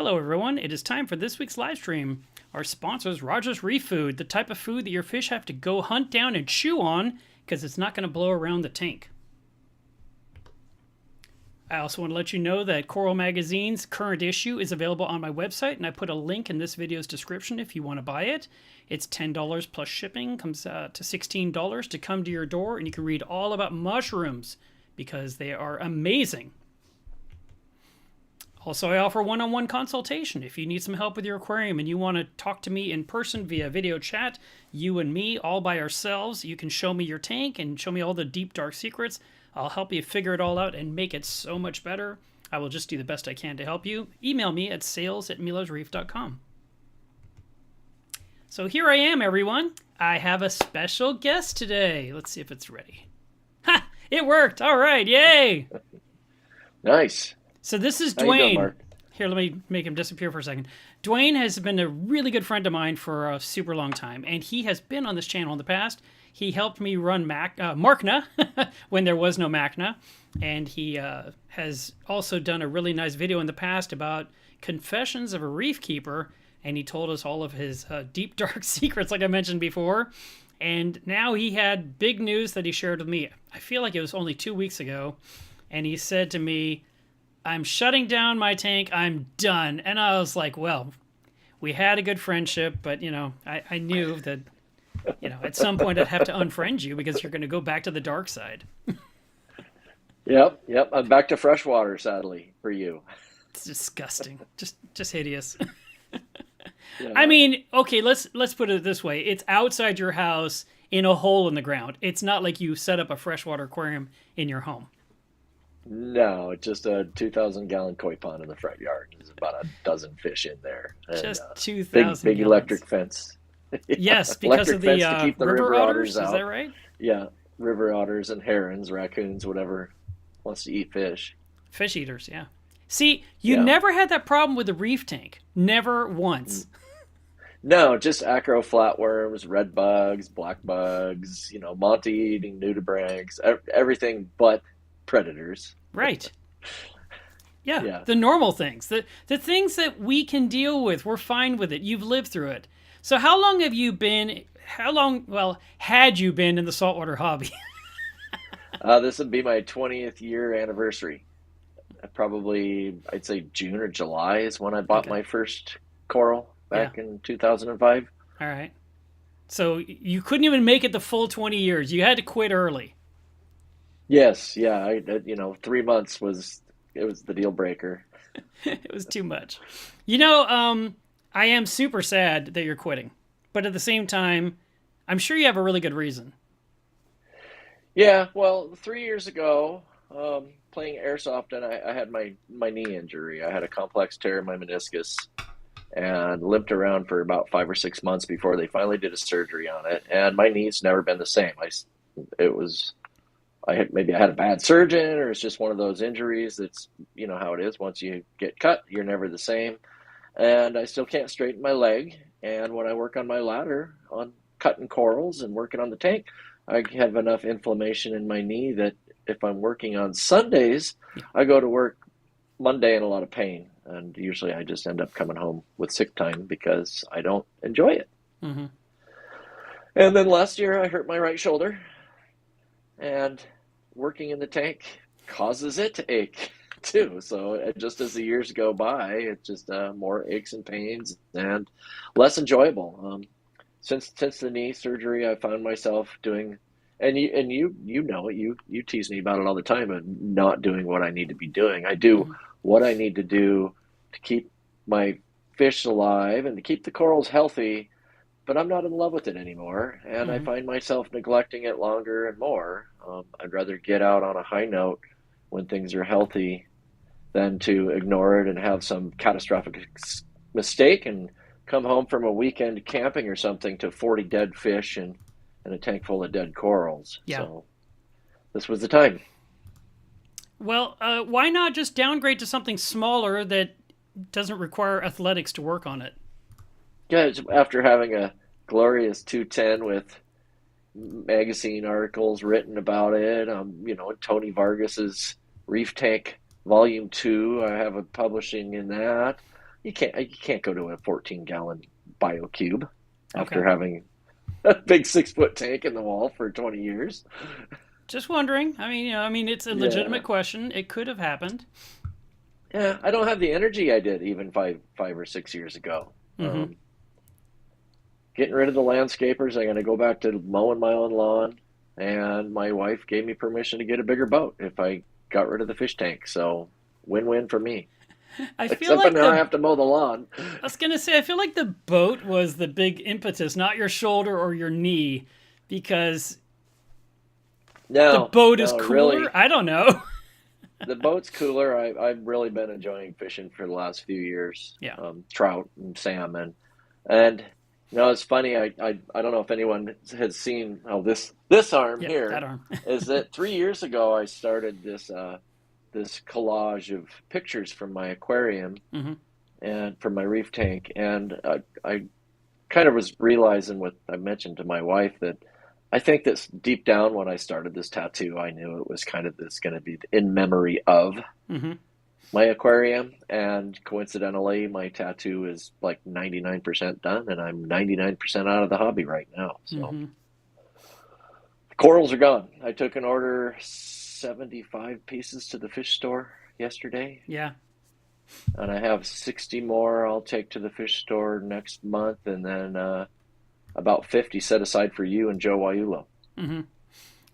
Hello everyone, it is time for this week's live stream. Our sponsor is Rogers Reef Food, the type of food that your fish have to go hunt down and chew on because it's not going to blow around the tank. I also want to let you know that Coral Magazine's current issue is available on my website, and I put a link in this video's description if you want to buy it. It's $10 plus shipping, comes to $16 to come to your door, and you can read all about mushrooms because they are amazing. Also, I offer one-on-one consultation. If you need some help with your aquarium and you want to talk to me in person via video chat, you and me all by ourselves, you can show me your tank and show me all the deep, dark secrets. I'll help you figure it all out and make it so much better. I will just do the best I can to help you. Email me at sales@milosreef.com. So here I am, everyone. I have a special guest today. Let's see if it's ready. Ha! It worked. All right. Yay. Nice. So this is How you doing, Dwayne. Mark? Here, let me make him disappear for a second. Dwayne has been a really good friend of mine for a super long time, and he has been on this channel in the past. He helped me run Markna when there was no Macna, and he has also done a really nice video in the past about Confessions of a Reef Keeper, and he told us all of his deep, dark secrets, like I mentioned before. And now he had big news that he shared with me. I feel like it was only 2 weeks ago, and he said to me, I'm shutting down my tank. I'm done. And I was like, well, we had a good friendship, but, you know, I knew that, you know, at some point I'd have to unfriend you because you're going to go back to the dark side. Yep. I'm back to freshwater, sadly, for you. It's disgusting. Just hideous. Yeah. I mean, okay, let's put it this way. It's outside your house in a hole in the ground. It's not like you set up a freshwater aquarium in your home. No, it's just a 2,000-gallon koi pond in the front yard. There's about a dozen fish in there. And, Just 2,000 big gallons. electric fence. Yes, because Electric of fence the to keep the river otters, out. is that right? Yeah, river otters and herons, raccoons, whatever wants to eat fish. Fish eaters, yeah. See, you Yeah. never had that problem with the reef tank. Never once. No, just acro flatworms, red bugs, black bugs, Monty-eating nudibranchs, everything but predators. Right. Yeah, Yeah. the normal things. The things that we can deal with, we're fine with it. You've lived through it. So how long had you been in the saltwater hobby? This would be my 20th year anniversary. Probably, I'd say June or July is when I bought my first coral back in 2005. All right. So you couldn't even make it the full 20 years. You had to quit early. Yes, yeah. 3 months was the deal breaker. It was too much. I am super sad that you're quitting. But at the same time, I'm sure you have a really good reason. Yeah, well, 3 years ago, playing airsoft, and I had my knee injury. I had a complex tear in my meniscus and limped around for about 5 or 6 months before they finally did a surgery on it. And my knee's never been the same. I had a bad surgeon, or it's just one of those injuries that's, how it is. Once you get cut, you're never the same. And I still can't straighten my leg. And when I work on my ladder on cutting corals and working on the tank, I have enough inflammation in my knee that if I'm working on Sundays, I go to work Monday in a lot of pain. And usually I just end up coming home with sick time because I don't enjoy it. Mm-hmm. And then last year I hurt my right shoulder, and working in the tank causes it to ache too. So just as the years go by, it's just more aches and pains and less enjoyable. Since the knee surgery, I found myself doing, and you know it, you tease me about it all the time, and not doing what I need to be doing. I do what I need to do to keep my fish alive and to keep the corals healthy, but I'm not in love with it anymore, and I find myself neglecting it longer and more. I'd rather get out on a high note when things are healthy than to ignore it and have some catastrophic mistake and come home from a weekend camping or something to 40 dead fish and a tank full of dead corals. Yeah. So this was the time. Well, why not just downgrade to something smaller that doesn't require athletics to work on it? Yeah, after having a glorious 210 with magazine articles written about it, Tony Vargas's Reef Tank Volume 2, I have a publishing in that. you can't go to a 14-gallon BioCube Okay. after having a big 6-foot tank in the wall for 20 years. Just wondering. I mean, it's a Yeah. legitimate question. It could have happened. Yeah, I don't have the energy I did even five or 6 years ago. Mm-hmm. Getting rid of the landscapers. I'm going to go back to mowing my own lawn. And my wife gave me permission to get a bigger boat if I got rid of the fish tank. So win-win for me. I feel Except for like now I have to mow the lawn. I was gonna say, I feel like the boat was the big impetus, not your shoulder or your knee, because the No, boat is no, cooler. really. I don't know. The boat's cooler. I've really been enjoying fishing for the last few years. Yeah. Trout and salmon. And it's funny. I don't know if anyone has seen this arm Yep. That here. arm. Is that 3 years ago I started this collage of pictures from my aquarium Mm-hmm. and from my reef tank, and I kind of was realizing what I mentioned to my wife that I think that deep down when I started this tattoo, I knew it was kind of this going to be in memory of Mm-hmm. my aquarium. And coincidentally, my tattoo is like 99% done, and I'm 99% out of the hobby right now. So Mm-hmm. corals are gone. I took an order 75 pieces to the fish store yesterday, Yeah. and I have 60 more I'll take to the fish store next month, and then about 50 set aside for you and Joe Waiulo. Mm-hmm.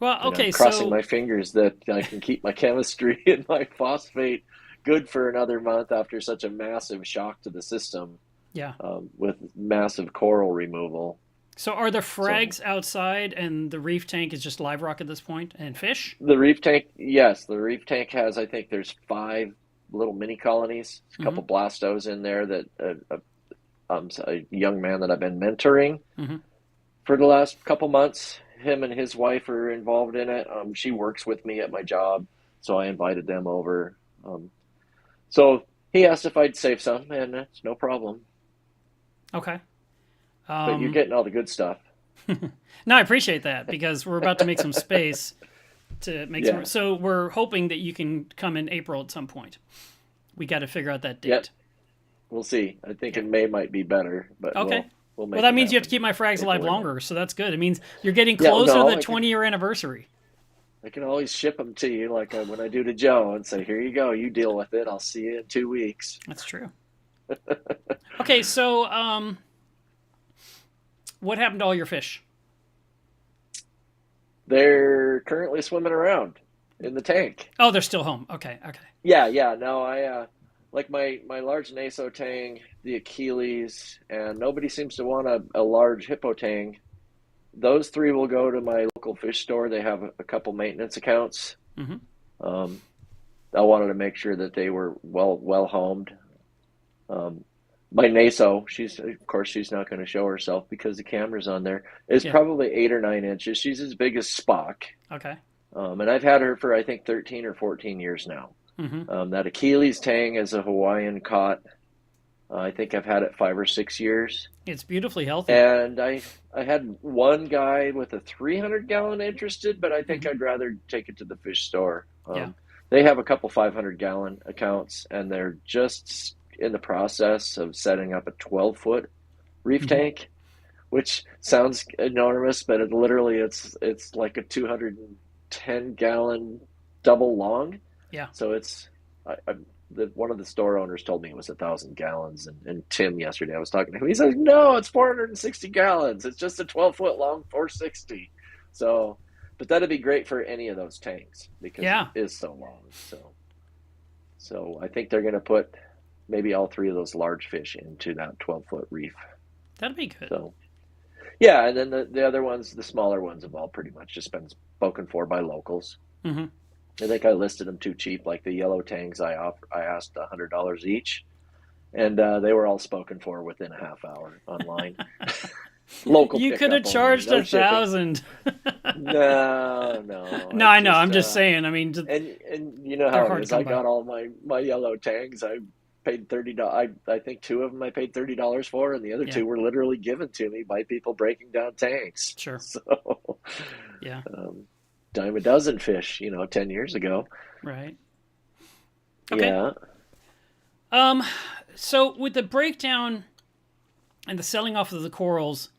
Well, And I'm okay. crossing So my fingers that I can keep my chemistry and my phosphate good for another month after such a massive shock to the system yeah. with massive coral removal. So are the So frags outside, and the reef tank is just live rock at this point, and fish? the reef tank, yes, the reef tank has, I think there's 5 little mini colonies, a Mm-hmm. couple blastos in there that a young man that I've been mentoring Mm-hmm. for the last couple months. Him and his wife are involved in it. She works with me at my job, so I invited them over. So he asked if I'd save some, and it's no problem. Okay. But you're Um, getting all the good stuff. no, I appreciate that because we're about to make some space to make some. Yeah. So we're hoping that you can come in April at some point. We got to figure out that Yep. date. We'll see. I think Yeah. in May might be better, but Okay. we'll Well, make that it means you have to happen. keep my frags alive April or May. longer, so that's good. It means you're getting Yeah. closer to No, the I can 20-year anniversary. I can always ship them to you like when I do to Joe and say, here you go. You deal with it. I'll see you in 2 weeks. That's true. Okay, so what happened to all your fish? They're currently swimming around in the tank. Oh, they're still home. Okay, okay. Yeah, yeah. No, I like my large Naso tang, the Achilles, and nobody seems to want a large hippo tang. Those three will go to my local fish store. They have a couple maintenance accounts. Mm-hmm. Um, I wanted to make sure that they were well homed. Um, my Naso, she's not going to show herself because the camera's on there. Is Yeah. probably 8 or 9 inches. She's as big as Spock. Okay. And I've had her for I think 13 or 14 years now. Mm-hmm. That Achilles tang is a Hawaiian caught. I think I've had it 5 or 6 years. It's beautifully healthy. And I had one guy with a 300-gallon interested, but I think Mm-hmm. I'd rather take it to the fish store. Yeah. They have a couple 500-gallon accounts, and they're just in the process of setting up a 12-foot reef Mm-hmm. tank, which sounds enormous, but it's like a 210-gallon double long. Yeah. So one of the store owners told me it was 1,000 gallons, and Tim yesterday I was talking to him. He says no, it's 460 gallons. It's just a 12-foot long 460. So, but that'd be great for any of those tanks because Yeah. it is so long. So I think they're going to put maybe all three of those large fish into that 12-foot reef. That'd be good. So yeah, and then the other ones, the smaller ones, have all pretty much just been spoken for by locals. Mm-hmm. I think I listed them too cheap. Like the yellow tangs, I asked $100 each, and they were all spoken for within a half hour online. Local You could have pickup only, charged no shipping. 1,000. No. No, I know. I'm just saying. I mean, And you know they're how hard it to is. come I by. got all my yellow tangs. I paid $30. I think two of them I paid $30 for, and the other Yeah. two were literally given to me by people breaking down tanks. Sure. So, Yeah. dime a dozen fish, 10 years ago. Right. Okay. Yeah. Um, So with the breakdown and the selling off of the corals,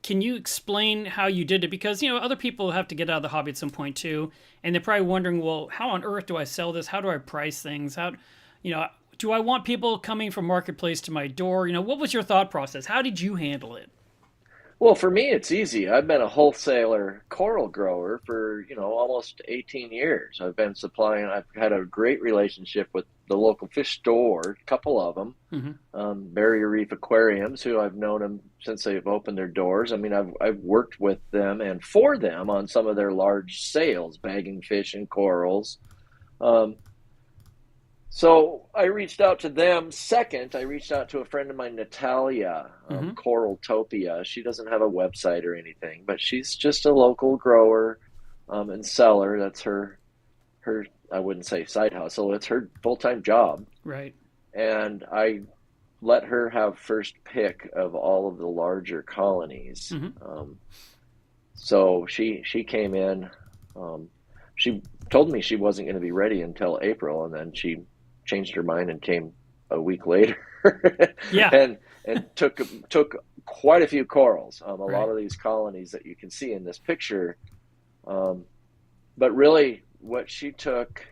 can you explain how you did it? Because, other people have to get out of the hobby at some point too, and they're probably wondering, well, how on earth do I sell this? How do I price things? You know, do I want people coming from marketplace to my door? What was your thought process? How did you handle it? Well, for me, it's easy. I've been a wholesaler coral grower for, almost 18 years. I've had a great relationship with the local fish store, a couple of them, Hmm. Barrier Reef Aquariums, who I've known them since they've opened their doors. I mean, I've worked with them and for them on some of their large sales, bagging fish and corals. Um, so I reached out to them. Second, I reached out to a friend of mine, Natalia, Hmm. Coraltopia. She doesn't have a website or anything, but she's just a local grower and seller. That's her. I wouldn't say side hustle. It's her full time job, Right. and I let her have first pick of all of the larger colonies. Hmm. So she came in. Um, she told me she wasn't going to be ready until April, and then she changed her mind and came a week later, Yeah. and took quite a few corals. A lot Right. of these colonies that you can see in this picture, um, but really what she took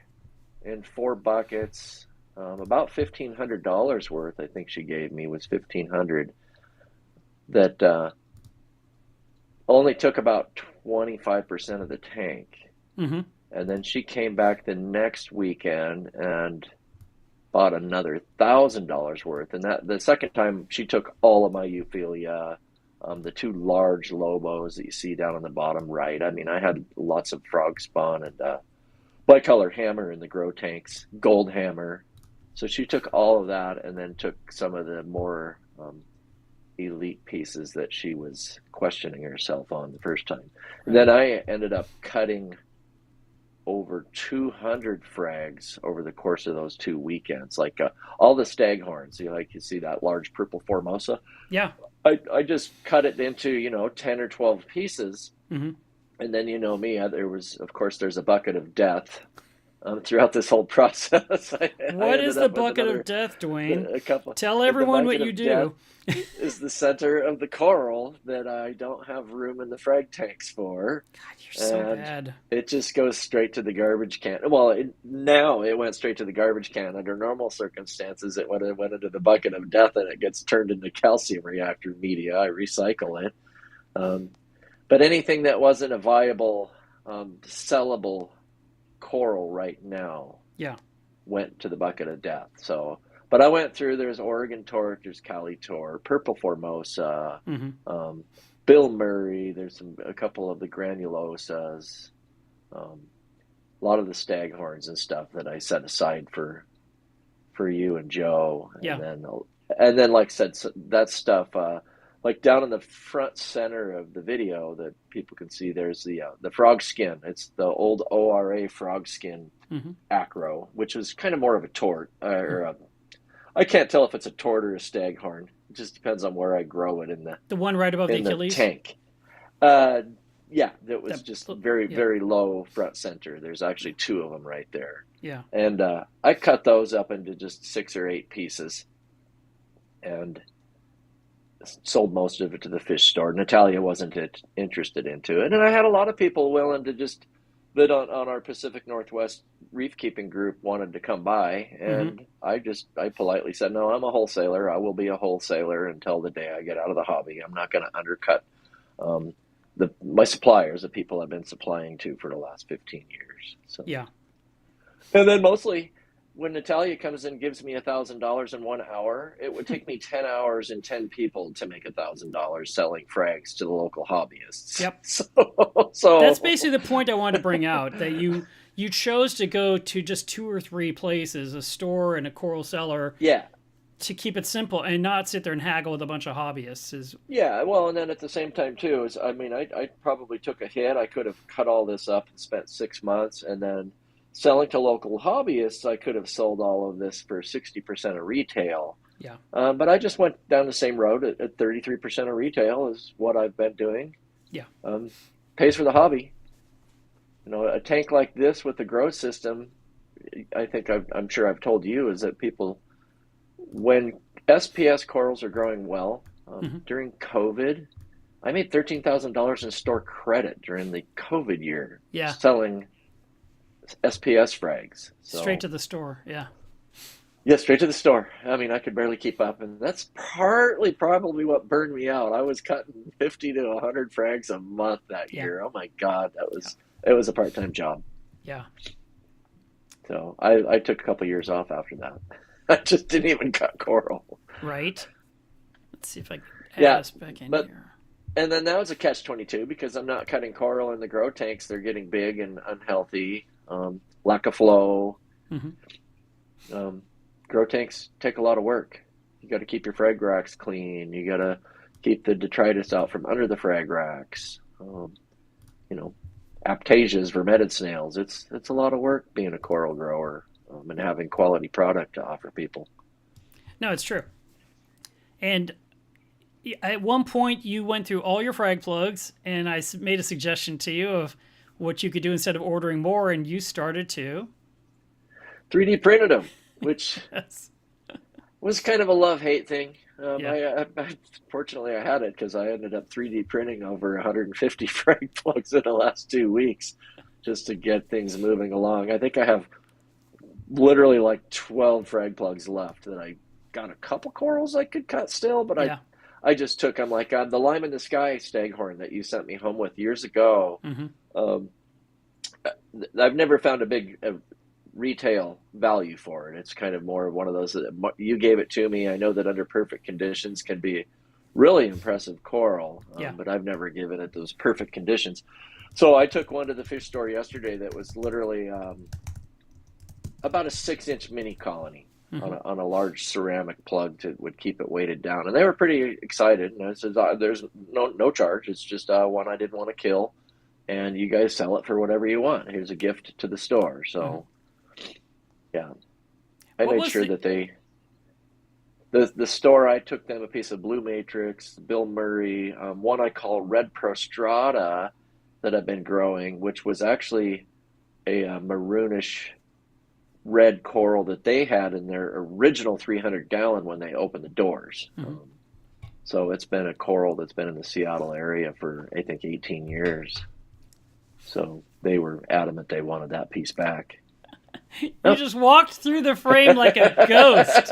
in 4 buckets, about $1,500 worth. I think she gave me was 1,500. That only took about 25% of the tank. Hmm. And then she came back the next weekend and bought another $1,000 worth. And that the second time she took all of my Euphilia, the two large Lobos that you see down on the bottom right. I mean, I had lots of frog spawn and bicolor hammer in the grow tanks, gold hammer. So she took all of that and then took some of the more elite pieces that she was questioning herself on the first time. And Right. then I ended up cutting over 200 frags over the course of those 2 weekends. Like all the staghorns, you see that large purple Formosa. Yeah. I just cut it into 10 or 12 pieces, Hmm. and then me. There was, of course, there's a bucket of death throughout this whole process. I What is ended the up with bucket of another death, Dwayne? a couple. Tell The everyone what bucket you of death do. is the center of the coral that I don't have room in the frag tanks for, God, you're so and bad. it just goes straight to the garbage can. Well, now it went straight to the garbage can. Under normal circumstances, it went into the bucket of death, and it gets turned into calcium reactor media. I recycle it, um, but anything that wasn't a viable, sellable coral right now Yeah. went to the bucket of death. So, but I went through. There's Oregon Torque, there's Cali Torque, Purple Formosa, Hmm. um, Bill Murray. There's a couple of the granulosas, a lot of the staghorns and stuff that I set aside for you and Joe, Yeah. and then like I said, so that stuff. Like down in the front center of the video that people can see, there's the frog skin. It's the old ORA frog skin Hmm. acro, which is kind of more of a tort, or Hmm. I can't tell if it's a tort or a staghorn. It just depends on where I grow it The one right above the in the Achilles. tank. Uh, yeah, that was That. just very Yeah. very low front center. There's actually two of them right there, Yeah. and I cut those up into just 6 or 8 pieces and sold most of it to the fish store. Natalia wasn't interested into it, and I had a lot of people willing to just that on our Pacific Northwest reef keeping group wanted to come by, Hmm. and I politely said, no, I'm a wholesaler. I will be a wholesaler until the day I get out of the hobby. I'm not going to undercut um, my suppliers, the people I've been supplying to for the last 15 years. So, Yeah. and then mostly when Natalia comes in and gives me $1,000 in 1 hour, it would take me 10 hours and 10 people to make $1,000 selling frags to the local hobbyists. Yep. That's So basically the point I wanted to bring out. That you chose to go to just two or three places, a store and a coral cellar, yeah, to keep it simple and not sit there and haggle with a bunch of hobbyists. Is yeah. Well, and then at the same time too is, I mean, I probably took a hit. I could have cut all this up and spent 6 months, and then selling to local hobbyists, I could have sold all of this for 60% of retail. yeah. But I just went down the same road at 33% of retail is what I've been doing. Yeah. Um, pays for the hobby. A tank like this with the grow system, I think I'm sure I've told you, is that people when SPS corals are growing well, Hmm. during COVID, I made $13,000 in store credit during the COVID year Yeah, selling SPS frags. straight So to the store. Yeah, yeah, straight to the store. I mean, I could barely keep up, and that's partly probably what burned me out. I was cutting 50 to 100 frags a month that yeah, year. Oh my God, yeah, it was a part-time job. yeah. So I took a couple years off after that. I just didn't even cut coral. Right. Let's see if I can add Yeah, us back in but here. and then that was a catch 22 because I'm not cutting coral in the grow tanks. They're getting big and unhealthy. Lack of flow. Hmm. Um, Grow tanks take a lot of work. You got to keep your frag racks clean. You got to keep the detritus out from under the frag racks. You know, Aptasias, vermeted snails. It's a lot of work being a coral grower, and having quality product to offer people. No, it's true. And at one point, you went through all your frag plugs, and I made a suggestion to you of what you could do instead of ordering more, and you started to. 3D printed them, which Yes. was kind of a love hate thing. Yeah. Fortunately I had it because I ended up 3D printing over 150 frag plugs in the last 2 weeks just to get things moving along. I think I have literally like 12 frag plugs left that I got a couple corals I could cut still, but Yeah. I just took them like on the Lime in the Sky staghorn that you sent me home with years ago. Hmm. Um, I've never found a big retail value for it. It's kind of more one of those that you gave it to me. I know that under perfect conditions can be really impressive coral, Yeah. but I've never given it those perfect conditions. So I took one to the fish store yesterday that was literally about a 6-inch mini colony Hmm. on a large ceramic plug to would keep it weighted down, and they were pretty excited. And I said, "There's no charge. It's just one I didn't want to kill, and you guys sell it for whatever you want. Here's a gift to the store." Hmm. So yeah, I What made was sure the? that the store I took them a piece of blue matrix, Bill Murray, one I call red prostrata that I've been growing, which was actually a maroonish red coral that they had in their original 300-gallon when they opened the doors. Hmm. So it's been a coral that's been in the Seattle area for I think 18 years. So they were adamant they wanted that piece back. You just walked through the frame like a ghost.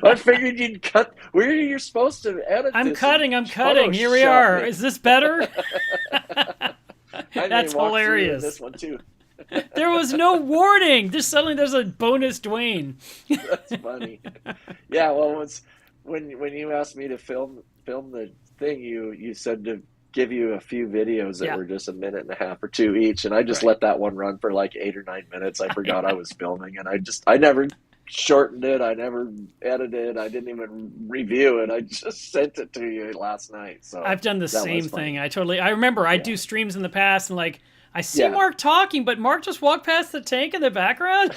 I figured you'd cut. Where you're supposed to edit I'm this and cutting. I'm cutting. Here we Photoshop are. me. Is this better? I may That's walk through in this hilarious. one too. There was no warning. Just suddenly there's a bonus Dwayne. That's funny. Yeah, well, when you asked me to film the thing, you said to give you a few videos that Yeah. were just a minute and a half or two each, and I just Right. let that one run for like 8 or 9 minutes. I forgot I was filming, and I never shortened it. I never edited. I didn't even review it. I just sent it to you last night. So I've done the that same was thing. funny. I remember I Yeah, do streams in the past and like I see yeah, Mark talking, but Mark just walked past the tank in the background.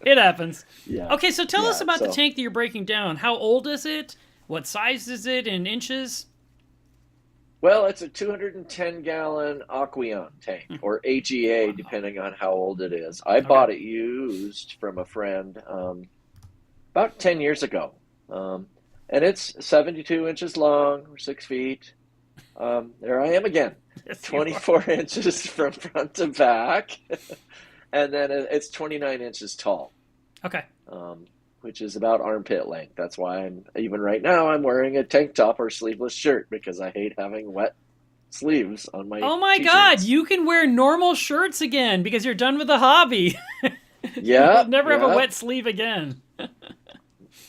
It happens. yeah, Okay, so tell us yeah. about the So. tank that you're breaking down. How old is it? What size is it in inches? Well, it's a 210-gallon Aquarium tank, or AGA, Wow. depending on how old it is. I Okay. bought it used from a friend about 10 years ago. Um, and it's 72 inches long, or 6 feet. There I am again, Yes, you are. 24 inches from front to back. And then it's 29 inches tall, Okay. um, which is about armpit length. That's why even right now, I'm wearing a tank top or sleeveless shirt because I hate having wet sleeves on my Oh my God, t-shirts. you can wear normal shirts again because you're done with the hobby. You'll Yep, never have a yep. wet sleeve again.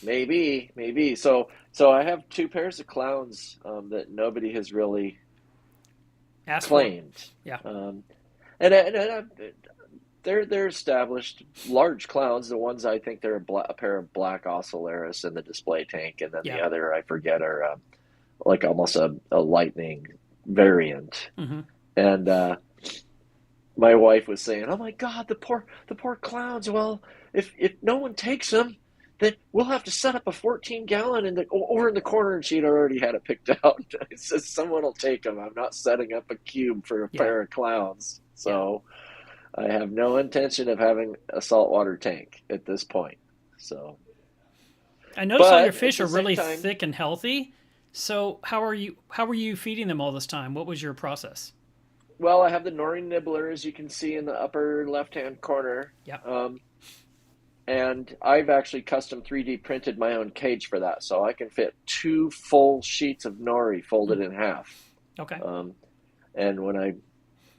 Maybe, maybe. So I have two pairs of clowns that nobody has really Ask for. claimed, Yeah. um, and they're established large clowns. The ones I think they're a pair of black ocellaris in the display tank, and then Yeah. the other I forget are like almost a lightning variant. Hmm. And my wife was saying, "Oh my God, the poor clowns. Well, if no one takes them, then we'll have to set up a 14-gallon over in the corner." And she'd already had it picked out. I says, "Someone will take them. I'm not setting up a cube for a Yeah. pair of clowns." Yeah. So I have no intention of having a saltwater tank at this point. So, I noticed all your but at fish the are same really time, thick and healthy. So how were you feeding them all this time? What was your process? well, I have the nori nibbler, as you can see in the upper left-hand corner. Yeah. Um, and I've actually custom 3D printed my own cage for that, so I can fit 2 full sheets of nori folded in half. Okay. Um, and when I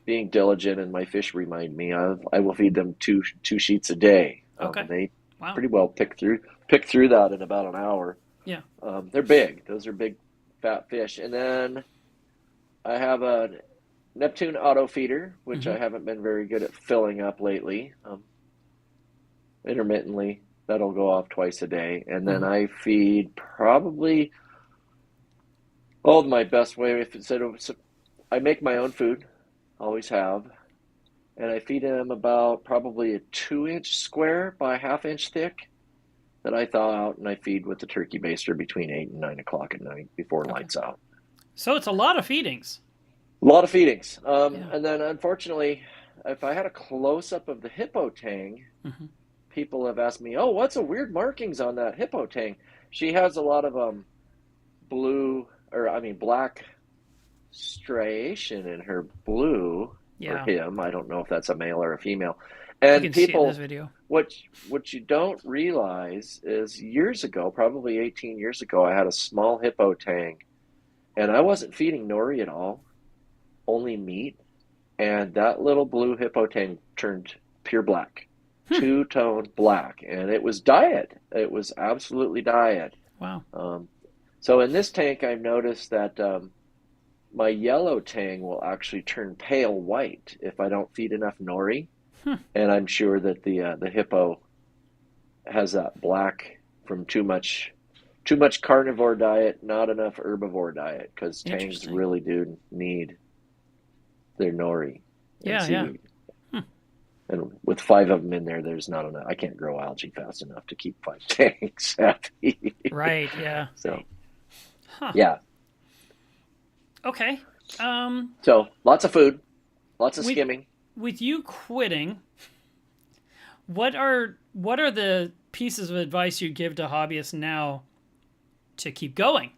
being diligent and my fish remind me of, I will feed them two sheets a day, and Okay. they Wow. pretty well pick through that in about an hour. Yeah. They're big; those are big, fat fish. And then I have a Neptune auto feeder, which Mm-hmm. I haven't been very good at filling up lately. Intermittently, that'll go off twice a day, and then Mm-hmm. I feed probably my best way. If it's, I make my own food, always have. And I feed him about probably a 2 inch square by a half-inch thick that I thaw out and I feed with the turkey baster between 8 and 9 o'clock at night before Okay. lights out. So it's a lot of feedings. A lot of feedings. Yeah. And then unfortunately, if I had a close up of the hippo tang, Mm-hmm. people have asked me, "Oh, what's the weird markings on that hippo tang?" She has a lot of black striation in her blue, or Yeah. him. I don't know if that's a male or a female. You And can see it in this people, video. what you don't realize is years ago, probably 18 years ago, I had a small hippo tang, and I wasn't feeding nori at all, only meat, and that little blue hippo tang turned pure black, Hmm. two-tone black, and it was diet. It was absolutely diet. Wow. So in this tank, I've noticed that my yellow tang will actually turn pale white if I don't feed enough nori, Hmm. and I'm sure that the hippo has that black from too much carnivore diet, not enough herbivore diet, because tangs Interesting. really do need their nori and Yeah. Yeah. seaweed. And with 5 of them in there, there's not enough. I can't grow algae fast enough to keep 5 tanks happy. Right. Yeah. So Huh. yeah, Okay. so lots of food, lots of With skimming. with you quitting, what are the pieces of advice you give to hobbyists now to keep going?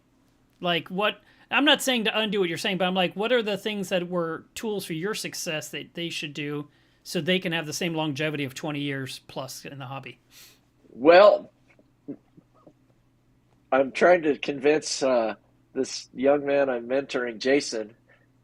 Like what I'm not saying to undo what you're saying, but I'm like, what are the things that were tools for your success that they should do so they can have the same longevity of 20 years plus in the hobby? Well, I'm trying to convince this young man I'm mentoring, Jason,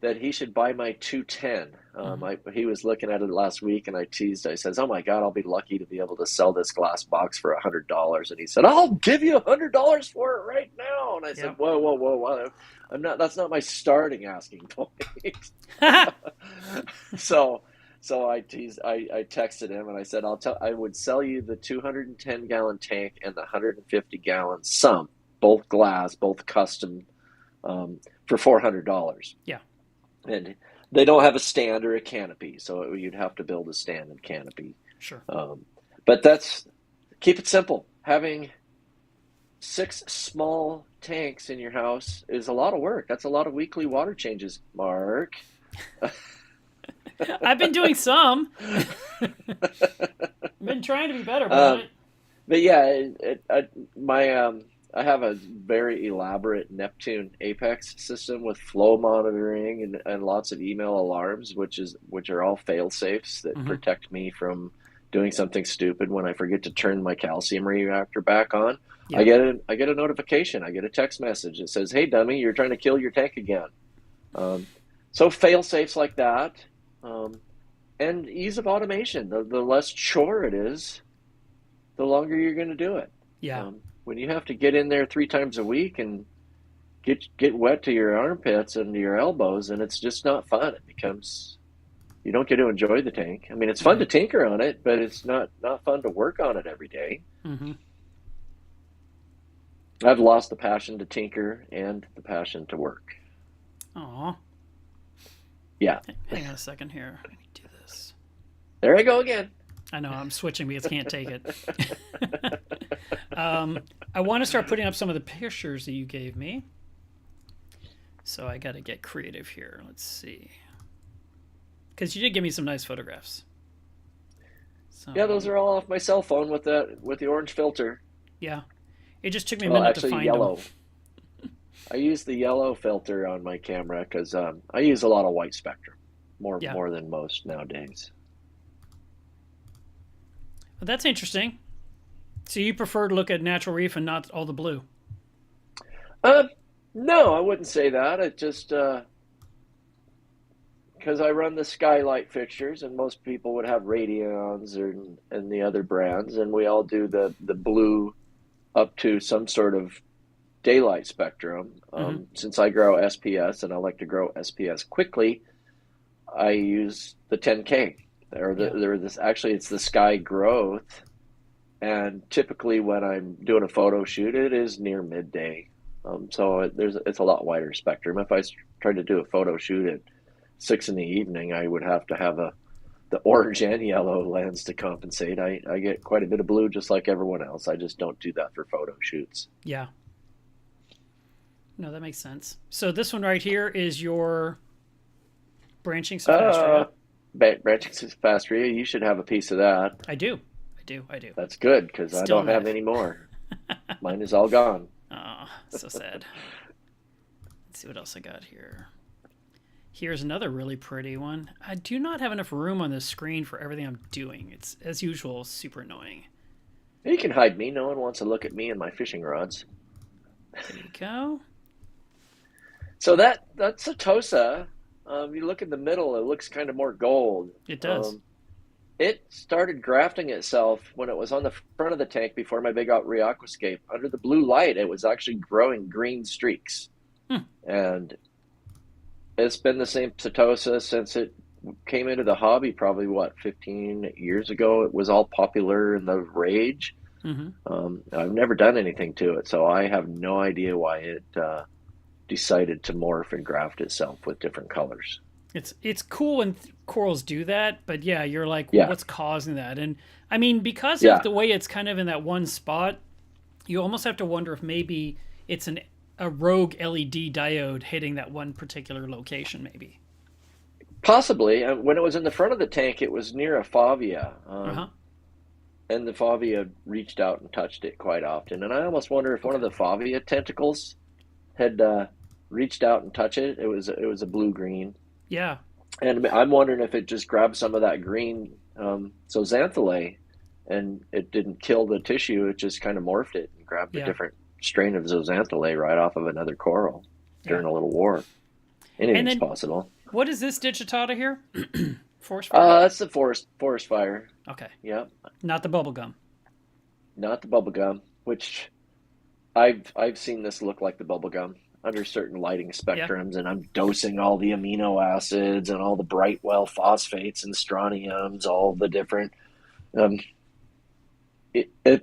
that he should buy my 210. Mm-hmm. He was looking at it last week, and I teased. I says, "Oh my God, I'll be lucky to be able to sell this glass box for $100." And he said, "I'll give you $100 for it right now." And I said, Yep. "Whoa, whoa, whoa, whoa! I'm not. That's not my starting asking point." so, I teased. I texted him, and I said, I would sell you the 210-gallon tank and the 150-gallon sump, both glass, both custom, for $400. Yeah. And they don't have a stand or a canopy, so you'd have to build a stand and canopy. Sure. But keep it simple. Having 6 small tanks in your house is a lot of work. That's a lot of weekly water changes, Mark. I've been doing some. I've been trying to be better about it. But yeah, I have a very elaborate Neptune Apex system with flow monitoring and lots of email alarms, which are all fail safes that Mm-hmm. protect me from doing something stupid when I forget to turn my calcium reactor back on. Yeah. I get a notification. I get a text message that says, "Hey, dummy, you're trying to kill your tank again." So fail safes like that, and ease of automation. The less chore it is, the longer you're going to do it. Yeah. When you have to get in there 3 times a week and get wet to your armpits and to your elbows, and it's just not fun. It becomes, you don't get to enjoy the tank. I mean, it's fun to Right. tinker on it, but it's not fun to work on it every day. Mm-hmm. I've lost the passion to tinker and the passion to work. Aw. Yeah, Hang on a second here. Let me do this. there I go again. I know I'm switching because I can't take it. I want to start putting up some of the pictures that you gave me. So I got to get creative here. Let's see. Because you did give me some nice photographs. Yeah, So those are all off my cell phone with the orange filter. yeah, it just took me a Well, minute to actually, find them. yellow. I use the yellow filter on my camera because I use a lot of white spectrum, Yeah, more than most nowadays. but that's interesting. So you prefer to look at natural reef and not all the blue? Uh, no, I wouldn't say that. It just because I run the skylight fixtures, and most people would have Radions and the other brands, and we all do the blue up to some sort of daylight spectrum. Mm-hmm. Since I grow SPS and I like to grow SPS quickly, I use the 10K or Yeah. this actually it's the sky growth, and typically when I'm doing a photo shoot, it is near midday. It's a lot wider spectrum. If I tried to do a photo shoot at 6 in the evening, I would have to have the orange and yellow lens to compensate. I get quite a bit of blue just like everyone else. I just don't do that for photo shoots. Yeah. No, that makes sense. So this one right here is your branching Uh, sophastria. Branching Cyphastria, you should have a piece of that. I do. I do. I do. That's good because I Still don't have alive. any more. Mine is all gone. Oh, so sad. Let's see what else I got here. Here's another really pretty one. I do not have enough room on this screen for everything I'm doing. It's, as usual, super annoying. You can hide me. No one wants to look at me and my fishing rods. There you go. So that's Setosa. You look in the middle, it looks kind of more gold. It does. It started grafting itself when it was on the front of the tank before my big reaquascape. Under the blue light, it was actually growing green streaks. Hmm. And it's been the same Setosa since it came into the hobby probably, 15 years ago. It was all popular in the rage. Mm-hmm. I've never done anything to it, so I have no idea why it decided to morph and graft itself with different colors. It's cool when corals do that, but yeah, you're like, well, Yeah, what's causing that? And I mean, because of yeah, the way it's kind of in that one spot, you almost have to wonder if maybe it's a rogue LED diode hitting that one particular location, maybe. possibly. When it was in the front of the tank, it was near a favia, Uh huh. and the favia reached out and touched it quite often. And I almost wonder if one of Okay. the favia tentacles had reached out and touched it. It was a blue green, Yeah. and I'm wondering if it just grabbed some of that green zooxanthellae, and it didn't kill the tissue. It just kind of morphed it and grabbed a Yeah. different strain of zooxanthellae right off of another coral Yeah. during a little war. And Anything's then possible. what is this digitata here? Forest fire? That's the forest fire. Okay. Yeah, Not the bubble gum. not the bubble gum, which I've seen this look like the bubble gum under certain lighting Yeah. spectrums, and I'm dosing all the amino acids and all the Brightwell phosphates and strontiums, all the different. Um,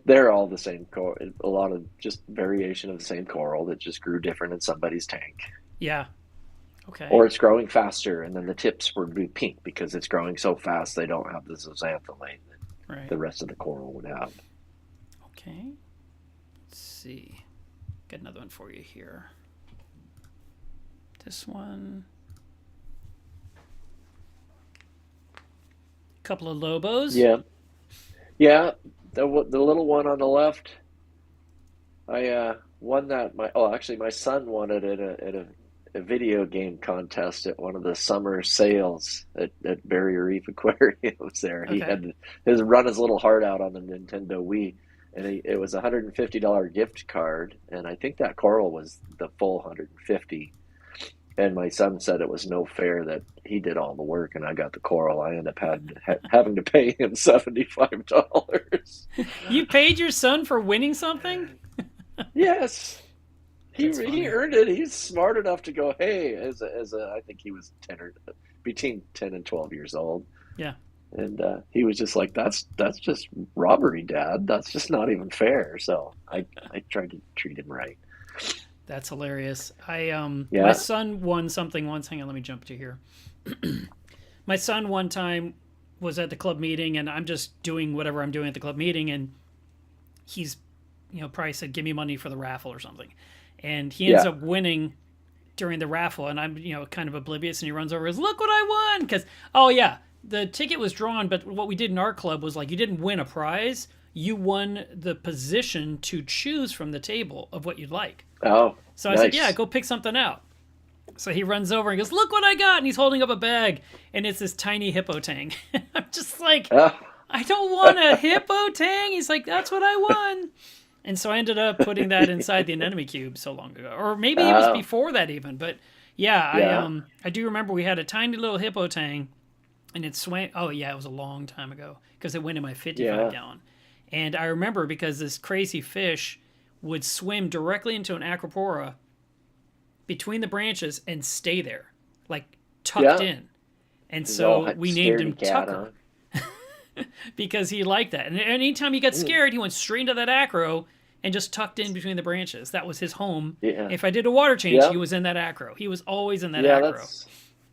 they're all the same coral. A lot of just variation of the same coral that just grew different in somebody's tank, Yeah. Okay. or it's growing faster, and then the tips would be pink because it's growing so fast they don't have the zooxanthellae that Right. the rest of the coral would have. Okay. Let's see. Got another one for you here. This one. Couple of Lobos. Yeah, yeah. The little one on the left, I won that. Actually, my son won it at a video game contest at one of the summer sales at Barrier Reef Aquariums. There, he Okay. had his run his little heart out on the Nintendo Wii, and it was a $150 gift card, and I think that coral was the full 150. And my son said it was no fair that he did all the work and I got the coral. I ended up having to pay him $75. You paid your son for winning something? Yes, That's he funny. earned it. He's smart enough to go, hey, I think he was 10 or between 10 and 12 years old, Yeah. and he was just like, that's just robbery, Dad. That's just not even fair. So I tried to treat him right. That's hilarious. My Yeah, son won something once. Hang on, let me jump to here. My son one time was at the club meeting and I'm just doing whatever I'm doing at the club meeting and he's probably said give me money for the raffle or something. And he ends yeah, up winning during the raffle and I'm kind of oblivious and he runs over and goes, "Look what I won." Cuz oh yeah, the ticket was drawn, but what we did in our club was like you didn't win a prize. You won the position to choose from the table of what you'd like. Oh, So I said, yeah, nice. go pick something out. So he runs over and goes, look what I got. And he's holding up a bag. And it's this tiny hippo tang. I'm just like, Oh, I don't want a hippo tang. He's like, that's what I won. And so I ended up putting that inside the anemone cube so long ago. Or maybe it was oh, before that even. But yeah, yeah, I do remember we had a tiny little hippo tang. And it swam. Oh, yeah, it was a long time ago. Because it went in my 55 yeah. gallon. And I remember because this crazy fish would swim directly into an acropora between the branches and stay there, like tucked Yeah. in. And He's all so we named him scaredy cat, huh? Tucker because he liked that. And anytime he got Mm, scared, he went straight into that acro and just tucked in between the branches. That was his home. yeah. If I did a water change, he Yeah. was in that acro. He was always in that Yeah, acro.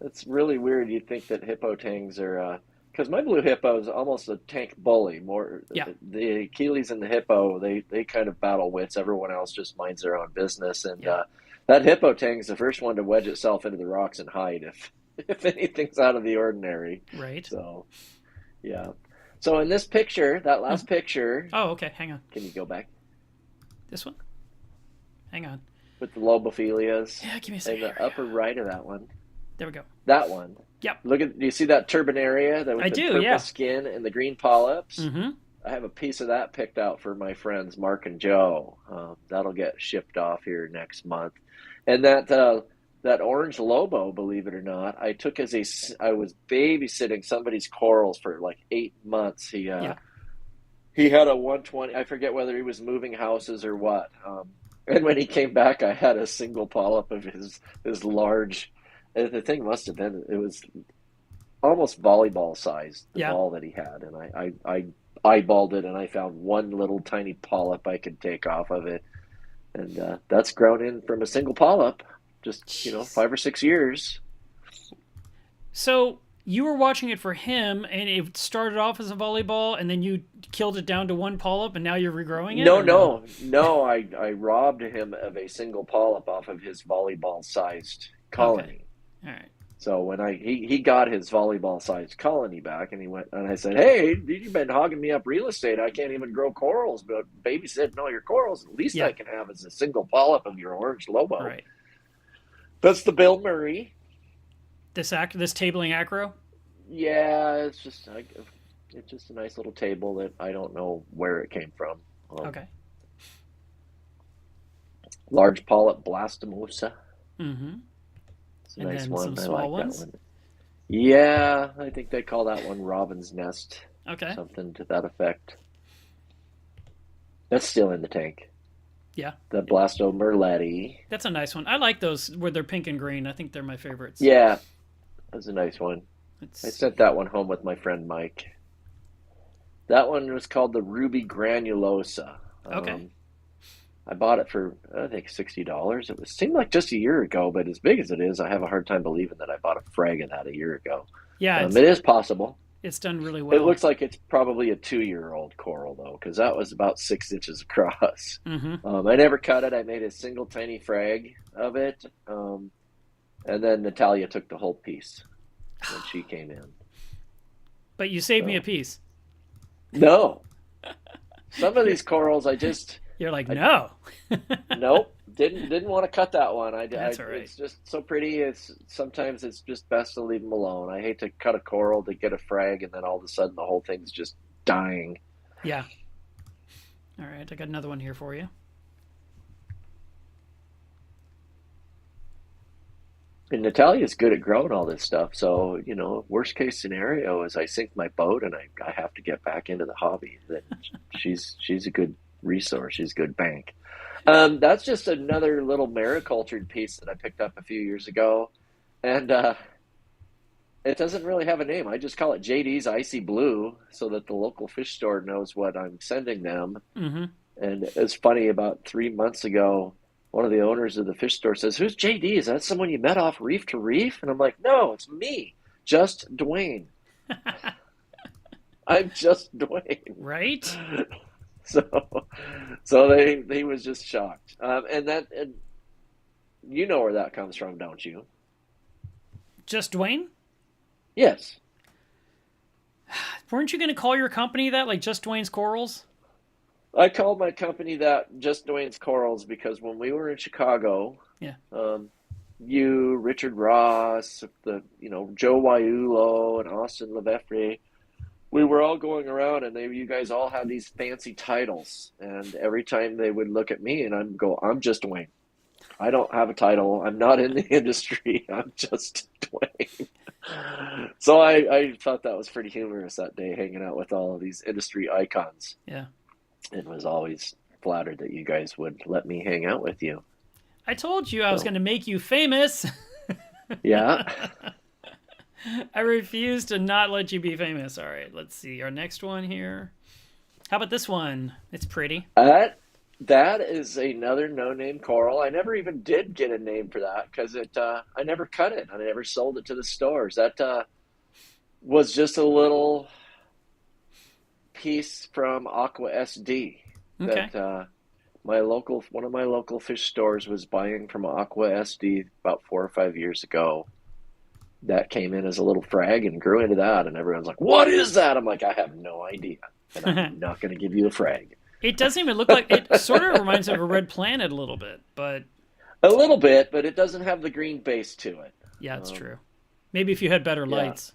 that's really weird. You'd think that hippo tangs are, because my blue hippo is almost a tank bully. More Yeah, the Achilles and the hippo, they kind of battle wits. Everyone else just minds their own business, and yeah, that hippo tang's the first one to wedge itself into the rocks and hide if if anything's out of the ordinary. right. So yeah. So in this picture, that Mhm. last picture, Oh, okay. Hang on. can you go back This one? Hang on. with the lobophilias Yeah, give me a in second. Here the we upper go. right of that one? There we go. That one. Yep. Look at, do you see that turbonaria that with I the do, purple yeah. skin and the green polyps? Mm-hmm. I have a piece of that picked out for my friends Mark and Joe. That'll get shipped off here next month. And that orange lobo, believe it or not, I took as I was babysitting somebody's corals for like 8 months. Yeah. He had a 120. I forget whether he was moving houses or what. And when he came back, I had a single polyp of his large. The thing must have been, it was almost volleyball sized, the Yeah. ball that he had, and I eyeballed it and I found one little tiny polyp I could take off of it, and that's grown in from a single polyp, just Jeez. 5 or 6 years. So you were watching it for him, and it started off as a volleyball, and then you killed it down to one polyp, and now you're regrowing it, No, or no? no, no. I robbed him of a single polyp off of his volleyball sized Okay. colony. All right. So when he got his volleyball sized colony back, and he went, and I said, "Hey, you've been hogging me up real estate. I can't even grow corals, but babysit all your corals. The least Yeah. I can have is a single polyp of your orange lobo." Right. That's the Bill Murray. This tabling acro. Yeah, it's just a nice little table that I don't know where it came from. Okay. Large polyp blastomusa. Mm-hmm. It's a And nice then one. some I small like that ones. one. Yeah, I think they call that one Robin's Nest, Okay. something to that effect. That's still in the tank. Yeah. The Blasto Merletti. That's a nice one. I like those where they're pink and green. I think they're my favorites. Yeah, that's a nice one. I It's sent that one home with my friend Mike. That one was called the Ruby Granulosa. okay. I bought it for I think $60. It seemed like just a year ago, but as big as it is, I have a hard time believing that I bought a frag of that a year ago. Yeah, It is possible. it's done really It well. looks like it's probably a 2-year-old coral though, because that was about 6 inches across. Mm-hmm. I never cut it. I made a single tiny frag of it, and then Natalia took the whole piece when she came in. But you saved me a So piece. no, some of these corals You're like, I no. nope, didn't want to cut that one. That's all right. It's just so pretty. Sometimes it's just best to leave them alone. I hate to cut a coral to get a frag, and then all of a sudden the whole thing's just dying. Yeah. All right. I got another one here for you. And Natalia's good at growing all this stuff. So, worst case scenario is I sink my boat and I have to get back into the hobby. Then she's a good resource. She's a good bank. That's just another little maricultured piece that I picked up a few years ago. And it doesn't really have a name. I just call it JD's Icy Blue so that the local fish store knows what I'm sending them. Mm-hmm. And it's funny, about 3 months ago, one of the owners of the fish store says, "Who's JD? Is that someone you met off Reef to Reef?" And I'm like, "No, it's me, just Dwayne. I'm just Dwayne." Right? So, so they was just shocked. And you know where that comes from, don't you? Just Dwayne? Yes. Weren't you going to call your company that, like just Dwayne's Corals? I called my company that just Dwayne's Corals because when we were in Chicago, Yeah. um, you, Richard Ross, Joe Waiulo and Austin Leveffre, we were all going around and you guys all had these fancy titles. And every time they would look at me and I'm just Dwayne. I don't have a title. I'm not in the industry. I'm just Dwayne. So I thought that was pretty humorous that day, hanging out with all of these industry icons. Yeah. And was always flattered that you guys would let me hang out with you. I told you I was So, going to make you famous. yeah. I refuse to not let you be famous. All right, let's see. Our next one here. How about this one? It's pretty. That is another no-name coral. I never even did get a name for that because I never cut it. I never sold it to the stores. That was just a little piece from Aqua SD Okay. that one of my local fish stores was buying from Aqua SD about 4 or 5 years ago. That came in as a little frag and grew into that, and everyone's like, "What is that?" I'm like, "I have no idea, and I'm not going to give you a frag." It doesn't even look like it. Sort of reminds me of a red planet a little bit, but A little bit, but it doesn't have the green base to it. yeah, it's true. Maybe if you had better Yeah. lights.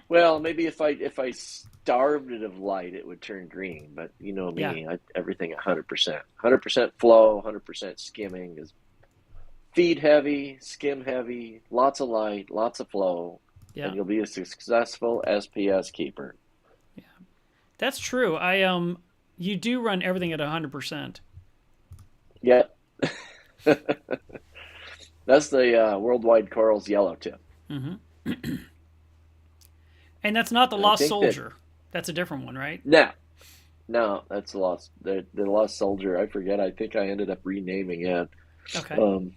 Well, maybe if I starved it of light, it would turn green. But you know me, Yeah. everything 100%, 100% flow, 100% skimming is feed heavy, skim heavy, lots of light, lots of flow, Yeah. and you'll be a successful SPS keeper. That's true. You do run everything at 100%. Yep. That's the worldwide corals yellow tip. Mm-hmm. And that's not the I Lost think that Soldier. That's a different one, right? no, that's the lost soldier. I forget. I think I ended up renaming it. Okay. Um,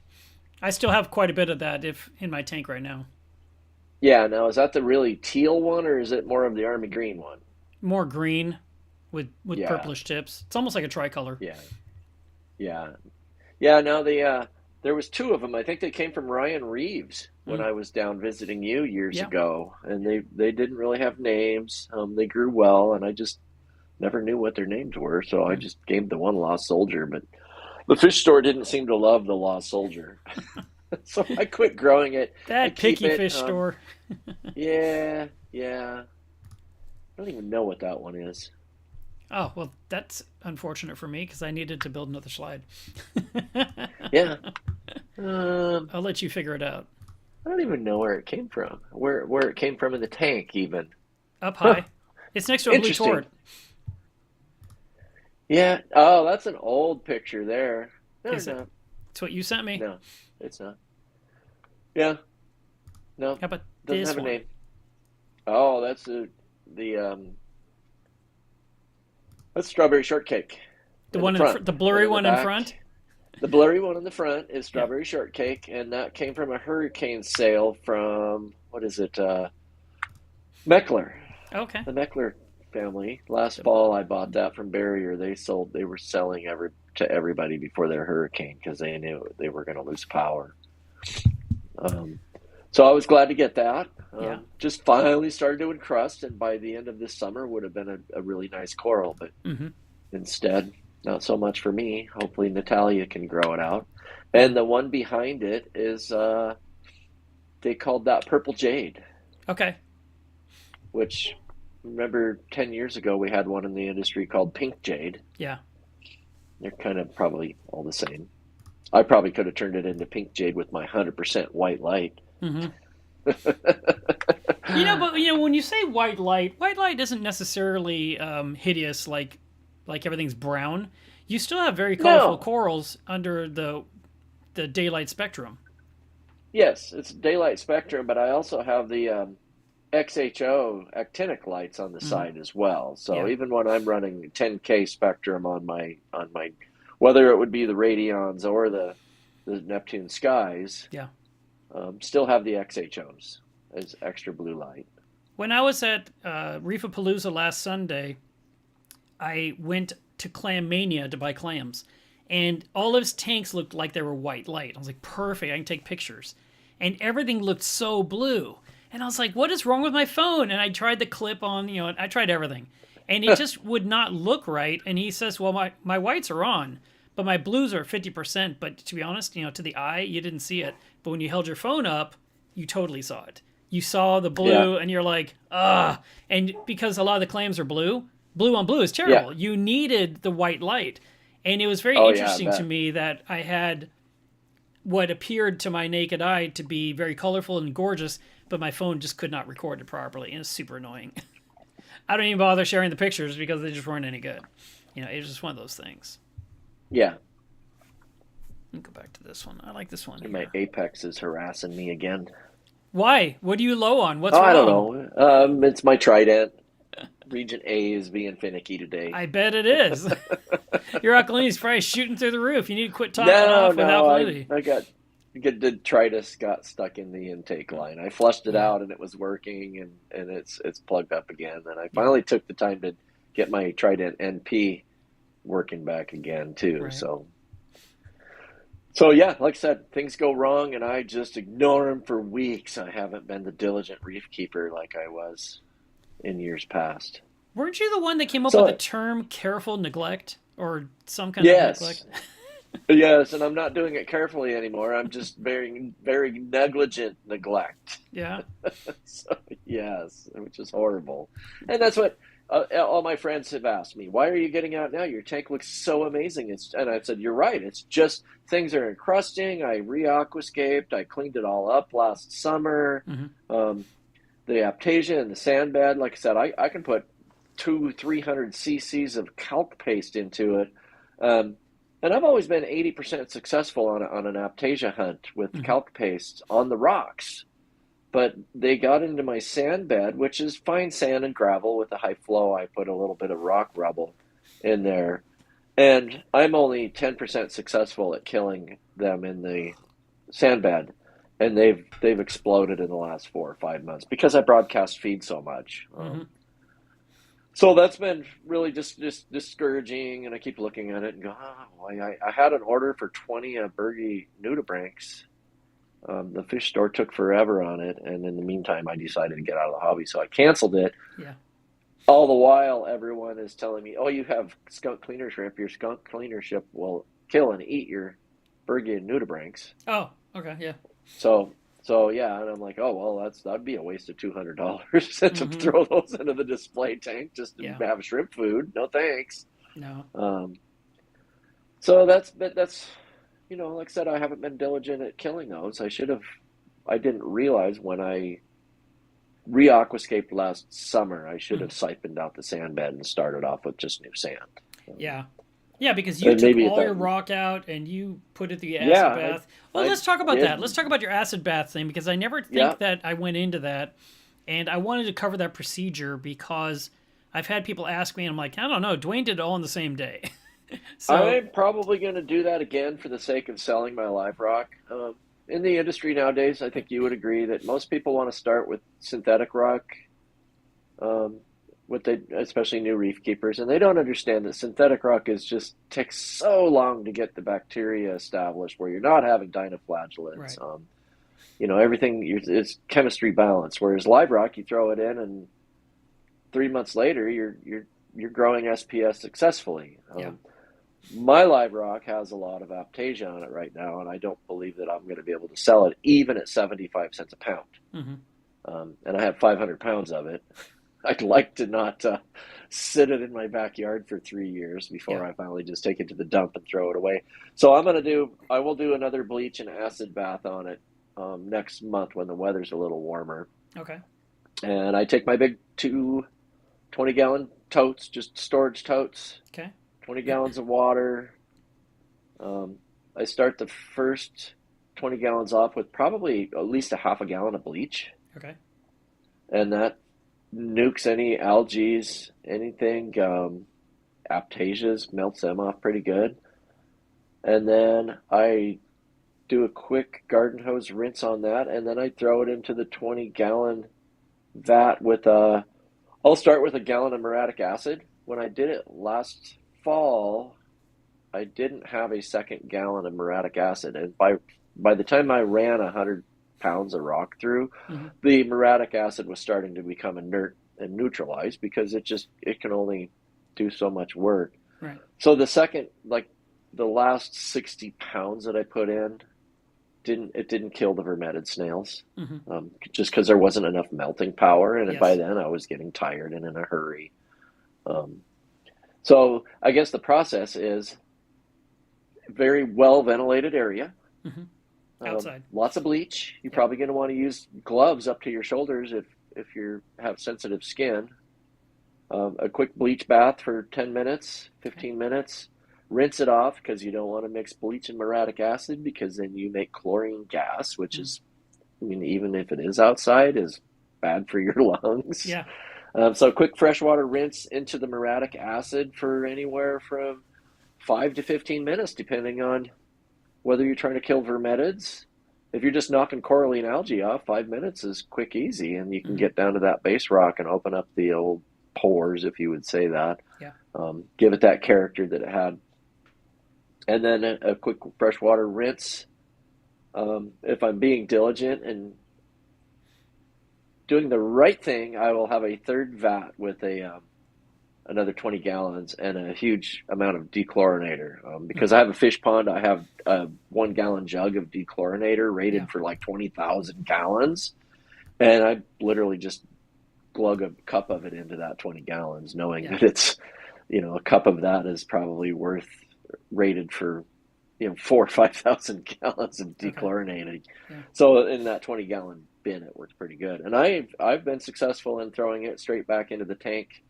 I still have quite a bit of that if in my tank right now. yeah. Now, is that the really teal one, or is it more of the army green one? More green with Yeah, purplish tips. It's almost like a tricolor. yeah, yeah, yeah. Now there was two of them. I think they came from Ryan Reeves when Mm. I was down visiting you years Yeah. ago, and they didn't really have names. They grew well, and I just never knew what their names were, so I Mm. just gave the one lost soldier. But the fish store didn't seem to love the lost soldier, so I quit growing it. I That keep picky it. fish store. Yeah, yeah. I don't even know what that one is. Oh, well, that's unfortunate for me because I needed to build another slide. Yeah. I'll let you figure it out. I don't even know where it came from. Where it came from in the tank, even. Up Huh. high. It's next to a blue Interesting. tort. Yeah. Oh, that's an old picture there. No, Is it? no, It's what you sent me. no. It's not. Yeah. No. How about Doesn't this have a one? name. Oh, the that's strawberry shortcake The in the one in front, the and blurry in the one in back. front? The blurry one in the front is Yeah. strawberry shortcake, and that came from a hurricane sale from what is it? Meckler, Okay. the Meckler family. Last fall, I bought that from Barrier. They were selling to everybody before their hurricane because they knew they were going to lose power. Um, so I was glad to get that. Yeah. Just finally started to encrust, and by the end of this summer, would have been a really nice coral. But Mm-hmm. instead, not so much for me. Hopefully, Natalia can grow it out. Yeah. And the one behind it is they called that purple jade, Okay. which remember 10 years ago we had one in the industry called pink jade. Yeah. They're kind of probably all the same. I probably could have turned it into pink jade with my 100% white light. Mm-hmm. But when you say white light isn't necessarily hideous like everything's brown. You still have very colorful No. corals under the daylight spectrum. Yes, it's daylight spectrum, but I also have the XHO actinic lights on the Mm-hmm. side as well. So Yeah. even when I'm running 10K spectrum on my whether it would be the Radions or the Neptune skies, Yeah. still have the XHOs as extra blue light. When I was at Reefapalooza last Sunday, I went to Clam Mania to buy clams, and all of his tanks looked like they were white light. I was like, perfect, I can take pictures. And everything looked so blue. And I was like, what is wrong with my phone? And I tried the clip on, I tried everything. And it just would not look right. And he says, well, my whites are on, but my blues are 50%. But to be honest, to the eye, you didn't see it. But when you held your phone up, you totally saw it. You saw the Yeah. blue and you're like, ah. And because a lot of the clams are blue, blue on blue is Yeah. terrible. You needed the white light. And it was very Oh yeah, I interesting to bet. me that I had what appeared to my naked eye to be very colorful and gorgeous, but my phone just could not record it properly, and it's super annoying. I don't even bother sharing the pictures because they just weren't any good. It was just one of those things. Yeah. Let me go back to this one. I like this one And my here. Apex is harassing me again. Why? What are you low on? What's Oh, I don't wrong? know. It's my Trident. Region A is being finicky today. I bet it is. Your alkalinity's probably shooting through the roof. You need to quit topping No, off with no, alkalinity. I got detritus got stuck in the intake line. I flushed it Yeah, out and it was working, and it's plugged up again. And I yeah, finally took the time to get my Trident NP working back again too. right. So yeah, like I said, things go wrong and I just ignore them for weeks. I haven't been the diligent reef keeper like I was in years past. Weren't you the one that came up with the So term careful neglect or some kind of neglect? yes, yes, and I'm not doing it carefully anymore. I'm just very, very negligent neglect. Yeah. So, yes, which is horrible. And that's what all my friends have asked me. Why are you getting out now? Your tank looks so amazing. And I said, you're right. It's just things are encrusting. I re-aquascaped. I cleaned it all up last summer. Hmm. Um, the Aptasia and the sandbed, like I said, I can put 300 cc's of calc paste into it. Um, and I've always been 80% successful on an Aptasia hunt with Hmm. calc paste on the rocks, but they got into my sand bed, which is fine sand and gravel with a high flow. I put a little bit of rock rubble in there, and I'm only 10% successful at killing them in the sand bed, and they've exploded in the last 4 or 5 months because I broadcast feed so much. Hmm. So that's been really just discouraging, and I keep looking at it and go, oh, I had an order for 20 Bergie nudibranchs. The fish store took forever on it, and in the meantime, I decided to get out of the hobby, so I canceled it. Yeah. All the while, everyone is telling me, "Oh, you have skunk cleaner shrimp. Your skunk cleaner ship will kill and eat your Bergian nudibranchs." Oh, okay. Yeah. So, so yeah, and I'm like, "Oh well, that'd be a waste of $200 to Hmm. throw those into the display tank just to Yeah. have shrimp food. No thanks." No. Um, so that's like I said, I haven't been diligent at killing those. I should have. I didn't realize when I re-aquascaped last summer, I should Hmm. have siphoned out the sand bed and started off with just new sand. Yeah. Yeah, because you And took maybe at all your that, rock out and you put it through the yeah, acid I bath. Well, I let's talk about that. Let's did, talk about your acid bath thing because I never yeah. think that I went into that. And I wanted to cover that procedure because I've had people ask me, and I'm like, I don't know. Dwayne did it all in the same day. So, I'm probably going to do that again for the sake of selling my live rock. In the industry nowadays, I think you would agree that most people want to start with synthetic rock, um, especially new reef keepers, and they don't understand that synthetic rock is just takes so long to get the bacteria established, where you're not having dinoflagellates. right. Everything is chemistry balanced. Whereas live rock, you throw it in, and 3 months later, you're growing SPS successfully. Yeah. My live rock has a lot of Aptasia on it right now, and I don't believe that I'm going to be able to sell it even at 75 cents a pound. Hmm. And I have 500 pounds of it. I'd like to not sit it in my backyard for 3 years Yeah. before I finally just take it to the dump and throw it away. So I will do another bleach and acid bath on it next month when the weather's a little warmer. Okay. And I take my big 20-gallon totes, just storage totes, Okay. 20 gallons of water. Um, I start the first 20 gallons off with probably at least a half a gallon of bleach, Okay. and that nukes any algae, anything, aptasias, melts them off pretty good. And then I do a quick garden hose rinse on that, and then I throw it into the 20-gallon vat I'll start with a gallon of muriatic acid. When I did it last fall, I didn't have a second gallon of muriatic acid, and by the time I ran 100 pounds of rock through, Hmm. the muriatic acid was starting to become inert and neutralized because it can only do so much work. Right. So the last 60 pounds that I put in didn't kill the vermeted snails, Hmm. just because there wasn't enough melting power, and by Yes. then I was getting tired and in a hurry. Um, so I guess the process is very well ventilated area. Hmm. Outside. Lots of bleach. You're Yep. probably going to want to use gloves up to your shoulders if you have sensitive skin. A quick bleach bath for 10 minutes, Okay. 15 minutes. Rinse it off because you don't want to mix bleach and muriatic acid, because then you make chlorine gas, which Mm. is, I mean, even if it is outside, is bad for your lungs. Yeah. So quick freshwater rinse into the muriatic acid for anywhere from 5 to 15 minutes, depending on whether you're trying to kill vermetids. If you're just knocking coralline algae off, 5 minutes is quick, easy, and you can Hmm. get down to that base rock and open up the old pores, if you would say that. Yeah. Give it that character that it had. And then a quick freshwater rinse. If I'm being diligent and doing the right thing, I will have a third vat with another 20 gallons and a huge amount of dechlorinator. Because Hmm. I have a fish pond, I have a 1 gallon jug of dechlorinator Yeah. rated for like 20,000 gallons. And I literally just glug a cup of it into that 20 gallons, knowing Yeah. that a cup of that is probably worth rated for, 4 or 5,000 gallons of Okay. dechlorinating. Yeah. So in that 20-gallon bin, it works pretty good. And I've been successful in throwing it straight back into the tank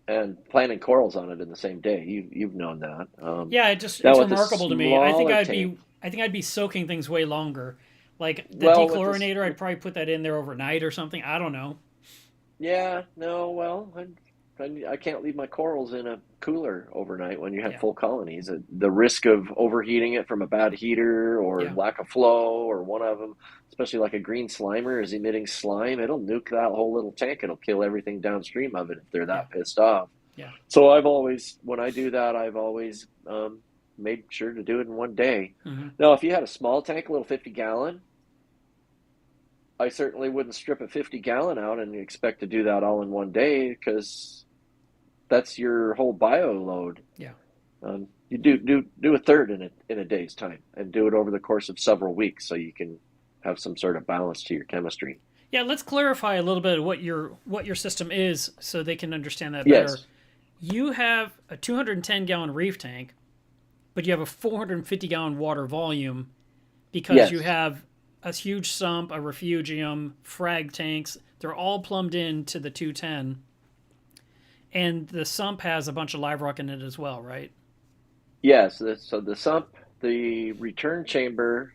and planting corals on it in the same day. You've known that. Yeah. Now It's with a remarkable to me. smaller tank, I think I'd be soaking things way longer. Like the well, dechlorinator, I'd probably put that in there overnight or something. I don't know. yeah, no, well, I can't leave my corals in a cooler overnight when you have Yeah. full colonies. The risk of overheating it from a bad heater or Yeah. lack of flow, or one of them, especially like a green slimer is emitting slime, it'll nuke that whole little tank. It'll kill everything downstream of it if they're Yeah. that pissed off. Yeah. So when I do that, I've always made sure to do it in one day. Hmm. Now, if you had a small tank, a little 50-gallon, I certainly wouldn't strip a 50-gallon out and expect to do that all in one day, because that's your whole bio load. Yeah. You do a third in a day's time, and do it over the course of several weeks, so you can have some sort of balance to your chemistry. Yeah. Let's clarify a little bit of what your system is so they can understand that better. Yes, You have a 210-gallon reef tank, but you have a 450-gallon water volume because you yes, have a huge sump, a refugium, frag tanks. They're all plumbed into the 210, and the sump has a bunch of live rock in it as well, right? yes. So the sump, the return chamber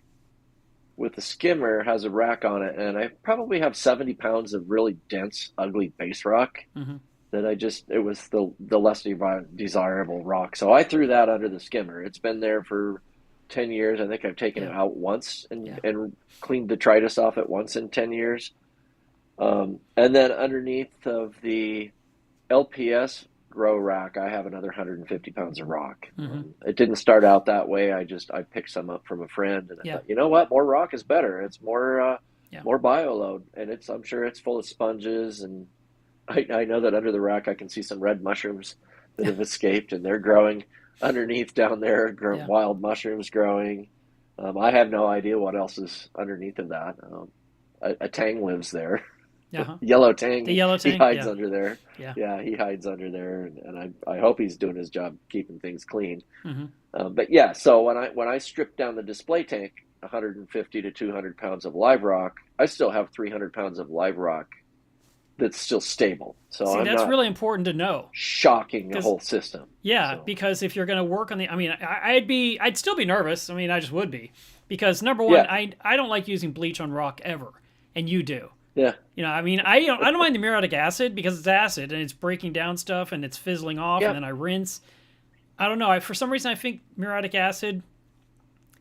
with the skimmer has a rack on it, and I probably have 70 pounds of really dense, ugly base rock Mm-hmm. that it was the less desirable rock. So I threw that under the skimmer. It's been there for 10 years. I think I've taken it Yeah. out once Yeah. and cleaned detritus off it once in 10 years. And then underneath of the LPS grow rack, I have another 150 pounds of rock. Mm-hmm. It didn't start out that way. I picked some up from a friend, and I Yeah. thought, you know what, more rock is better. It's Yeah. more bio load, and I'm sure it's full of sponges. And I know that under the rack I can see some red mushrooms that have escaped, and they're growing underneath down there. Yeah. Wild mushrooms growing. I have no idea what else is underneath of that. A tang lives there. Uh-huh. Yellow The tang, yellow he tank. hides Yeah. under there. Yeah. Yeah, he hides under there, and I hope he's doing his job keeping things clean. Mm-hmm. But yeah, so when I strip down the display tank, 150 to 200 pounds of live rock, I still have 300 pounds of live rock that's still stable. So See, I'm that's not really important to know. shocking the Because whole system. yeah, So because if you're going to work on the, I mean, I'd still be nervous. I mean, I just would be, because number one, yeah, I don't like using bleach on rock ever, and you do. yeah, You know, I mean, I don't mind the muriatic acid because it's acid and it's breaking down stuff and it's fizzling off, and yeah, then I rinse. I don't know. For some reason, I think muriatic acid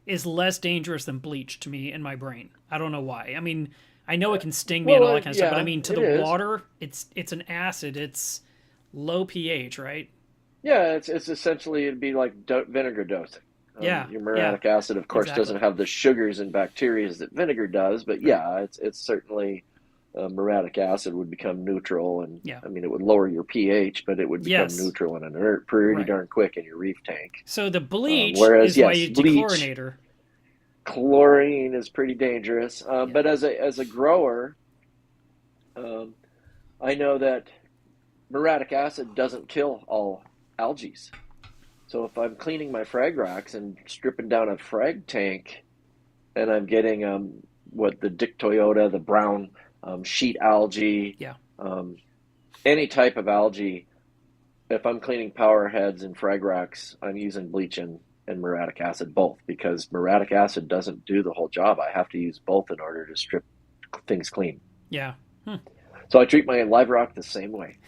is less dangerous than bleach to me in my brain. I don't know why. I mean, I know it can sting me and all that kind of stuff, but I yeah, mean, to it the is. water, it's an acid. It's low pH, right? Yeah, it's essentially, it'd be like vinegar dosing. Yeah. Your Yeah. muriatic acid, of course, Exactly. doesn't have the sugars and bacteria that vinegar does, but Right. yeah, it's certainly muriatic acid would become neutral, and Yeah. I mean it would lower your pH, but it would become Yes. neutral and inert pretty Right. darn quick in your reef tank. So the bleach Whereas is why yes, you bleach, dechlorinator. chlorine is pretty dangerous. Yeah. But as a grower, um, I know that muriatic acid doesn't kill all algae. So if I'm cleaning my frag racks and stripping down a frag tank, and I'm getting what the Dick Toyota, the brown sheet algae, Yeah. um, any type of algae. If I'm cleaning power heads and frag racks, I'm using bleach and muriatic acid both, because muriatic acid doesn't do the whole job. I have to use both in order to strip things clean. Yeah. Hmm. So I treat my live rock the same way.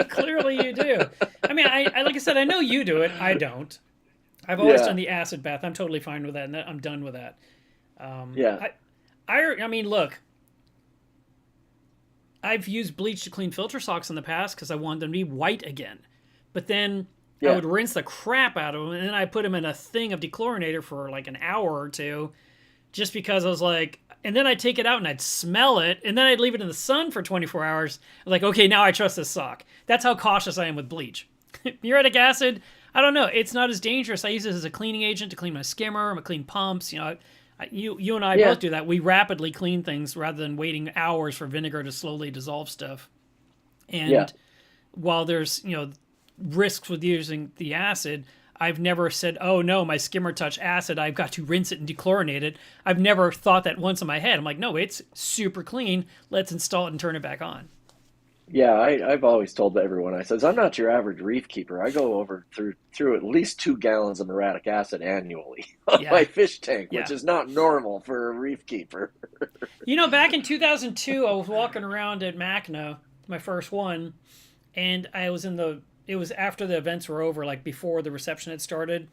Clearly you do. I mean, I like I said, I know you do it. I don't. I've always done Yeah, the acid bath. I'm totally fine with that, and I'm done with that. yeah, I mean, look, I've used bleach to clean filter socks in the past because I wanted them to be white again. But then I yeah, would rinse the crap out of them, and then I put them in a thing of dechlorinator for like an hour or two, just because I was like, and then I'd take it out and I'd smell it, and then I'd leave it in the sun for 24 hours. I'm like, okay, now I trust this sock. That's how cautious I am with bleach. Muriatic acid, I don't know. It's not as dangerous. I use it as a cleaning agent to clean my skimmer, my clean pumps. You and I yeah, both do that. We rapidly clean things rather than waiting hours for vinegar to slowly dissolve stuff. yeah. And while there's risks with using the acid, I've never said, "Oh no, my skimmer touched acid. I've got to rinse it and dechlorinate it." I've never thought that once in my head. I'm like, "No, it's super clean. Let's install it and turn it back on." Yeah, I've always told everyone, I says, I'm not your average reef keeper. I go over through at least 2 gallons of muriatic acid annually on my Yeah, fish tank, which yeah. is not normal for a reef keeper. Back in 2002, I was walking around at Mackinac, my first one, and I was in the. It was after the events were over, like before the reception had started,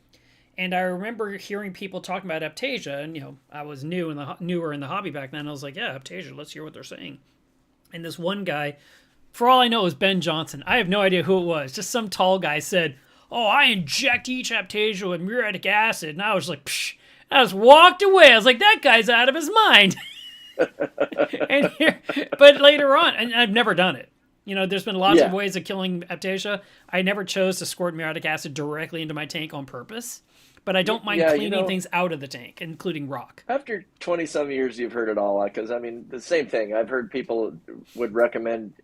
and I remember hearing people talking about Aptasia, and I was newer in the hobby back then. I was like, yeah, Aptasia. Let's hear what they're saying. And this one guy, for all I know, it was Ben Johnson. I have no idea who it was. Just some tall guy said, "Oh, I inject each Aptasia with muriatic acid," and I was like, psh. I just walked away. I was like, that guy's out of his mind. and here, but later on, and I've never done it. There's been lots of Yeah, ways of killing Aptasia. I never chose to squirt muriatic acid directly into my tank on purpose, but I don't mind yeah, cleaning things out of the tank, including rock. after 20 some years, you've heard it all. Because, I mean, the same thing. I've heard people would recommend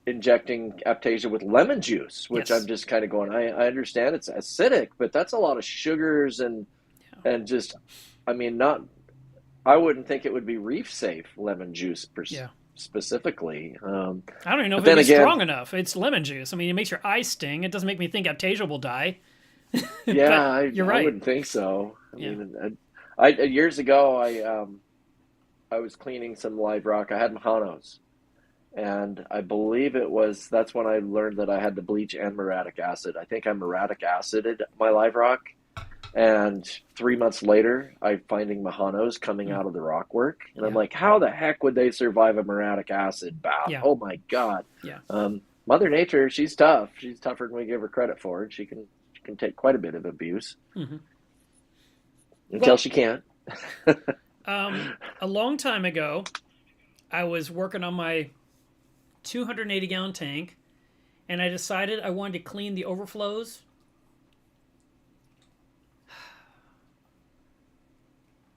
injecting Aptasia with lemon juice, which I'm Yes. just kind of going, I understand it's acidic, but that's a lot of sugars and just, I mean, not I wouldn't think it would be reef safe lemon juice Yeah. specifically. I don't even know But if it'd then be again, strong enough. It's lemon juice. I mean, it makes your eyes sting. It doesn't make me think Aptasia will die. yeah, But you're I right. wouldn't think so. I Yeah. mean, I years ago I was cleaning some live rock. I had Mahanos, and I believe that's when I learned that I had to bleach and muriatic acid. I think I muriatic acided my live rock. And 3 months later, I'm finding Mahanos coming Mm. out of the rockwork, and I'm Yeah. like, how the heck would they survive a muriatic acid bath? Yeah. Oh my god! Yeah. Mother Nature, she's tough. She's tougher than we give her credit for, and she can take quite a bit of abuse Hmm. until Well, she can't. a long time ago, I was working on my 280-gallon tank, and I decided I wanted to clean the overflows.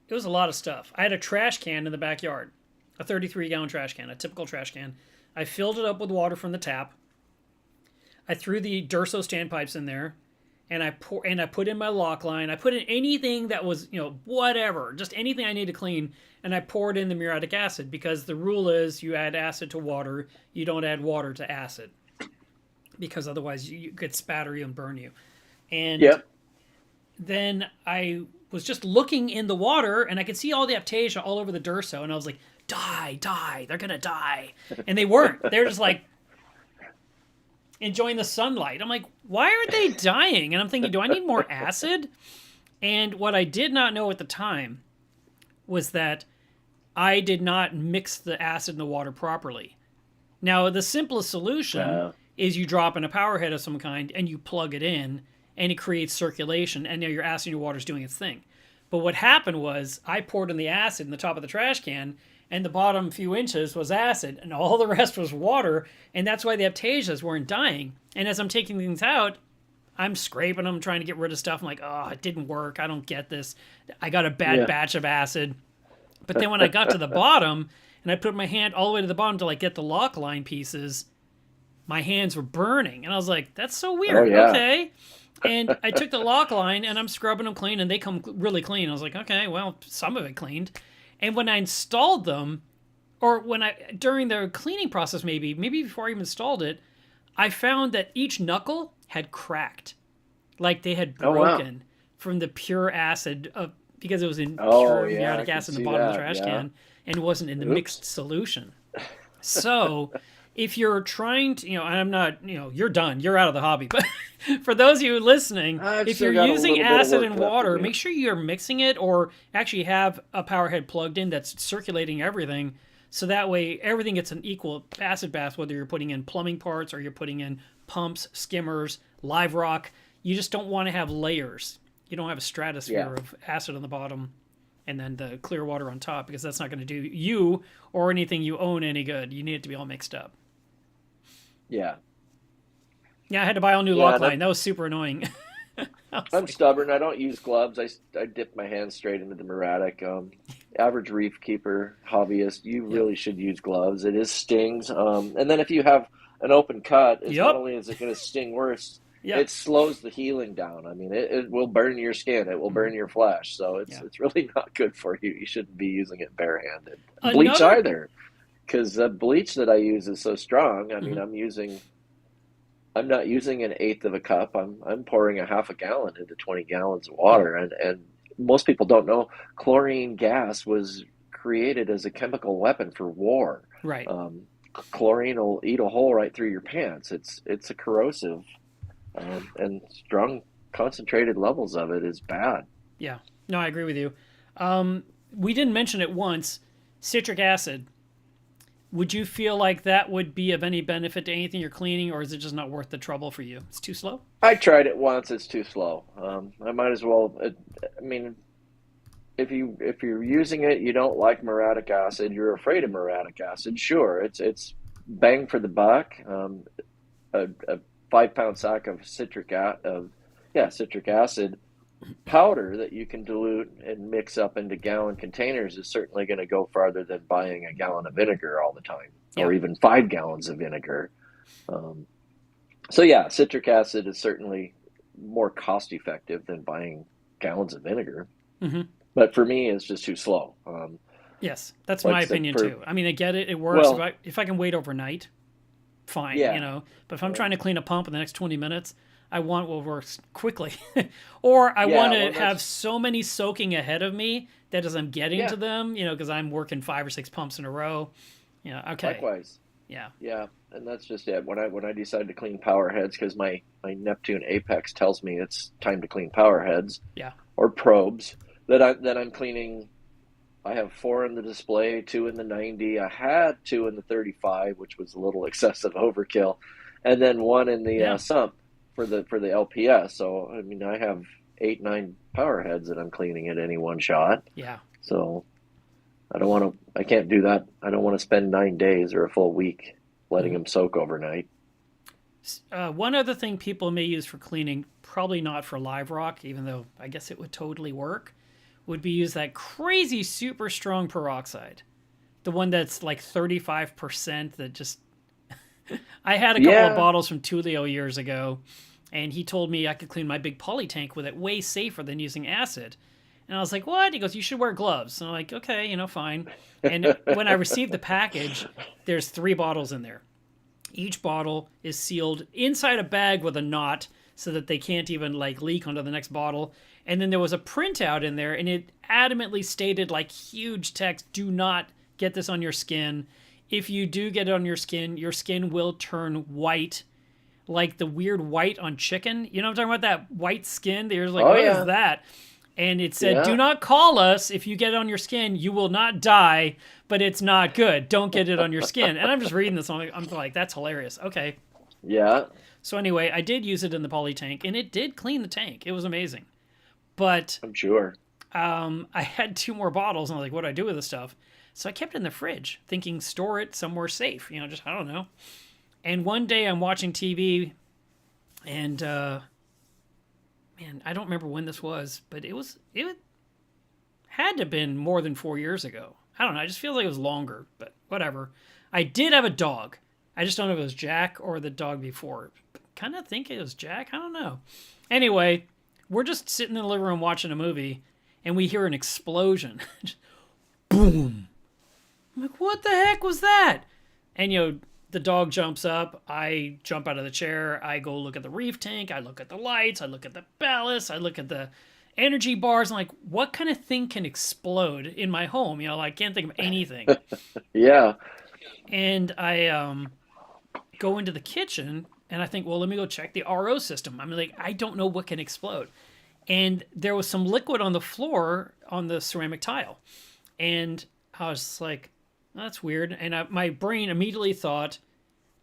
It was a lot of stuff. I had a trash can in the backyard, a 33-gallon trash can, a typical trash can. I filled it up with water from the tap. I threw the Durso standpipes in there, and I put in my lock line. I put in anything that was whatever, just anything I need to clean, and I poured in the muriatic acid because the rule is you add acid to water, you don't add water to acid because otherwise you could spatter you and burn you. And Yep. then I was just looking in the water and I could see all the Aptasia all over the Durso, and I was like, die, die, they're gonna die. And they weren't. They're just like enjoying the sunlight. I'm like, why aren't they dying? And I'm thinking, do I need more acid? And what I did not know at the time was that I did not mix the acid in the water properly. Now, the simplest solution Uh, is you drop in a power head of some kind and you plug it in and it creates circulation, and now your acid in your water is doing its thing. But what happened was I poured in the acid in the top of the trash can, and the bottom few inches was acid, and all the rest was water, and that's why the Aptasias weren't dying. And as I'm taking things out, I'm scraping them, trying to get rid of stuff. I'm like, oh, it didn't work. I don't get this. I got a bad batch of acid. But then when I got to the bottom, and I put my hand all the way to the bottom to like get the lock line pieces, my hands were burning. And I was like, that's so weird. Oh, yeah. Okay. And I took the lock line, and I'm scrubbing them clean, and they come really clean. I was like, okay, well, some of it cleaned. And when I installed them, or during the cleaning process, maybe before I even installed it, I found that each knuckle had cracked, like they had broken from the pure acid because it was in pure muriatic acid in the bottom of the trash can, and it wasn't in the mixed solution. So if you're trying to, and I'm not, you're done, you're out of the hobby, but for those of you listening, if you're using acid and water, make sure you're mixing it, or actually have a power head plugged in that's circulating everything, so that way everything gets an equal acid bath, whether you're putting in plumbing parts or you're putting in pumps, skimmers, live rock. You just don't want to have layers. You don't have a stratosphere of acid on the bottom and then the clear water on top, because that's not going to do you or anything you own any good. You need it to be all mixed up. Yeah. Yeah, I had to buy a new lock line. That was super annoying. I'm stubborn. I don't use gloves. I dip my hands straight into the muriatic. Average reef keeper, hobbyist, you really should use gloves. It is stings. And then if you have an open cut, not only is it going to sting worse, it slows the healing down. I mean, it will burn your skin. It will burn your flesh. So it's really not good for you. You shouldn't be using it barehanded. Bleach either, because the bleach that I use is so strong. I mean, I'm not using an eighth of a cup. I'm pouring a half a gallon into 20 gallons of water. And most people don't know chlorine gas was created as a chemical weapon for war. Right. Chlorine will eat a hole right through your pants. It's a corrosive, and strong concentrated levels of it is bad. Yeah. No, I agree with you. We didn't mention it once. Citric acid. Would you feel like that would be of any benefit to anything you're cleaning, or is it just not worth the trouble for you? It's too slow? I tried it once. It's too slow. I might as well. I mean, if you're using it, you don't like muriatic acid, you're afraid of muriatic acid. Sure, it's bang for the buck. A 5-pound sack of citric acid powder that you can dilute and mix up into gallon containers is certainly going to go farther than buying a gallon of vinegar all the time, or even 5 gallons of vinegar. So citric acid is certainly more cost effective than buying gallons of vinegar. Mm-hmm. But for me, it's just too slow. Yes, that's my opinion too. I mean, I get it. It works. If I can wait overnight, fine, But if I'm trying to clean a pump in the next 20 minutes, I want what works quickly. Or I want to have so many soaking ahead of me that as I'm getting to them, because I'm working 5 or 6 pumps in a row, okay. Likewise. Yeah. Yeah, and that's just it. When I decide to clean power heads, because my Neptune Apex tells me it's time to clean power heads. Yeah. Or probes that I'm cleaning. I have 4 in the display, 2 in the 90. I had 2 in the 35, which was a little excessive overkill, and then 1 in the sump for the LPS. So I mean, I have 8-9 power heads that I'm cleaning at any one shot. Yeah. So I can't do that. I don't want to spend 9 days or a full week letting them soak overnight. One other thing people may use for cleaning, probably not for live rock, even though I guess it would totally work, would be use that crazy super strong peroxide. The one that's like 35% that just... I had a couple of bottles from Tulio years ago, and he told me I could clean my big poly tank with it way safer than using acid. And I was like, what? He goes, you should wear gloves. And I'm like, okay, fine. And when I received the package, there's 3 bottles in there. Each bottle is sealed inside a bag with a knot so that they can't even leak onto the next bottle. And then there was a printout in there, and it adamantly stated huge text, do not get this on your skin. If you do get it on your skin will turn white, like the weird white on chicken. You know what I'm talking about? That white skin? You're like, what is that? And it said, do not call us. If you get it on your skin, you will not die, but it's not good. Don't get it on your skin. And I'm just reading this. I'm like, that's hilarious. Okay. Yeah. So anyway, I did use it in the poly tank, and it did clean the tank. It was amazing. But I'm sure. I had 2 more bottles, and I was like, what do I do with this stuff? So I kept it in the fridge, thinking store it somewhere safe. Just, I don't know. And one day I'm watching TV, and man, I don't remember when this was, but it had to have been more than 4 years ago. I don't know. I just feel like it was longer, but whatever. I did have a dog. I just don't know if it was Jack or the dog before. Kind of think it was Jack. I don't know. Anyway, we're just sitting in the living room watching a movie, and we hear an explosion. Boom. I'm like, what the heck was that? And, the dog jumps up. I jump out of the chair. I go look at the reef tank. I look at the lights. I look at the ballast. I look at the energy bars. I'm like, what kind of thing can explode in my home? I can't think of anything. Yeah. And I go into the kitchen, and I think, well, let me go check the RO system. I'm like, I don't know what can explode. And there was some liquid on the floor on the ceramic tile. And I was just like, oh, that's weird. And my brain immediately thought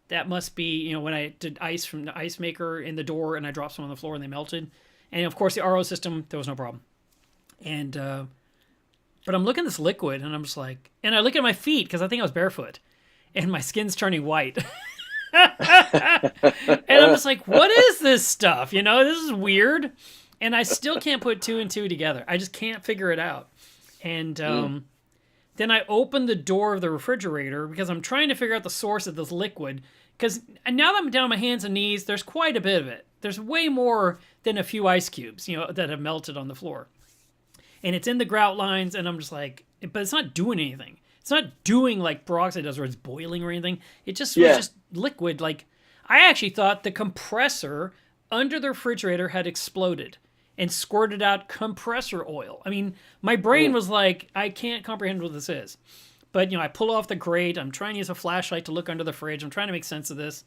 that must be, when I did ice from the ice maker in the door and I dropped some on the floor and they melted. And of course, the RO system, there was no problem. And, but I'm looking at this liquid, and I'm just like, and I look at my feet because I think I was barefoot, and my skin's turning white. And I'm just like, what is this stuff? This is weird. And I still can't put 2 and 2 together. I just can't figure it out. And then I open the door of the refrigerator because I'm trying to figure out the source of this liquid. Because now that I'm down on my hands and knees, there's quite a bit of it. There's way more than a few ice cubes, that have melted on the floor. And it's in the grout lines, and I'm just like, but it's not doing anything. It's not doing like peroxide does, where it's boiling or anything. It just was just liquid. Like, I actually thought the compressor under the refrigerator had exploded and squirted out compressor oil. I mean, my brain was like, I can't comprehend what this is. But, I pull off the grate. I'm trying to use a flashlight to look under the fridge. I'm trying to make sense of this.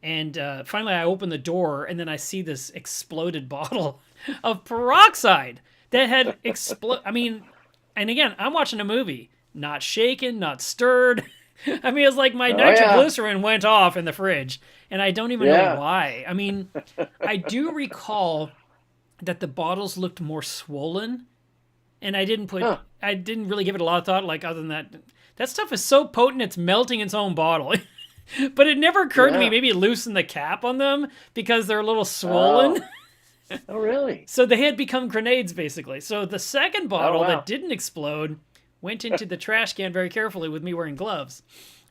And finally, I open the door, and then I see this exploded bottle of peroxide that had exploded. I mean, and again, I'm watching a movie. Not shaken, not stirred. I mean, it's like my nitroglycerin went off in the fridge, and I don't even know why. I mean, I do recall that the bottles looked more swollen, and I didn't really give it a lot of thought, like, other than that stuff is so potent it's melting its own bottle. But it never occurred to me maybe loosen the cap on them because they're a little swollen. Oh, really? So they had become grenades, basically. So the second bottle that didn't explode went into the trash can very carefully with me wearing gloves.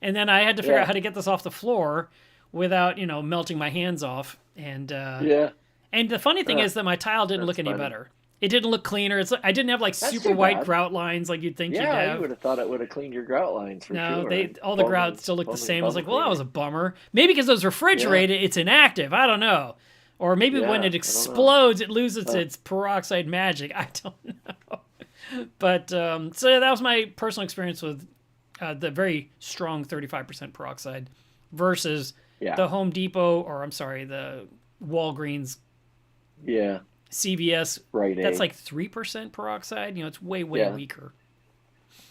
And then I had to figure out how to get this off the floor without, melting my hands off. And and the funny thing is that my tile didn't look any better. It didn't look cleaner. I didn't have like super white grout lines like you'd think you'd have. Yeah, you would have thought it would have cleaned your grout lines for sure. No, all the grout still looked the same. I was like, well, that was a bummer. Maybe because it was refrigerated, it's inactive. I don't know. Or maybe when it explodes, it loses its peroxide magic. I don't know. But, so that was my personal experience with the very strong 35% peroxide versus the Home Depot, or I'm sorry, the Walgreens CVS. Right. That's like 3% peroxide. It's way weaker.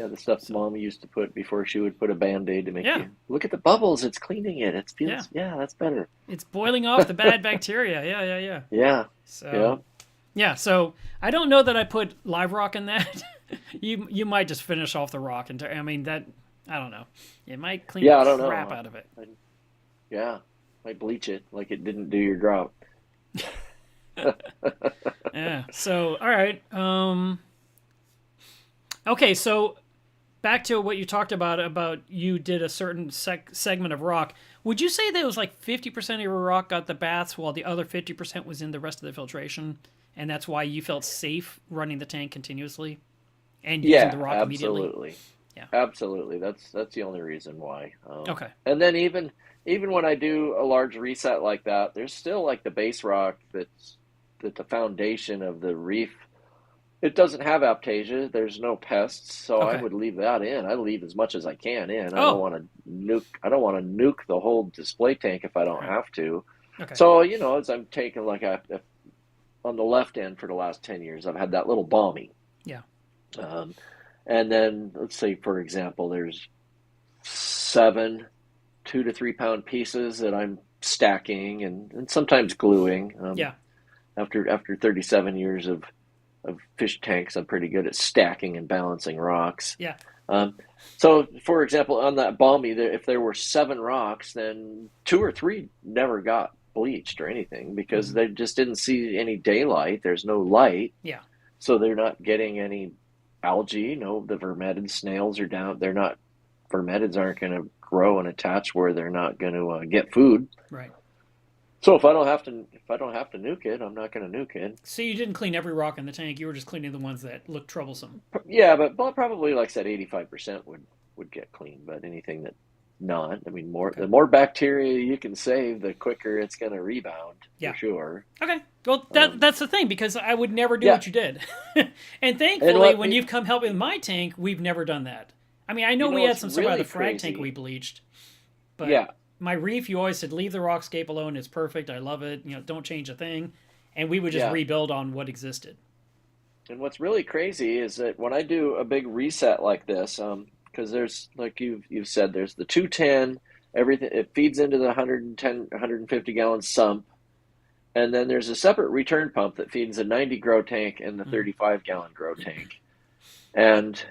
Yeah, the stuff Mom used to put before she would put a Band-Aid to make you look at the bubbles. It's cleaning it. It feels, that's better. It's boiling off the bad bacteria. Yeah. So I don't know that I put live rock in that. You might just finish off the rock and I don't know. It might clean the crap out of it. Might bleach it like it didn't do your grout. Yeah. So all right. Okay. So back to what you talked about you did a certain segment of rock. Would you say that it was like 50% of your rock got the baths while the other 50% was in the rest of the filtration? And that's why you felt safe running the tank continuously and using the rock immediately? Absolutely. Yeah, absolutely. That's the only reason why. Okay. And then even when I do a large reset like that, there's still like the base rock that's the foundation of the Reef. It doesn't have aptasia. There's no pests, so I would leave that in. I leave as much as I can in. I don't want to nuke the whole display tank if I don't have to. Okay. So as I'm taking on the left end for the last 10 years, I've had that little balmy. Yeah. And then let's say, for example, there's 7 2 to 3 pound pieces that I'm stacking and sometimes gluing. Yeah. After 37 years of fish tanks, I'm pretty good at stacking and balancing rocks. Yeah. Um, so, for example, on that balmy, if there were 7 rocks, then 2 or 3 never got bleached or anything because Hmm. they just didn't see any daylight. There's no light, Yeah. so they're not getting any algae. No, the vermetid snails are down. They're not Vermetids aren't going to grow and attach where they're not going to get food. Right. So if I don't have to nuke it, I'm not going to nuke it. So you didn't clean every rock in the tank. You were just cleaning the ones that looked troublesome. Yeah, but probably like I said, 85% would get clean. But anything that not, I mean, Okay. the more bacteria you can save, the quicker it's going to rebound Yeah. for sure. Okay. Well, Um, that's the thing because I would never do yeah, what you did, and and thankfully, when you've come help with my tank, we've never done that. I mean, I know we had what's some stuff out of really the frag tank we crazy? bleached, but Yeah, my reef, you always said leave the rockscape alone. It's perfect. I love it. Don't change a thing, and we would just yeah. rebuild on what existed. And what's really crazy is that when I do a big reset like this, because there's like you've said, there's the 210, everything it feeds into the 110, 150 gallon sump, and then there's a separate return pump that feeds a 90 grow tank and the Mm. 35-gallon grow tank. And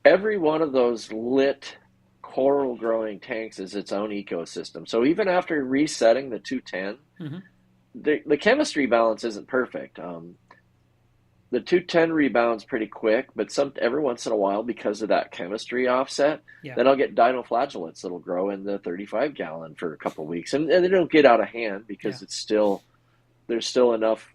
every one of those lit coral growing tanks is its own ecosystem. So even after resetting the 210, Hmm. the chemistry balance isn't perfect. The 210 rebounds pretty quick, but every once in a while, because of that chemistry offset, Yeah. then I'll get dinoflagellates that'll grow in the 35 gallon for a couple of weeks, and they don't get out of hand Yeah. because there's still enough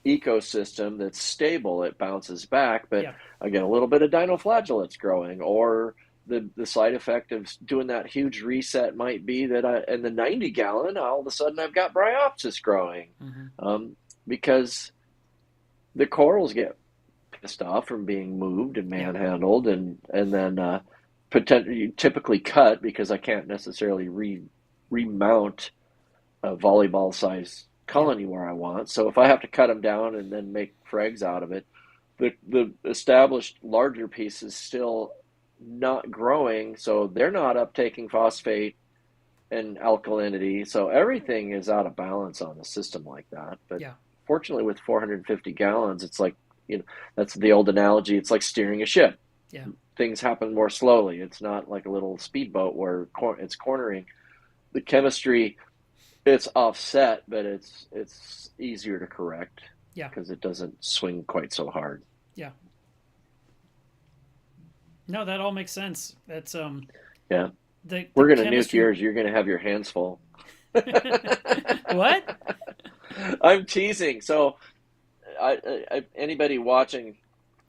ecosystem that's stable. It bounces back, but Yeah. I get a little bit of dinoflagellates growing, or the side effect of doing that huge reset might be that in the 90 gallon, all of a sudden I've got bryopsis growing, Hmm. because the corals get pissed off from being moved and Yeah. manhandled, and then potentially typically cut because I can't necessarily remount a volleyball size Yeah. colony where I want. So if I have to cut them down and then make frags out of it, the established larger pieces still not growing, so they're not uptaking phosphate and alkalinity. So everything is out of balance on a system like that. But Yeah. fortunately, with 450 gallons, it's like, that's the old analogy. It's like steering a ship. Yeah. Things happen more slowly. It's not like a little speedboat where it's cornering. The chemistry, it's offset, but it's easier to correct Yeah. because it doesn't swing quite so hard. Yeah. No, that all makes sense. That's Yeah, the we're gonna nuke chemistry. yours. You're gonna have your hands full. What? I'm teasing. So, anybody watching,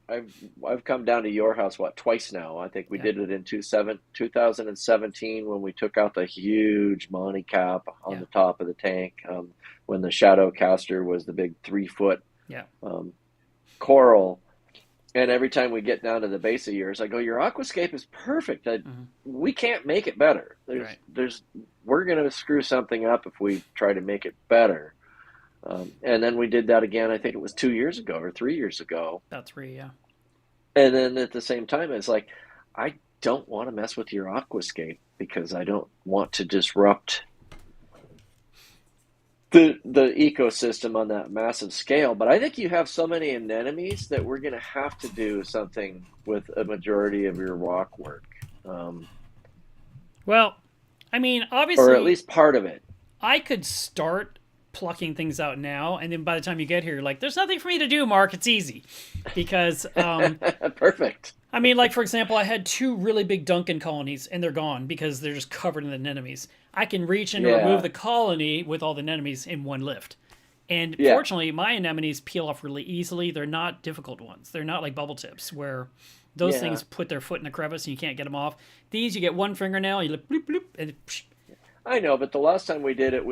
I've I've come down to your house twice now. I think we Yeah. did it in 2017 when we took out the huge Monty cap on Yeah. the top of the tank. When the shadow caster was the big 3 foot Yeah. um, coral. And every time we get down to the base of yours, I go, "Your aquascape is perfect. Hmm. We can't make it better. Right. We're gonna screw something up if we try to make it better." And then we did that again. I think it was 2 years ago or 3 years ago. About three. Yeah. And then at the same time, it's like, I don't want to mess with your aquascape because I don't want to disrupt the ecosystem on that massive scale. But I think you have so many anemones that we're going to have to do something with a majority of your rock work, um, Well, I mean, or at obviously, least part of it. I could start plucking things out now, and then by the time you get here, you're like, there's nothing for me to do, Mark. It's easy. Because, Perfect. I mean, like, for example, I had two really big Duncan colonies, and they're gone because they're just covered in anemones. I can reach in and remove Yeah. the colony with all the anemones in one lift. And Yeah. fortunately, my anemones peel off really easily. They're not difficult ones. They're not like bubble tips where those Yeah. things put their foot in the crevice and you can't get them off. These, you get one fingernail, you look bloop, bloop, and psh, I know, but the last time we did it,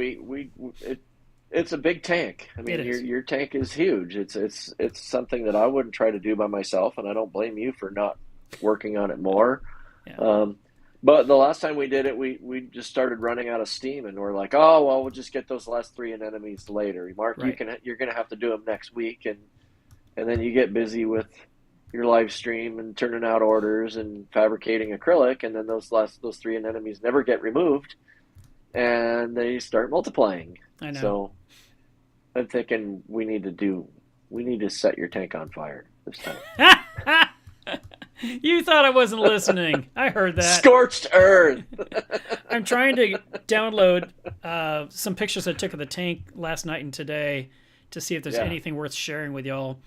it's a big tank. I it mean, your is. your tank is huge. It's something that I wouldn't try to do by myself, and I don't blame you for not working on it more. Yeah. But the last time we did it, we just started running out of steam, and we're like, oh well, we'll just get those last 3 anemones later. Mark, Right. you're gonna have to do them next week, and then you get busy with your live stream and turning out orders and fabricating acrylic, and then those 3 anemones never get removed. and they start multiplying. I know. So I'm thinking we need to set your tank on fire this time. You thought I wasn't listening. I heard that. Scorched earth. I'm trying to download some pictures I took of the tank last night and today to see if there's Yeah. anything worth sharing with y'all.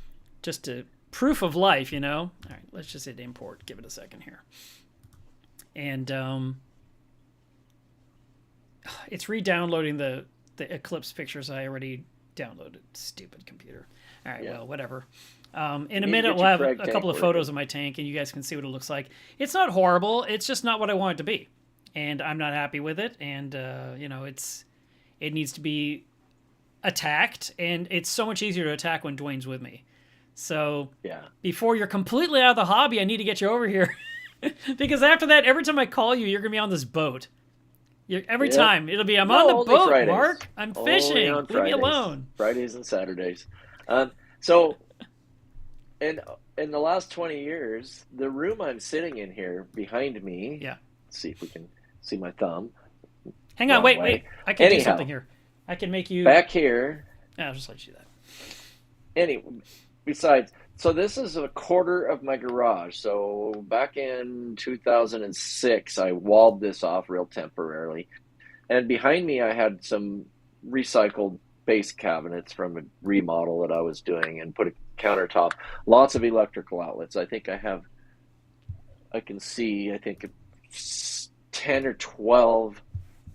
Just to proof of life, you know. All right, let's just hit import. Give it a second here, and it's re-downloading the Eclipse pictures I already downloaded. Stupid computer. All right, Yeah. well, whatever. In a Need to minute, get we'll your have frag a tank couple of working. photos of my tank, and you guys can see what it looks like. It's not horrible. It's just not what I want it to be, and I'm not happy with it. And you know, it needs to be attacked, and it's so much easier to attack when Dwayne's with me. So Yeah. before you're completely out of the hobby, I need to get you over here. Because after that, every time I call you, you're going to be on this boat. Every Yeah. time. It'll be, I'm No, on the only boat, Fridays. Mark. I'm Only fishing. on Leave me Fridays. alone. Fridays and Saturdays. So in the last 20 years, the room I'm sitting in here behind me. Yeah. Let's see if we can see my thumb. Hang on, Wrong wait. I can do Anyhow. something here. I can make you... Back here. I'll just let you do that. Besides, so this is a quarter of my garage. So back in 2006, I walled this off real temporarily. And behind me, I had some recycled base cabinets from a remodel that I was doing and put a countertop. Lots of electrical outlets. I think I can see, 10 or 12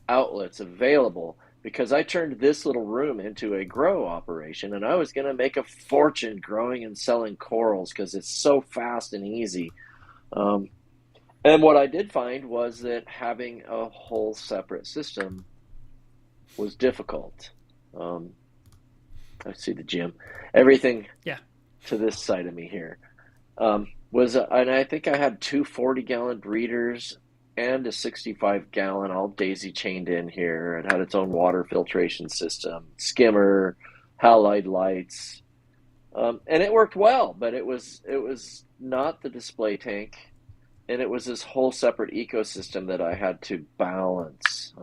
outlets available because I turned this little room into a grow operation and I was going to make a fortune growing and selling corals because it's so fast and easy. And what I did find was that having a whole separate system was difficult. I see the gym. Everything to this side of me here and I think I had two 40-gallon breeders and a 65-gallon all daisy chained in here. It had its own water filtration system, skimmer, halide lights, and it worked well. But it was not the display tank, and it was this whole separate ecosystem that I had to balance.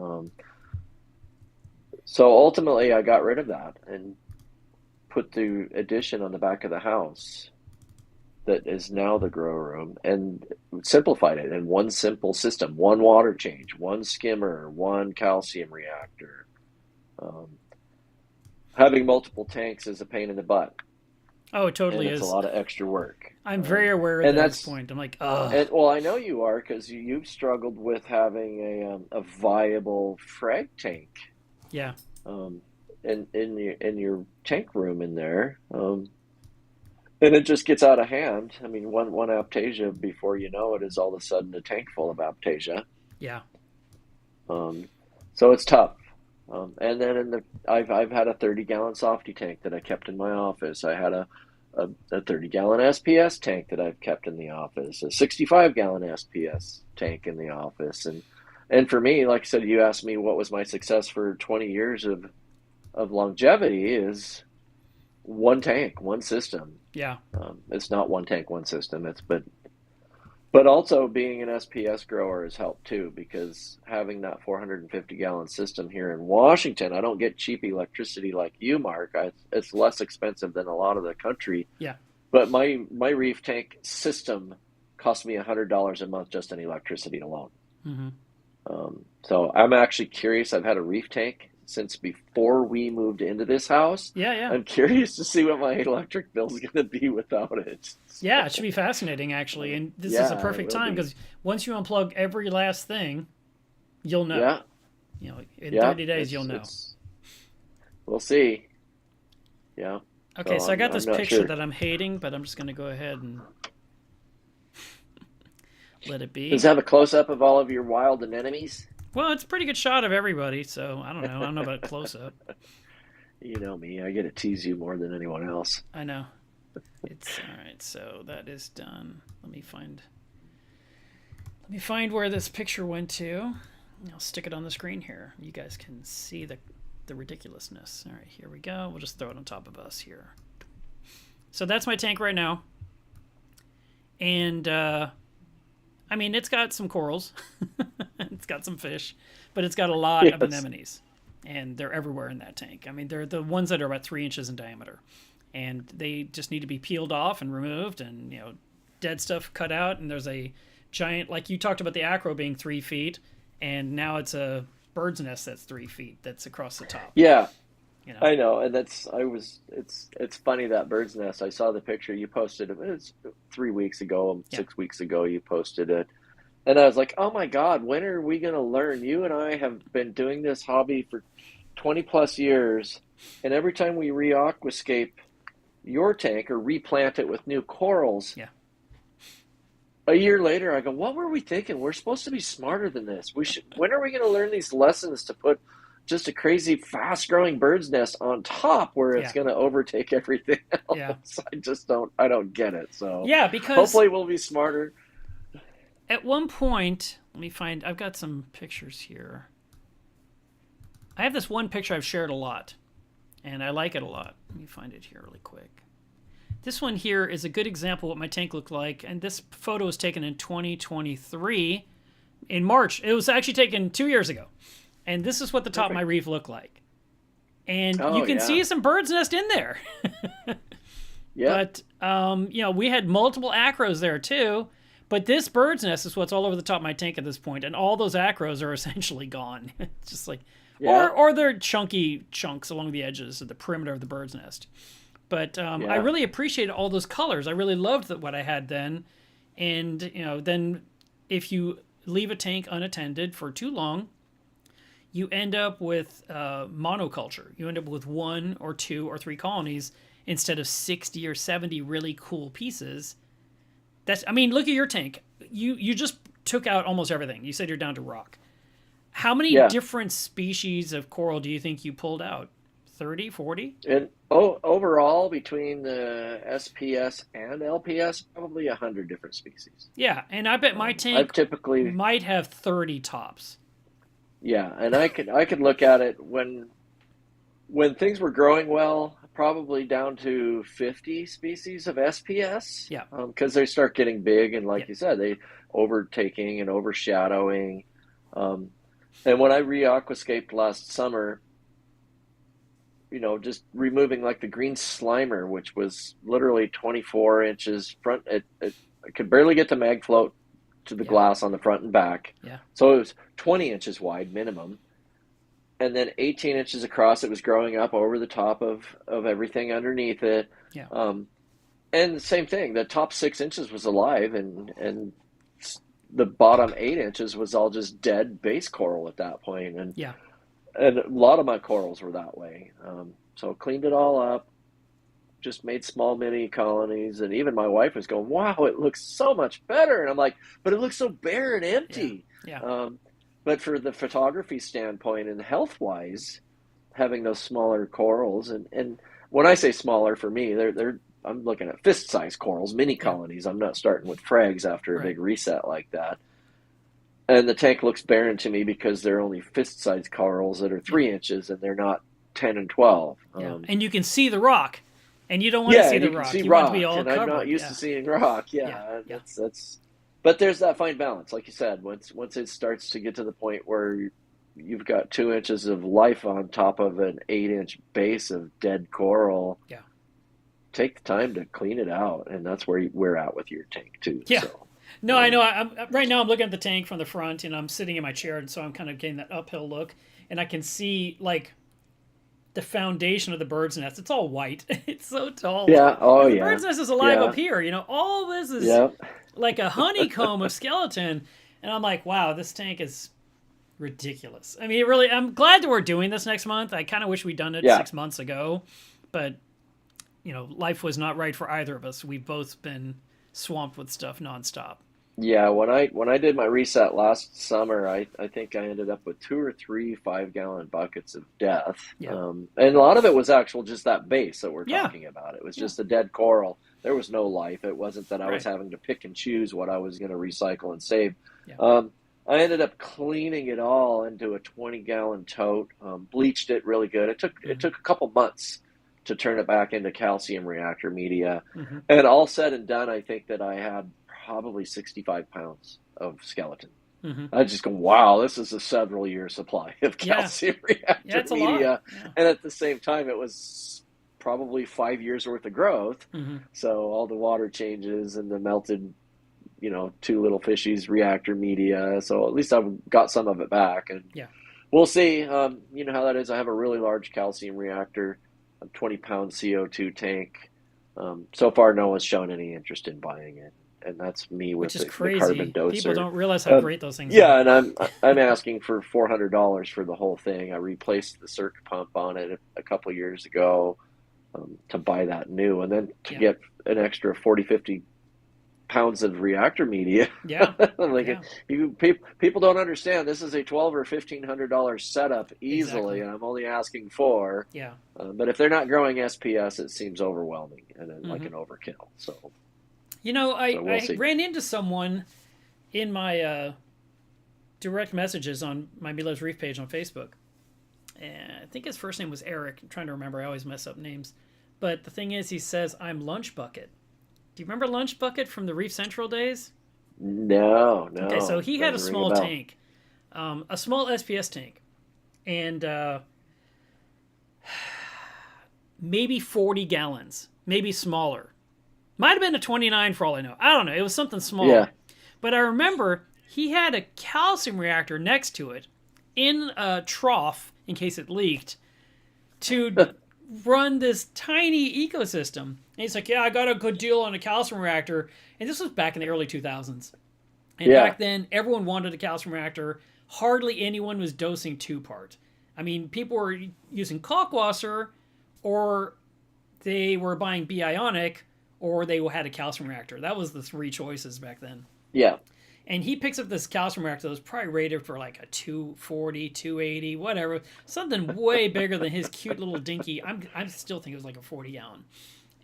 So ultimately, I got rid of that and put the addition on the back of the house that is now the grow room and simplified it in one simple system, one water change, one skimmer, one calcium reactor. Having multiple tanks is a pain in the butt. Oh, it totally and it's is. a lot of extra work. I'm very aware of that at this point. I'm like, ugh. Well, I know you are because you've struggled with having a viable frag tank. Yeah. In your tank room in there. And it just gets out of hand. I mean, one aptasia before you know it is all of a sudden a tank full of aptasia. Yeah. So it's tough. And then I've had a 30-gallon softy tank that I kept in my office. I had a 30-gallon SPS tank that I've kept in the office. A 65-gallon SPS tank in the office. And for me, like I said, you asked me what was my success for 20 years of longevity is one tank, one system. Yeah. It's not one tank, one system. But also being an SPS grower has helped too, because having that 450-gallon system here in Washington, I don't get cheap electricity like you, Mark. It's less expensive than a lot of the country. Yeah. But my Reef tank system cost me $100 a month just in electricity alone. Mm-hmm. So I'm actually curious. I've had a Reef tank since before we moved into this house. Yeah. I'm curious to see what my electric bill is going to be without it. So, yeah, it should be fascinating, actually. And this is a perfect time because once you unplug every last thing, you'll know. Yeah. You know, in 30 days, you'll know. We'll see. Yeah. Okay, so I got this picture that I'm hating, but I'm just going to go ahead and let it be. Does it have a close-up of all of your wild anemones? Well, it's a pretty good shot of everybody, so I don't know. I don't know about close-up. You know me. I get to tease you more than anyone else. I know. It's all right. So that is done. Let me find where this picture went to. I'll stick it on the screen here. You guys can see the ridiculousness. All right, here we go. We'll just throw it on top of us here. So that's my tank right now. And I mean, it's got some corals. It's got some fish, but it's got a lot of Yes. anemones, and they're everywhere in that tank. I mean, they're the ones that are about 3 inches in diameter, and they just need to be peeled off and removed, and dead stuff cut out. And there's a giant, like you talked about the acro being 3 feet, and now it's a bird's nest that's 3 feet that's across the top. Yeah, You know, I know, and it's funny that bird's nest. I saw the picture you posted. It was 3 weeks ago, yeah, 6 weeks ago. You posted it, and I was like, "Oh my God, when are we going to learn?" You and I have been doing this hobby for 20 plus years, and every time we re-aquascape your tank or replant it with new corals, yeah, a year later, I go, "What were we thinking? We're supposed to be smarter than this. We should. When are we going to learn these lessons to put just a crazy fast-growing bird's nest on top where it's yeah, going to overtake everything yeah, else?" I don't get it. So yeah. Because hopefully we'll be smarter. at one point, let me find. I've got some pictures here. I have this one picture I've shared a lot, and I like it a lot. Let me find it here really quick. This one here is a good example of what my tank looked like, and this photo was taken in 2023 in March. It was actually taken 2 years ago, and this is what the top of my Perfect. reef looked like. And you Oh can yeah, see some bird's nest in there. yep, But we had multiple acros there too. But this bird's nest is what's all over the top of my tank at this point, and all those acros are essentially gone. It's just like, yeah, or they're chunky chunks along the edges of the perimeter of the bird's nest. But I yeah, really appreciated all those colors. I really loved what I had then. And then if you leave a tank unattended for too long, you end up with monoculture. You end up with 1 or 2 or 3 colonies instead of 60 or 70 really cool pieces. Look at your tank. You just took out almost everything. You said you're down to rock. How many yeah. different species of coral do you think you pulled out? 30, 40? And overall, between the SPS and LPS, probably 100 different species. Yeah, and I bet my I've tank typically, might have 30 tops. yeah, and I could look at it when things were growing well, probably down to 50 species of SPS, Yeah, because they start getting big, and yeah, like you said, they overtaking and overshadowing. Um, and when I re-aquascaped last summer, just removing like the green slimer, which was literally 24 inches front. It could barely get the mag float to the yeah, glass on the front and back. yeah, So it was 20 inches wide minimum. And then 18 inches across, it was growing up over the top of everything underneath it. yeah, Um, and the same thing, the top 6 inches was alive, and the bottom 8 inches was all just dead base coral at that point. yeah, And a lot of my corals were that way. So cleaned it all up, just made small mini colonies, and even my wife was going, "Wow, it looks so much better." And I'm like, "But it looks so bare and yeah, empty." yeah, Um, but for the photography standpoint and health wise, having those smaller corals, and when I say smaller, for me, they're I'm looking at fist size corals, mini yeah. colonies. I'm not starting with frags after a Right. big reset like that. And the tank looks barren to me because they're only fist-sized corals that are Yeah, 3 inches, and they're not 10 and 12. yeah. And you can see the rock, and you don't want to Yeah, see and the you can rock. see You want it to be rock, all and I'm not covered. used Yeah, to seeing rock. yeah, Yeah, yeah, that's. But there's that fine balance, like you said. Once it starts to get to the point where you've got 2 inches of life on top of an 8-inch base of dead coral, yeah, take the time to clean it out, and that's where we're at with your tank too. yeah. So, No, I um, know. Right now. I'm looking at the tank from the front, and I'm sitting in my chair, and so I'm kind of getting that uphill look, and I can see like the foundation of the bird's nest. It's all white. It's so tall. yeah, oh And the yeah, bird's nest is alive yeah, up here. All this is yeah, like a honeycomb of skeleton. And I'm like, wow, this tank is ridiculous. It really, I'm glad that we're doing this next month. I kind of wish we'd done it yeah. 6 months ago, but life was not right for either of us. We've both been swamped with stuff nonstop. Yeah, when I did my reset last summer, I think I ended up with 2 or 3 5-gallon buckets of death, Yeah. and a lot of it was actual just that base that we're Yeah. talking about. It was Yeah. just a dead coral. There was no life. It wasn't that I was Right. having to pick and choose what I was going to recycle and save. Yeah. I ended up cleaning it all into a 20-gallon tote, bleached it really good. It Hmm. took a couple months to turn it back into calcium reactor media, Hmm. and all said and done, I think that I had probably 65 pounds of skeleton. Mm-hmm. I just go, wow, this is a several year supply of Yeah. calcium Yeah, reactor it's a lot. media. Yeah. And at the same time, it was probably 5 years worth of growth. Mm-hmm. So all the water changes and the melted, two little fishies reactor media. So at least I've got some of it back. And Yeah. we'll see. You know how that is. I have a really large calcium reactor, a 20-pound CO2 tank. So far, no one's shown any interest in buying it, and that's me Which with is the carbon crazy. People doser. don't realize how great those things are. Yeah, and I'm asking for $400 for the whole thing. I replaced the circuit pump on it a couple of years ago to buy that new, and then to Yeah. get an extra 40, 50 pounds of reactor media. Yeah. Like Yeah. people don't understand. This is a $1,200 or $1,500 setup easily, Exactly. and I'm only asking for. Yeah. But if they're not growing SPS, it seems overwhelming and like Mm-hmm. an overkill. So we'll I see. ran into someone in my direct messages on my Milo's Reef page on Facebook. And I think his first name was Eric. I'm trying to remember. I always mess up names. But the thing is, he says, I'm Lunch Bucket. Do you remember Lunch Bucket from the Reef Central days? No, Okay, so he had a doesn't ring a small bell. tank, a small SPS tank, and maybe 40 gallons, maybe smaller. Might have been a 29 for all I know. I don't know. It was something small. Yeah. But I remember he had a calcium reactor next to it in a trough in case it leaked to run this tiny ecosystem. And he's like, yeah, I got a good deal on a calcium reactor. And this was back in the early 2000s. And Yeah. back then, everyone wanted a calcium reactor. Hardly anyone was dosing two-part. I mean, people were using Kalkwasser, or they were buying B-ionic, or they had a calcium reactor. That was the three choices back then. Yeah. And he picks up this calcium reactor that was probably rated for like a 240, 280, whatever. Something way bigger than his cute little dinky. I still think it was like a 40-gallon.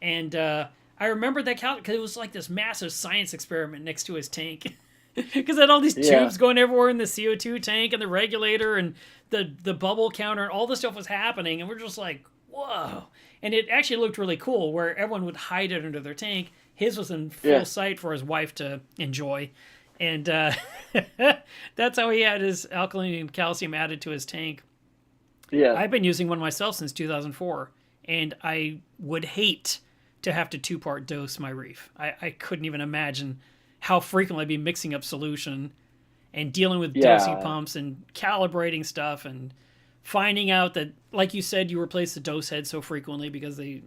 And I remember that because it was like this massive science experiment next to his tank. Because it had all these tubes going everywhere in the CO2 tank and the regulator and the bubble counter and all this stuff was happening. And we're just like, whoa. And it actually looked really cool where everyone would hide it under their tank. His was in full sight for his wife to enjoy. And that's how he had his alkaline and calcium added to his tank. Yeah. I've been using one myself since 2004. And I would hate to have to two-part dose my Reef. I couldn't even imagine how frequently I'd be mixing up solution and dealing with dosing pumps and calibrating stuff and finding out that, like you said, you replace the dose head so frequently because they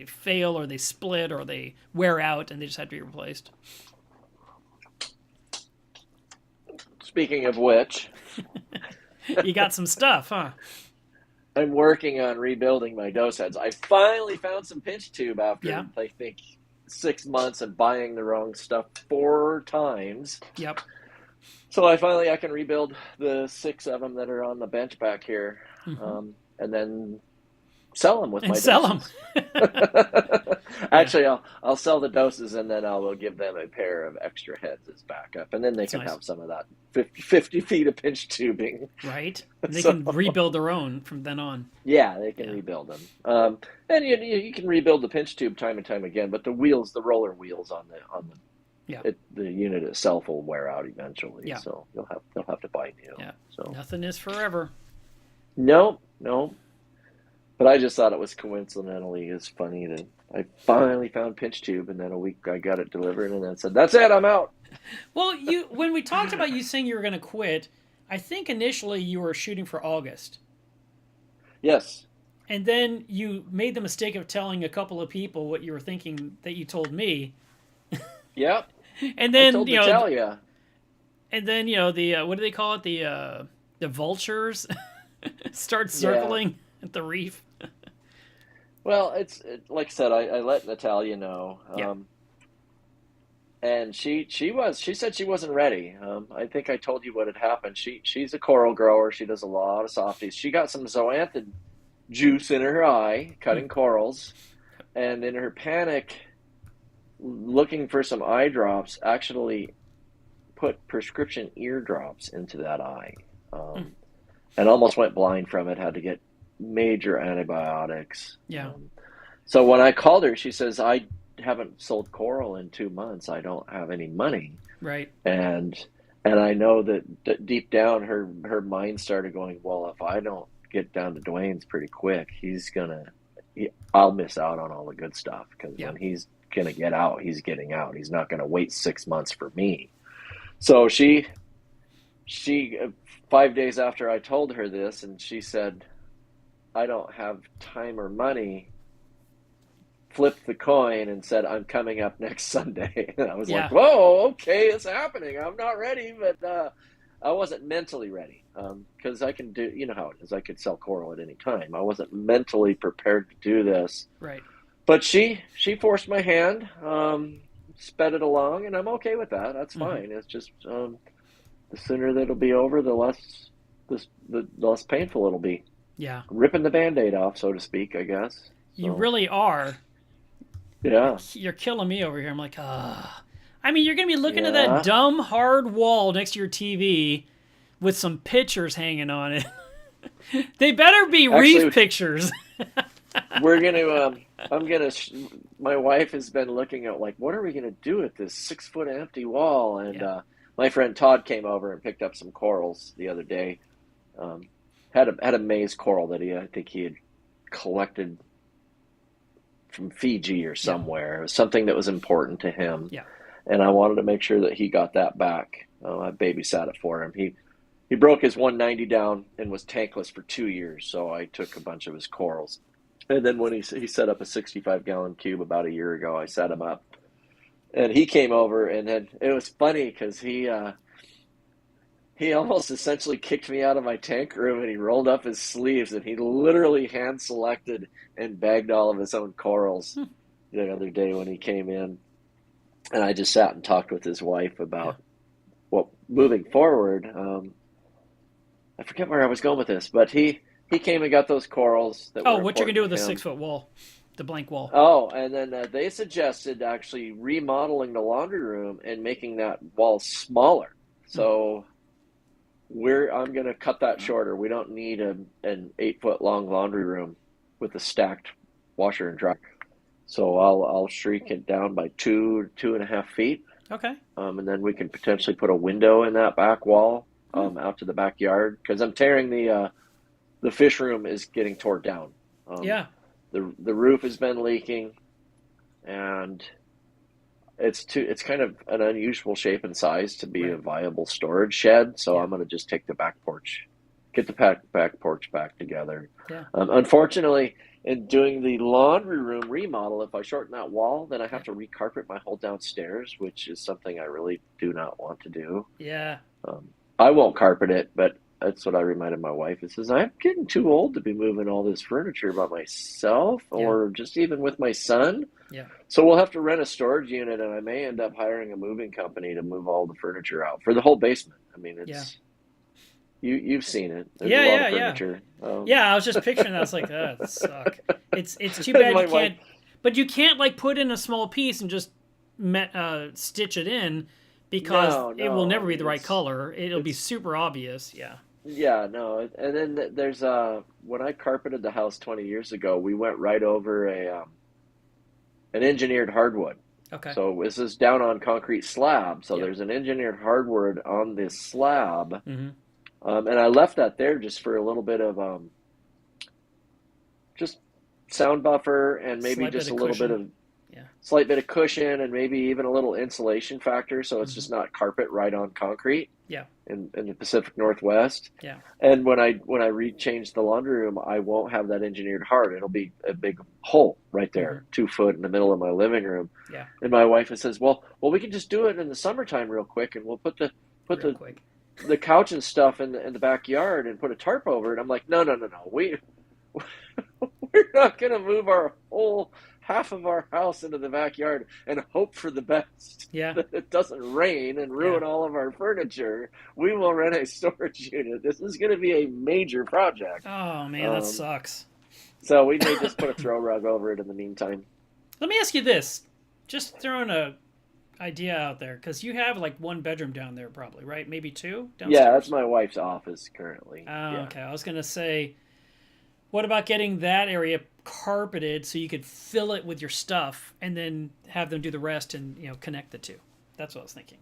fail or they split or they wear out and they just have to be replaced. Speaking of which, You got some stuff, huh? I'm working on rebuilding my dose heads. I finally found some pinch tube after, I think, 6 months of buying the wrong stuff 4 times. Yep. So I can rebuild the 6 of them that are on the bench back here, and then sell them with my sell doses. them. Actually, I'll sell the doses, and then I will give them a pair of extra heads as backup, and then they can have some of that 50 feet of pinch tubing. Right. And they can rebuild their own from then on. Yeah, they can rebuild them. And you can rebuild the pinch tube time and time again, but the roller wheels on the unit itself will wear out eventually. Yeah. So you'll have to buy new. Yeah. So nothing is forever. No. But I just thought it was coincidentally as funny that I finally found pinch tube, and then a week I got it delivered, and then said, "That's it, I'm out." Well, when we talked about you saying you were going to quit, I think initially you were shooting for August. Yes. And then you made the mistake of telling a couple of people what you were thinking that you told me. Yep. And then I told Natalia. And then the what do they call it? The vultures start circling at the reef. Well, it's like I said, I let Natalia know. And she said she wasn't ready. I think I told you what had happened. She's a coral grower. She does a lot of softies. She got some zoanthid juice in her eye, cutting corals, and in her panic, looking for some eye drops, actually put prescription eardrops into that eye, and almost went blind from it. Had to get major antibiotics. Yeah. So when I called her, she says, "I haven't sold coral in 2 months. I don't have any money." Right. And And I know that deep down, her mind started going, well, if I don't get down to Dwayne's pretty quick, I'll miss out on all the good stuff because Yeah. when he's gonna get out, he's getting out. He's not gonna wait 6 months for me. So she 5 days after I told her this, and she said, I don't have time or money, flipped the coin and said, I'm coming up next Sunday. And I was like, Yeah. whoa, okay, it's happening. I'm not ready, but I wasn't mentally ready because I can do, you know how it is. I could sell coral at any time. I wasn't mentally prepared to do this. Right. But she forced my hand, sped it along, and I'm okay with that. That's Hmm. fine. It's just the sooner that it'll be over, the less painful it'll be. Yeah. Ripping the band-aid off, so to speak, I guess. You So really are. yeah, You're killing me over here. I'm like, ah. I mean, you're gonna be looking at that yeah. dumb hard wall next to your TV with some pictures hanging on it. They better be Reef Actually, pictures. we're gonna. I'm gonna. My wife has been looking at like, what are we gonna do with this 6 foot empty wall? And Yeah. my friend Todd came over and picked up some corals the other day. Um, had a maze coral that I think he had collected from Fiji or Yeah. somewhere. It was something that was important to him, Yeah. and I wanted to make sure that he got that back. I babysat it for him. He broke his 190 down and was tankless for 2 years, so I took a bunch of his corals. And then when he set up a 65-gallon cube about a year ago, I set him up, and he came over, and then it was funny because he almost essentially kicked me out of my tank room, and he rolled up his sleeves and he literally hand selected and bagged all of his own corals Hmm. the other day when he came in. And I just sat and talked with his wife Yeah. about well, moving forward. I forget where I was going with this, but he came and got those corals that Oh, were what you're gonna important do to with the him. 6 foot wall, the blank wall? Oh, and then they suggested actually remodeling the laundry room and making that wall smaller. Hmm. So I'm going to cut that shorter. We don't need an 8 foot long laundry room with a stacked washer and dryer. So I'll shrink it down by 2.5 feet, Okay. and then we can potentially put a window in that back wall Hmm. out to the backyard because I'm tearing the fish room is getting torn down. Um, Yeah. the roof has been leaking, and it's kind of an unusual shape and size to be a Right. viable storage shed. So Yeah. I'm going to just take the back porch, get the back porch back together. Yeah. Unfortunately, in doing the laundry room remodel, if I shorten that wall, then I Yeah. have to recarpet my whole downstairs, which is something I really do not want to do. Yeah. Um, I won't carpet it, but that's what I reminded my wife. It says I'm getting too old to be moving all this furniture by myself, Yeah. or just even with my son. Yeah. So we'll have to rent a storage unit, and I may end up hiring a moving company to move all the furniture out for the whole basement. I mean, Yeah. it's you've seen it. There's a Yeah. lot Yeah. of Yeah. furniture. Yeah. I was just picturing that. I was like, that suck. It's too And bad you my wife, can't. But you can't like put in a small piece and just stitch it in because no, it will no. I never be mean, the right color. It'll be it's super obvious. Yeah. yeah, no. And then there's when I carpeted the house 20 years ago, we went right over a an engineered hardwood. Okay. So this is down on concrete slab. So Yep. there's an engineered hardwood on this slab. Mm-hmm. And I left that there just for a little bit of just sound buffer and maybe Slight bit just a of little bit cushion. of Yeah. slight bit of cushion and maybe even a little insulation factor so it's Mm-hmm. just not carpet right on concrete Yeah. in the Pacific Northwest. Yeah. And when I rechange the laundry room, I won't have that engineered hard. It'll be a big hole right Mm-hmm. there, 2 foot in the middle of my living room. Yeah. And my wife says, well, we can just do it in the summertime real quick, and we'll put Real quick. the couch and stuff in the backyard and put a tarp over it. I'm like, no, no, no, no. We're not going to move our whole half of our house into the backyard and hope for the best Yeah. that it doesn't rain and Yeah. ruin all of our furniture. We will rent a storage unit. This is going to be a major project. Oh man, that Um, sucks. so we may just put a throw rug over it in the meantime. Let me ask you this. Just throwing a idea out there because you have like one bedroom down there, probably, right? Maybe two Yeah, that's downstairs. my wife's office currently. Oh, Yeah. okay. I was gonna say, what about getting that area carpeted so you could fill it with your stuff and then have them do the rest and connect the two? That's what I was thinking.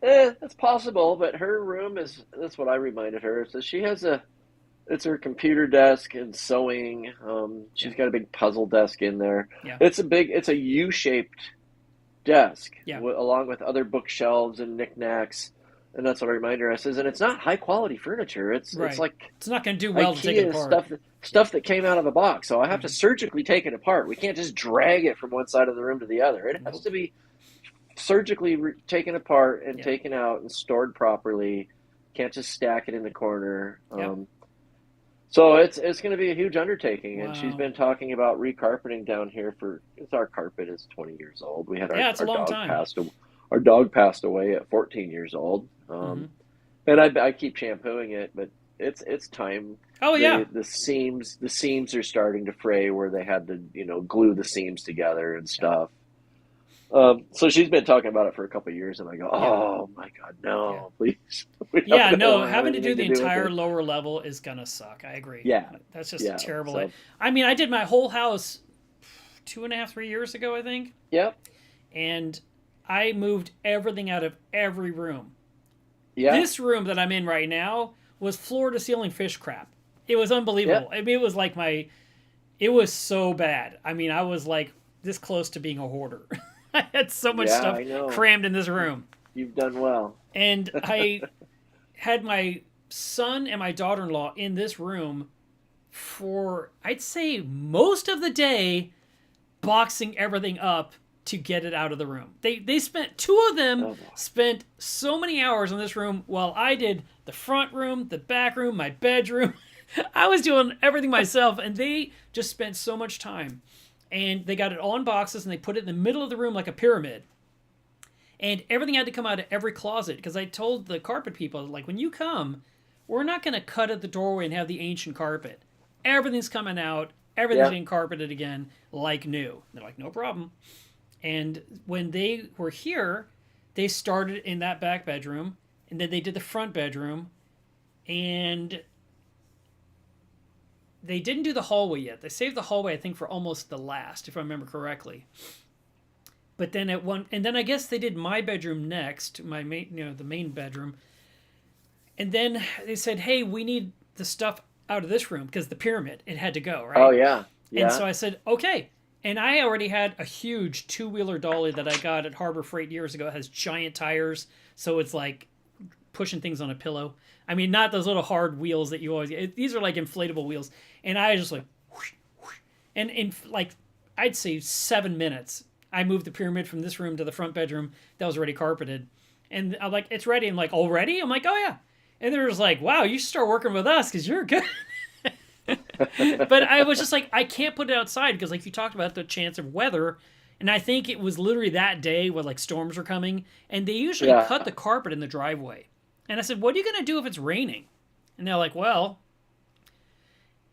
That's possible, but her room that's what I reminded her. So she has it's her computer desk and sewing. Yeah. She's got a big puzzle desk in there. Yeah. It's a U-shaped desk Yeah. along with other bookshelves and knickknacks. And that's what I remind her. I says, and it's not high quality furniture. It's Right. like It's not going to do well to take it IKEA apart. stuff that came out of a box. So I have to Hmm. surgically take it apart. We can't just drag it from one side of the room to the other. It has Nope. to be surgically taken apart and Yeah. taken out and stored properly. Can't just stack it in the corner. Yep. So it's going to be a huge undertaking, and she's Wow. been talking about recarpeting down here for. It's our carpet is 20 years old. We had Yeah, it's a our long dog time. our dog passed away at 14 years old, Hmm. and I keep shampooing it, but it's time. Oh yeah. The seams are starting to fray where they had to glue the seams together and Yeah. stuff. So she's been talking about it for a couple of years, and I go, Yeah. oh my God, Yeah. no, please, we Yeah, don't no, want to have having to do anything the to do with entire it. lower level is gonna suck. I agree. Yeah, That's just yeah. terrible. So, I mean, I did my whole house 2.5, 3 years ago, I think, yep, and I moved everything out of every room. yeah, This room that I'm in right now was floor to ceiling fish crap. It was yeah. unbelievable. I mean, it was like it was so bad. I mean, I was like this close to being a hoarder. I had so much Yeah, stuff I know. crammed in this room. You've done well. And I had my son and my daughter-in-law in this room for I'd say most of the day boxing everything up to get it out of the room. They spent two of them Oh boy. spent so many hours in this room while I did the front room, the back room, my bedroom. I was doing everything myself and they just spent so much time. And they got it all in boxes and they put it in the middle of the room like a pyramid. And everything had to come out of every closet because I told the carpet people, like, when you come, we're not going to cut at the doorway and have the ancient carpet. Everything's coming out. Everything's Yeah. being carpeted again like new. They're like, no problem. And when they were here, they started in that back bedroom and then they did the front bedroom and they didn't do the hallway yet. They saved the hallway, I think, for almost the last, if I remember correctly. But then at one, and then I guess they did my bedroom next, my main, the main bedroom. And then they said, "Hey, we need the stuff out of this room because the pyramid it had to go, Oh right?" yeah. And Yeah. so I said, "Okay." And I already had a huge two-wheeler dolly that I got at Harbor Freight years ago. It has giant tires, so it's like pushing things on a pillow. I mean, not those little hard wheels that you always get. These are like inflatable wheels. And I just like, whoosh, whoosh. And in like, I'd say 7 minutes, I moved the pyramid from this room to the front bedroom that was already carpeted. And I'm like, it's ready. I'm like, already? I'm like, oh yeah. And they're just like, wow, you should start working with us because you're good. But I was just like, I can't put it outside because, like you talked about, the chance of weather. And I think it was literally that day where like storms were coming, and they usually Yeah. cut the carpet in the driveway. And I said, "What are you gonna do if it's raining?" And they're like, "Well,"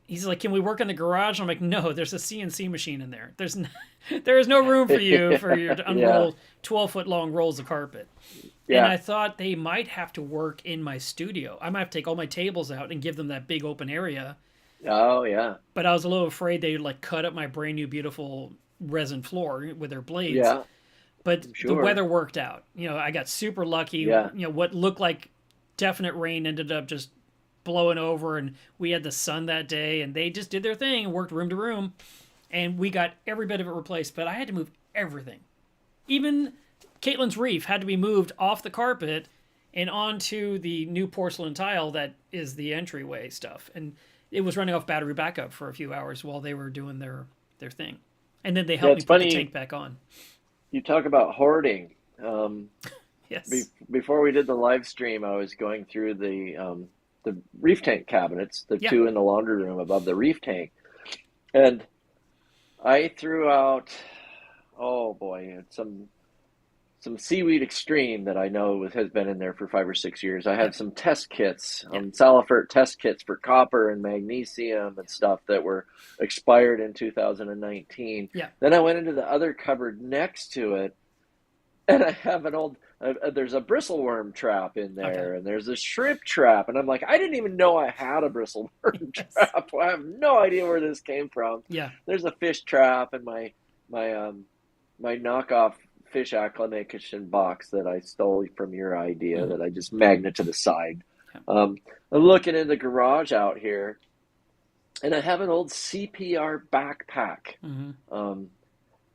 he's like, "Can we work in the garage?" I'm like, "No, there's a CNC machine in there. There is no room for you for your to Yeah. unroll 12-foot long rolls of carpet." And Yeah. I thought they might have to work in my studio. I might have to take all my tables out and give them that big open area. Oh yeah. But I was a little afraid they'd like cut up my brand new beautiful resin floor with their blades. Yeah. But I'm the sure. weather worked out. I got super lucky. Yeah. What looked like definite rain ended up just blowing over, and we had the sun that day, and they just did their thing and worked room to room, and we got every bit of it replaced. But I had to move everything. Even Caitlin's Reef had to be moved off the carpet and onto the new porcelain tile that is the entryway stuff. And it was running off battery backup for a few hours while they were doing their thing. And then they Yeah. helped It's me put the funny tank back on. you talk about hoarding. Yes. Before we did the live stream, I was going through the reef tank cabinets, the Yeah. two in the laundry room above the reef tank, and I threw out, oh boy, some seaweed extreme that I know has been in there for 5 or 6 years. I Yeah. had some test kits, Yeah. Salifert test kits for copper and magnesium and stuff that were expired in 2019. Yeah. Then I went into the other cupboard next to it, and I have there's a bristleworm trap in there, Okay. and there's a shrimp trap, and I'm like, I didn't even know I had a bristleworm Yes. trap. I have no idea where this came from. Yeah. There's a fish trap and my knockoff fish acclimation box that I stole from your idea that I just magnet to the side. I'm looking in the garage out here, and I have an old CPR backpack.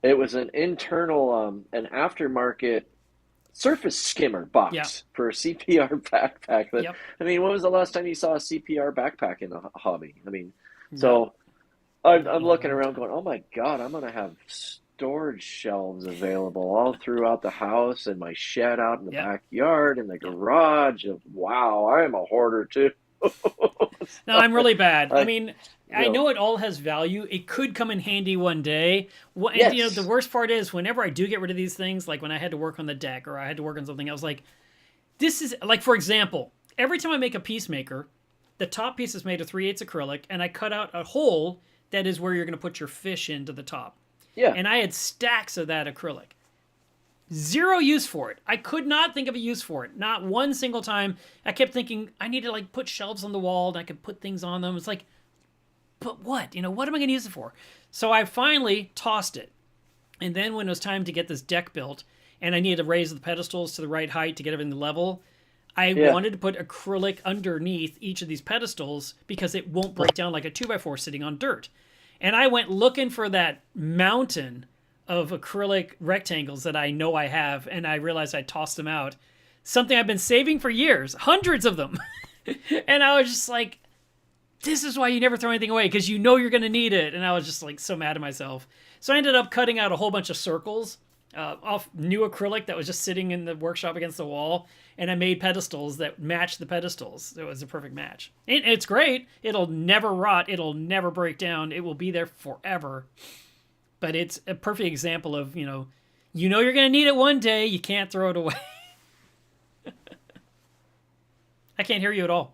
It was an internal, an aftermarket surface skimmer box for a CPR backpack. That, I mean, when was the last time you saw a CPR backpack in the hobby? I mean, so I'm looking around going, oh my God, I'm going to have storage shelves available all throughout the house and my shed out in the backyard and the garage. Wow, I am a hoarder too. No, I'm really bad. I mean, I know it all has value. It could come in handy one day. And, you know, the worst part is whenever I do get rid of these things, like when I had to work on the deck or I had to work on something else, like this is like, for example, every time I make a peacemaker, the top piece is made of 3/8 acrylic and I cut out a hole that is where you're going to put your fish into the top. Yeah. And I had stacks of that acrylic. Zero use for it. I could not think of a use for it. Not one single time. I kept thinking I need to like put shelves on the wall and I could put things on them. It's like, but what? You know, what am I going to use it for? So I finally tossed it. And then when it was time to get this deck built and I needed to raise the pedestals to the right height to get everything level, I wanted to put acrylic underneath each of these pedestals because it won't break down like a 2x4 sitting on dirt. And I went looking for that mountain of acrylic rectangles that I know I have, and I realized I tossed them out. Something I've been saving for years, hundreds of them. And I was just like, this is why you never throw anything away, because you know you're going to need it. And I was just like so mad at myself. So I ended up cutting out a whole bunch of circles off new acrylic that was just sitting in the workshop against the wall. And I made pedestals that matched the pedestals. It was a perfect match. It's great. It'll never rot. It'll never break down. It will be there forever. But it's a perfect example of, you know you're going to need it one day. You can't throw it away. I can't hear you at all.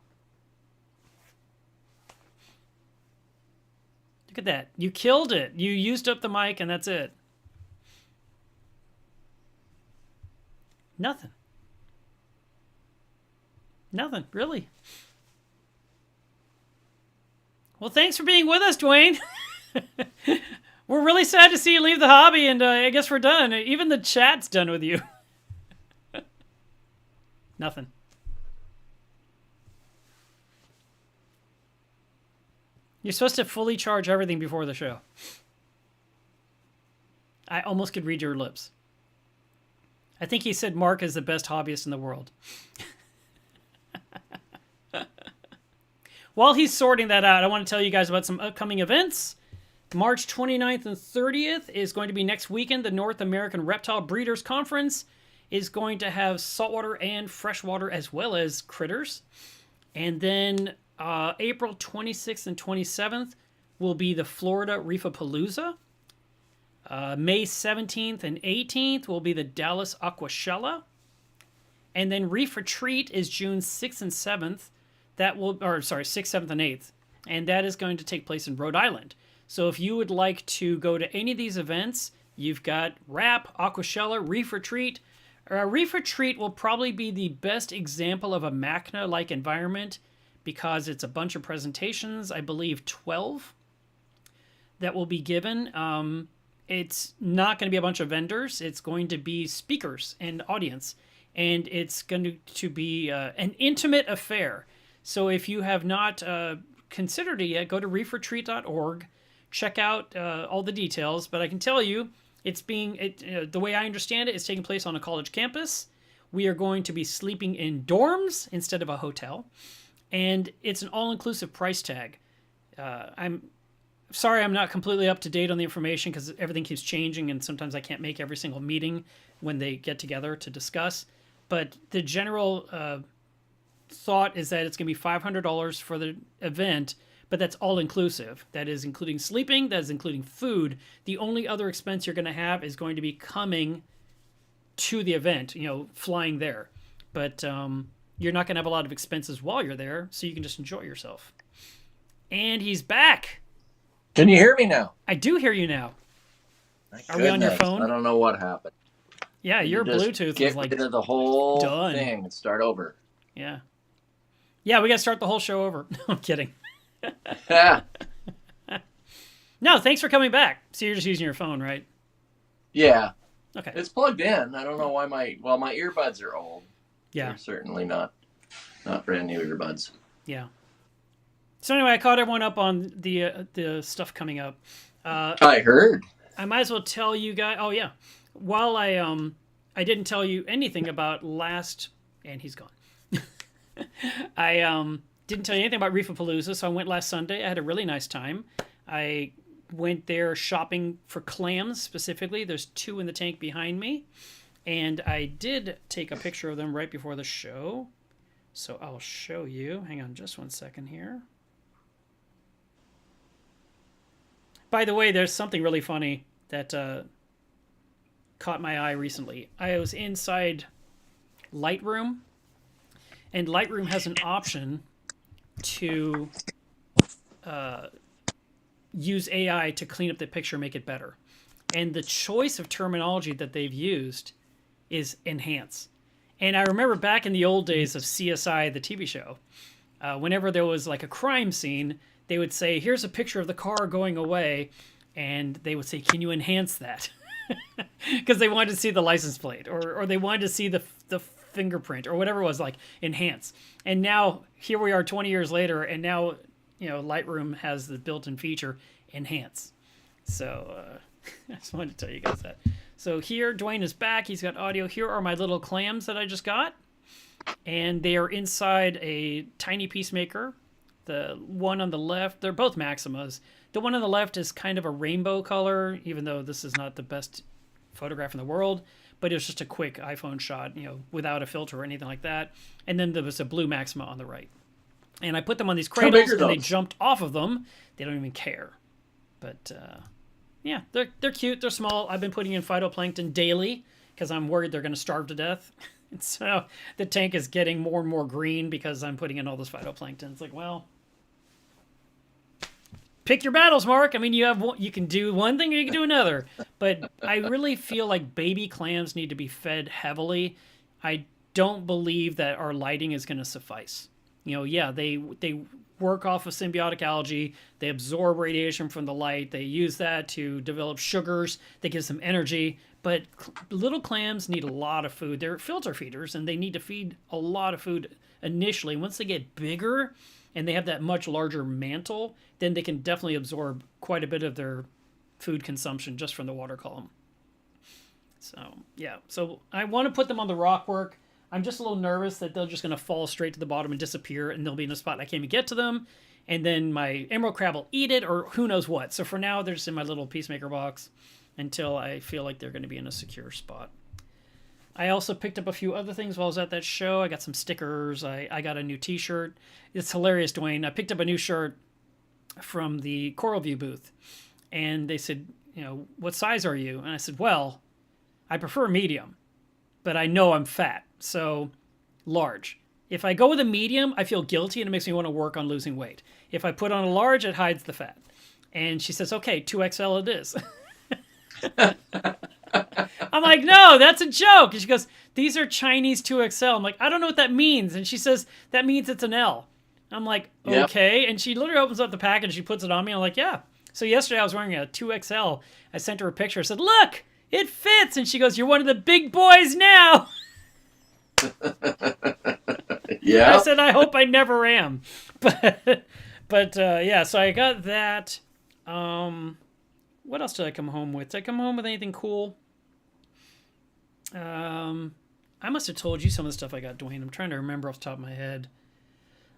Look at that. You killed it. You used up the mic and that's it. Nothing. Nothing, really. Well, thanks for being with us, Dwayne. We're really sad to see you leave the hobby, and I guess we're done. Even the chat's done with you. Nothing. You're supposed to fully charge everything before the show. I almost could read your lips. I think he said Mark is the best hobbyist in the world. While he's sorting that out, I want to tell you guys about some upcoming events. March 29th and 30th is going to be next weekend. The North American Reptile Breeders Conference is going to have saltwater and freshwater as well as critters. And then April 26th and 27th will be the Florida Reefapalooza. May 17th and 18th will be the Dallas Aquashella. And then Reef Retreat is June 6th and 7th. 6th, 7th, and 8th. And that is going to take place in Rhode Island. So if you would like to go to any of these events, you've got RAP, Aquashella, Reef Retreat. Reef Retreat will probably be the best example of a MACNA-like environment because it's a bunch of presentations, I believe 12, that will be given. It's not going to be a bunch of vendors. It's going to be speakers and audience. And it's going to be an intimate affair. So if you have not considered it yet, go to reefretreat.org. Check out all the details. But I can tell you, the way I understand it, it's taking place on a college campus. We are going to be sleeping in dorms instead of a hotel. And it's an all-inclusive price tag. I'm sorry I'm not completely up to date on the information because everything keeps changing and sometimes I can't make every single meeting when they get together to discuss. But the general thought is that it's going to be $500 for the event, but that's all inclusive. That is including sleeping, that is including food. The only other expense you're going to have is going to be coming to the event, flying there. But you're not going to have a lot of expenses while you're there, so you can just enjoy yourself. And he's back. Can you hear me now? I do hear you now. Thank Are we on your goodness. phone? I don't know what happened. Yeah, your Just Bluetooth get is like rid of the whole done. thing and start over. Yeah. Yeah, we got to start the whole show over. I'm kidding. Yeah. No, thanks for coming back. So you're just using your phone, right? Yeah. Okay. It's plugged in. I don't know why my earbuds are old. Yeah. They're certainly not brand new earbuds. Yeah. So anyway, I caught everyone up on the stuff coming up. I heard. I might as well tell you guys. Oh yeah, while I didn't tell you anything about and he's gone. I didn't tell you anything about Reefapalooza, so I went last Sunday. I had a really nice time. I went there shopping for clams specifically. There's 2 in the tank behind me, and I did take a picture of them right before the show. So I'll show you. Hang on just 1 second here. By the way, there's something really funny that caught my eye recently. I was inside Lightroom, and Lightroom has an option to use AI to clean up the picture, make it better. And the choice of terminology that they've used is enhance. And I remember back in the old days of CSI, the TV show, whenever there was like a crime scene, they would say, here's a picture of the car going away. And they would say, can you enhance that? Because they wanted to see the license plate or they wanted to see the fingerprint or whatever it was, like enhance. And now here we are 20 years later. And now, Lightroom has the built-in feature enhance. So I just wanted to tell you guys that. So here, Dwayne is back. He's got audio. Here are my little clams that I just got. And they are inside a tiny peacemaker. The one on the left, they're both Maximas. The one on the left is kind of a rainbow color, even though this is not the best photograph in the world. But it was just a quick iPhone shot, without a filter or anything like that. And then there was a blue Maxima on the right. And I put them on these cradles, and they jumped off of them. They don't even care. But, yeah, they're cute. They're small. I've been putting in phytoplankton daily because I'm worried they're going to starve to death. And so the tank is getting more and more green because I'm putting in all this phytoplankton. It's like, well, pick your battles, Mark. I mean, you can do one thing or you can do another. But I really feel like baby clams need to be fed heavily. I don't believe that our lighting is going to suffice. Yeah, they work off of symbiotic algae. They absorb radiation from the light. They use that to develop sugars that gives them energy. But little clams need a lot of food. They're filter feeders, and they need to feed a lot of food initially. Once they get bigger and they have that much larger mantle, then they can definitely absorb quite a bit of their food consumption just from the water column. So, yeah. So I want to put them on the rockwork. I'm just a little nervous that they're just going to fall straight to the bottom and disappear, and they'll be in a spot I can't even get to them. And then my emerald crab will eat it, or who knows what. So for now, they're just in my little peacemaker box until I feel like they're going to be in a secure spot. I also picked up a few other things while I was at that show. I got some stickers. I got a new t-shirt. It's hilarious, Dwayne. I picked up a new shirt from the Coral View booth. And they said, what size are you? And I said, well, I prefer medium, but I know I'm fat. So large. If I go with a medium, I feel guilty and it makes me want to work on losing weight. If I put on a large, it hides the fat. And she says, okay, 2XL it is. I'm like, no, that's a joke. And she goes, these are Chinese 2XL. I'm like, I don't know what that means. And she says, that means it's an L. I'm like, okay. Yep. And she literally opens up the package. She puts it on me. I'm like, yeah. So yesterday I was wearing a 2XL. I sent her a picture. I said, look, it fits. And she goes, you're one of the big boys now. Yeah. I said, I hope I never am. But yeah, so I got that. What else did I come home with? Did I come home with anything cool? I must have told you some of the stuff I got, Dwayne. I'm trying to remember off the top of my head.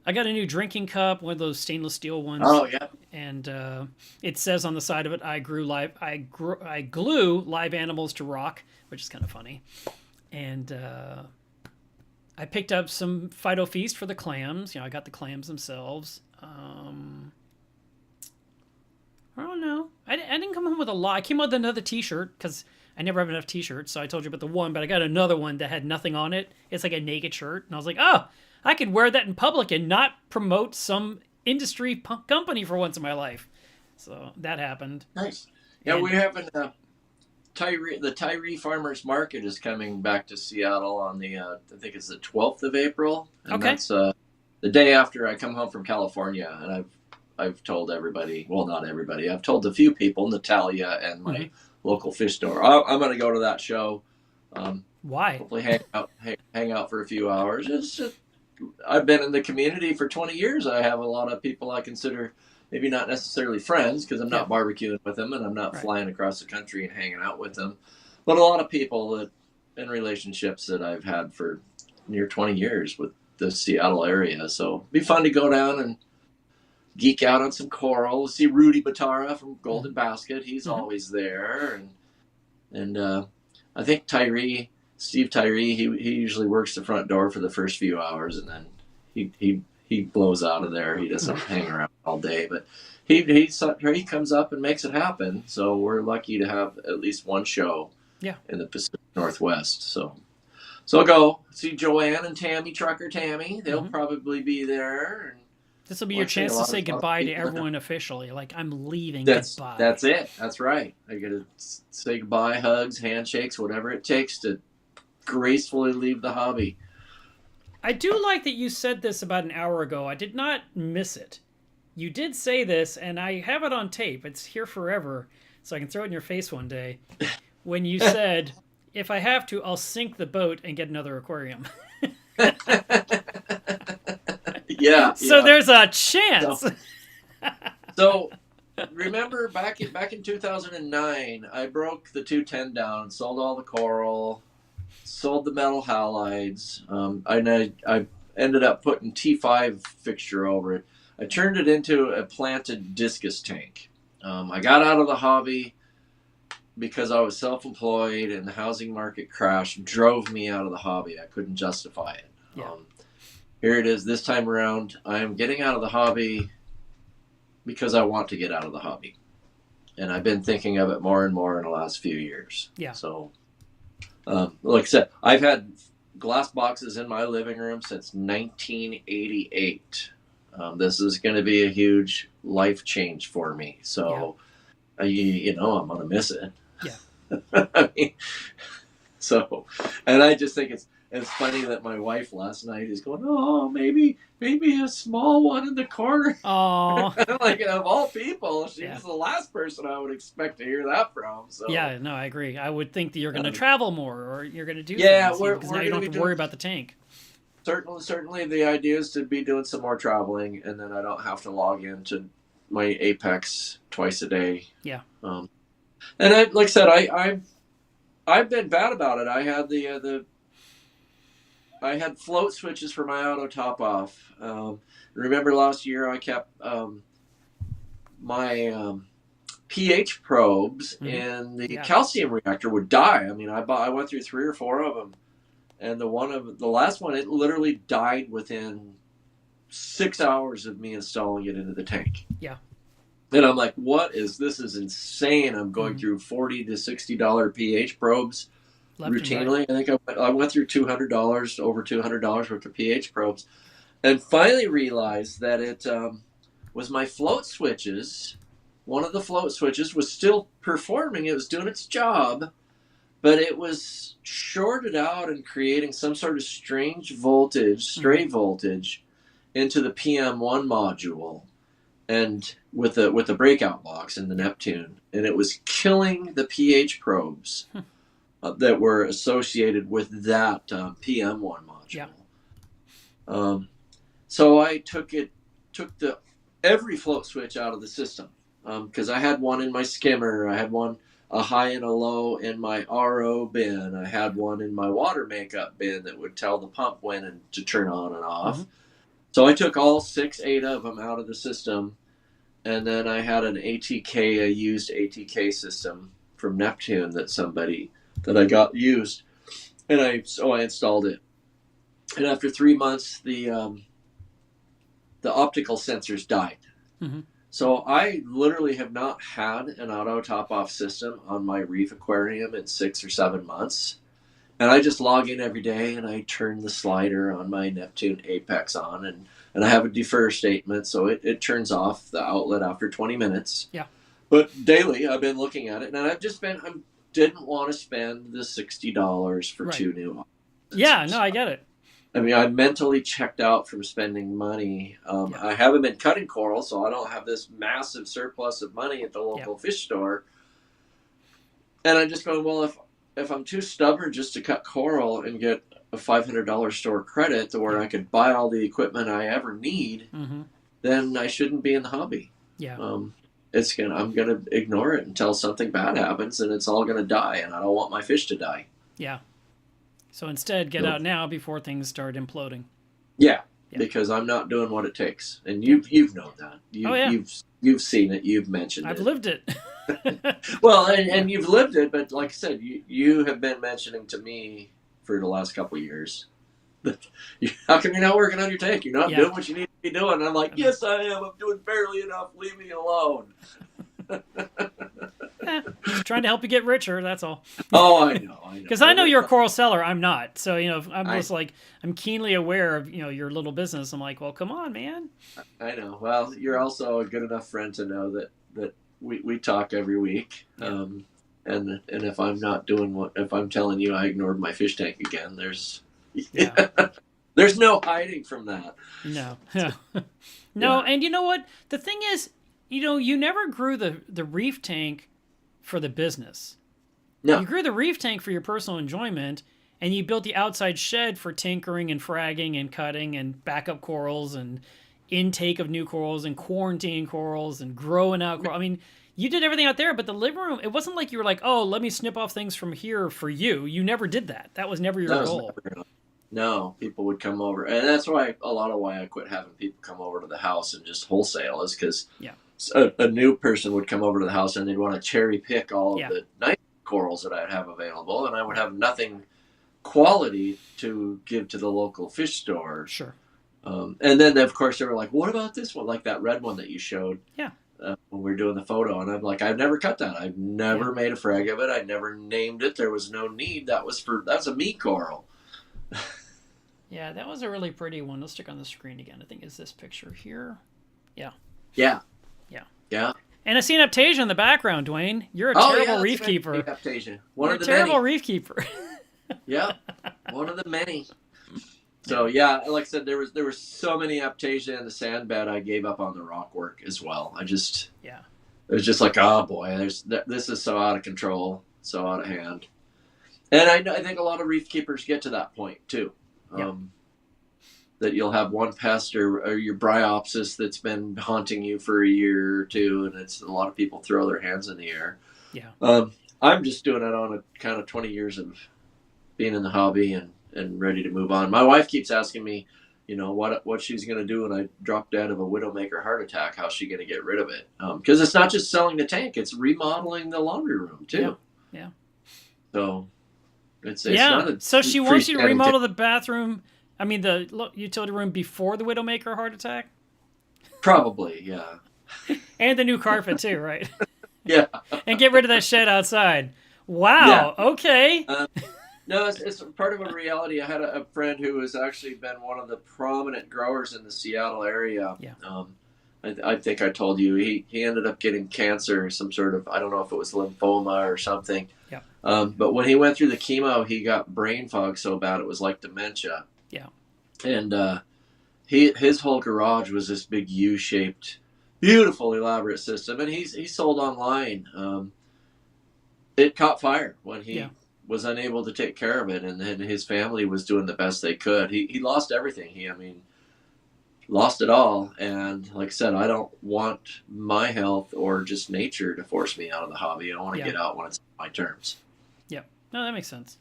I got a new drinking cup, one of those stainless steel ones. Oh yeah. And it says on the side of it, I glue live animals to rock, which is kind of funny. And I picked up some Phyto Feast for the clams. I got the clams themselves. I don't know. I didn't come home with a lot. I came home with another t-shirt because I never have enough t-shirts. So I told you about the one, but I got another one that had nothing on it. It's like a naked shirt. And I was like, oh, I could wear that in public and not promote some industry company for once in my life. So that happened. Nice. Yeah, we're having the Tyree Farmers Market is coming back to Seattle on the, I think it's the 12th of April. And okay. That's the day after I come home from California. And I've told everybody, well, not everybody. I've told a few people, Natalia and my local fish store. I'm going to go to that show. Why? Hopefully hang out for a few hours. It's just, I've been in the community for 20 years. I have a lot of people I consider maybe not necessarily friends, because I'm not barbecuing with them and I'm not flying across the country and hanging out with them, but a lot of people that in relationships that I've had for near 20 years with the Seattle area. So it'd be fun to go down and geek out on some coral. See Rudy Batara from Golden Basket. He's always there. And I think Steve Tyree, he usually works the front door for the first few hours, and then he blows out of there. He doesn't hang around all day, but he comes up and makes it happen. So we're lucky to have at least one show in the Pacific Northwest. So I'll go see Joanne and Tammy, Trucker Tammy. They'll probably be there. And this will be your chance to say goodbye to everyone officially. Like, I'm leaving. Goodbye. That's it. That's right. I get to say goodbye, hugs, handshakes, whatever it takes to gracefully leave the hobby. I do like that you said this about an hour ago. I did not miss it. You did say this, and I have it on tape. It's here forever, so I can throw it in your face one day. When you said, if I have to, I'll sink the boat and get another aquarium. Yeah. So there's a chance. So remember back in 2009, I broke the 210 down, sold all the coral, sold the metal halides. I ended up putting T5 fixture over it. I turned it into a planted discus tank. I got out of the hobby because I was self-employed and the housing market crash drove me out of the hobby. I couldn't justify it. Yeah. Here it is this time around. I am getting out of the hobby because I want to get out of the hobby. And I've been thinking of it more and more in the last few years. Yeah. So, like I said, I've had glass boxes in my living room since 1988. This is going to be a huge life change for me. So, I'm going to miss it. Yeah. I mean, so, and I just think it's funny that my wife last night is going, oh, maybe a small one in the corner. Oh, like, of all people, she's the last person I would expect to hear that from. So yeah, no, I agree. I would think that you're going to travel more, or you're going to do things, because now you don't have to worry about the tank. Certainly, the idea is to be doing some more traveling, and then I don't have to log into my Apex twice a day. Yeah. And like I said, I've been bad about it. I had I had float switches for my auto top off. Remember last year I kept my pH probes in the calcium reactor would die. I mean, I went through 3 or 4 of them, and the last one, it literally died within 6 hours of me installing it into the tank. Yeah. And I'm like, what is this? Is insane. I'm going through $40 to $60 pH probes routinely. I think I went through $200, over $200 worth of pH probes, and finally realized that it was my float switches. One of the float switches was still performing. It was doing its job, but it was shorted out and creating some sort of strange voltage, stray voltage, into the PM1 module, and with the breakout box in the Neptune, and it was killing the pH probes that were associated with that PM1 module. Yeah. So I took every float switch out of the system, because I had one in my skimmer, I had a high and a low in my RO bin, I had one in my water makeup bin that would tell the pump when to turn on and off. So I took all 8 of them out of the system, and then I had a used ATK system from Neptune that I got used, and I installed it. And after 3 months, the optical sensors died. So I literally have not had an auto top-off system on my Reef aquarium in 6 or 7 months. And I just log in every day, and I turn the slider on my Neptune Apex on, and I have a defer statement, so it turns off the outlet after 20 minutes. Yeah. But daily, I've been looking at it, and I didn't want to spend the $60 for 2 new options. Yeah, no, I get it. I mean, I mentally checked out from spending money. I haven't been cutting coral, so I don't have this massive surplus of money at the local fish store. And I'm just going, well, if I'm too stubborn just to cut coral and get a $500 store credit to where I could buy all the equipment I ever need, then I shouldn't be in the hobby. Yeah. I'm gonna ignore it until something bad happens, and it's all gonna die, and I don't want my fish to die. Yeah. So instead, get out now before things start imploding. Yeah, because I'm not doing what it takes, and you've known that. You've seen it. You've mentioned it. I've lived it. Well, and you've lived it, but like I said, you have been mentioning to me for the last couple of years that how come you're not working on your tank? You're not doing what you need to be doing. And I'm like, yes, I am. I'm doing barely enough. Leave me alone. Just trying to help you get richer. That's all. Oh, I know. Because I know you're a coral seller. I'm not. So, I'm keenly aware of, your little business. I'm like, well, come on, man. I know. Well, you're also a good enough friend to know that we talk every week. Yeah. And if I'm not doing if I'm telling you I ignored my fish tank again, there's no hiding from that. No. No. And you know what? The thing is, you never grew the reef tank for the business. No. You grew the reef tank for your personal enjoyment, and you built the outside shed for tinkering and fragging and cutting and backup corals and intake of new corals and quarantine corals and growing out corals. I mean, you did everything out there, but the living room, it wasn't like you were like, oh, let me snip off things from here for you. You never did that. That was never your goal. No, people would come over. And that's why I quit having people come over to the house and just wholesale is because a new person would come over to the house and they'd want to cherry pick all of the nice corals that I'd have available, and I would have nothing quality to give to the local fish store. Sure. And then, of course, they were like, what about this one? Like that red one that you showed. Yeah. When we were doing the photo. And I'm like, I've never cut that. I've never made a frag of it. I never named it. There was no need. That's a me coral. Yeah, that was a really pretty one. Let's stick on the screen again. I think it's this picture here. Yeah. Yeah. Yeah. Yeah. And I see an Aptasia in the background, Dwayne. You're a terrible reef keeper. Aptasia. You're a terrible reef keeper. Yeah. One of the many. So yeah, like I said, there was so many Aptasia in the sandbed. I gave up on the rock work as well. It was just like, oh boy, this is so out of control, so out of hand. And I think a lot of reef keepers get to that point too. That you'll have one pest or your bryopsis that's been haunting you for a year or two, and it's a lot of people throw their hands in the air. Yeah. I'm just doing it on a kind of 20 years of being in the hobby and ready to move on. My wife keeps asking me, what she's going to do when I drop dead of a widowmaker heart attack. How's she going to get rid of it? Because it's not just selling the tank; it's remodeling the laundry room too. Yeah. So it's not so she wants you to remodel the bathroom. I mean, the utility room before the widowmaker heart attack. Probably, yeah. And the new carpet too, right? Yeah. And get rid of that shed outside. Wow. Yeah. Okay. No, it's part of a reality. I had a friend who has actually been one of the prominent growers in the Seattle area. Yeah. I think I told you he ended up getting cancer, some sort of, I don't know if it was lymphoma or something. Yeah. But when he went through the chemo, he got brain fog so bad it was like dementia. Yeah. And his whole garage was this big U-shaped, beautiful, elaborate system, and he sold online. It caught fire when he was unable to take care of it, and then his family was doing the best they could. He lost everything. Lost it all. And like I said, I don't want my health or just nature to force me out of the hobby. I want to get out when it's on my terms. Yeah. No, that makes sense.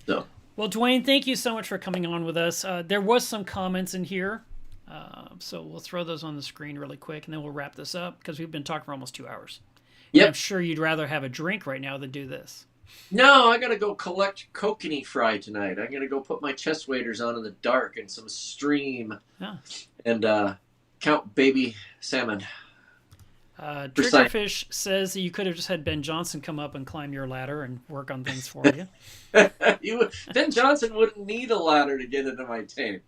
So. Well, Dwayne, thank you so much for coming on with us. There was some comments in here, so we'll throw those on the screen really quick, and then we'll wrap this up because we've been talking for almost 2 hours. Yeah. I'm sure you'd rather have a drink right now than do this. No, I got to go collect kokanee fry tonight. I'm going to go put my chest waders on in the dark and some stream and count baby salmon. Triggerfish says that you could have just had Ben Johnson come up and climb your ladder and work on things for you. Ben Johnson wouldn't need a ladder to get into my tank.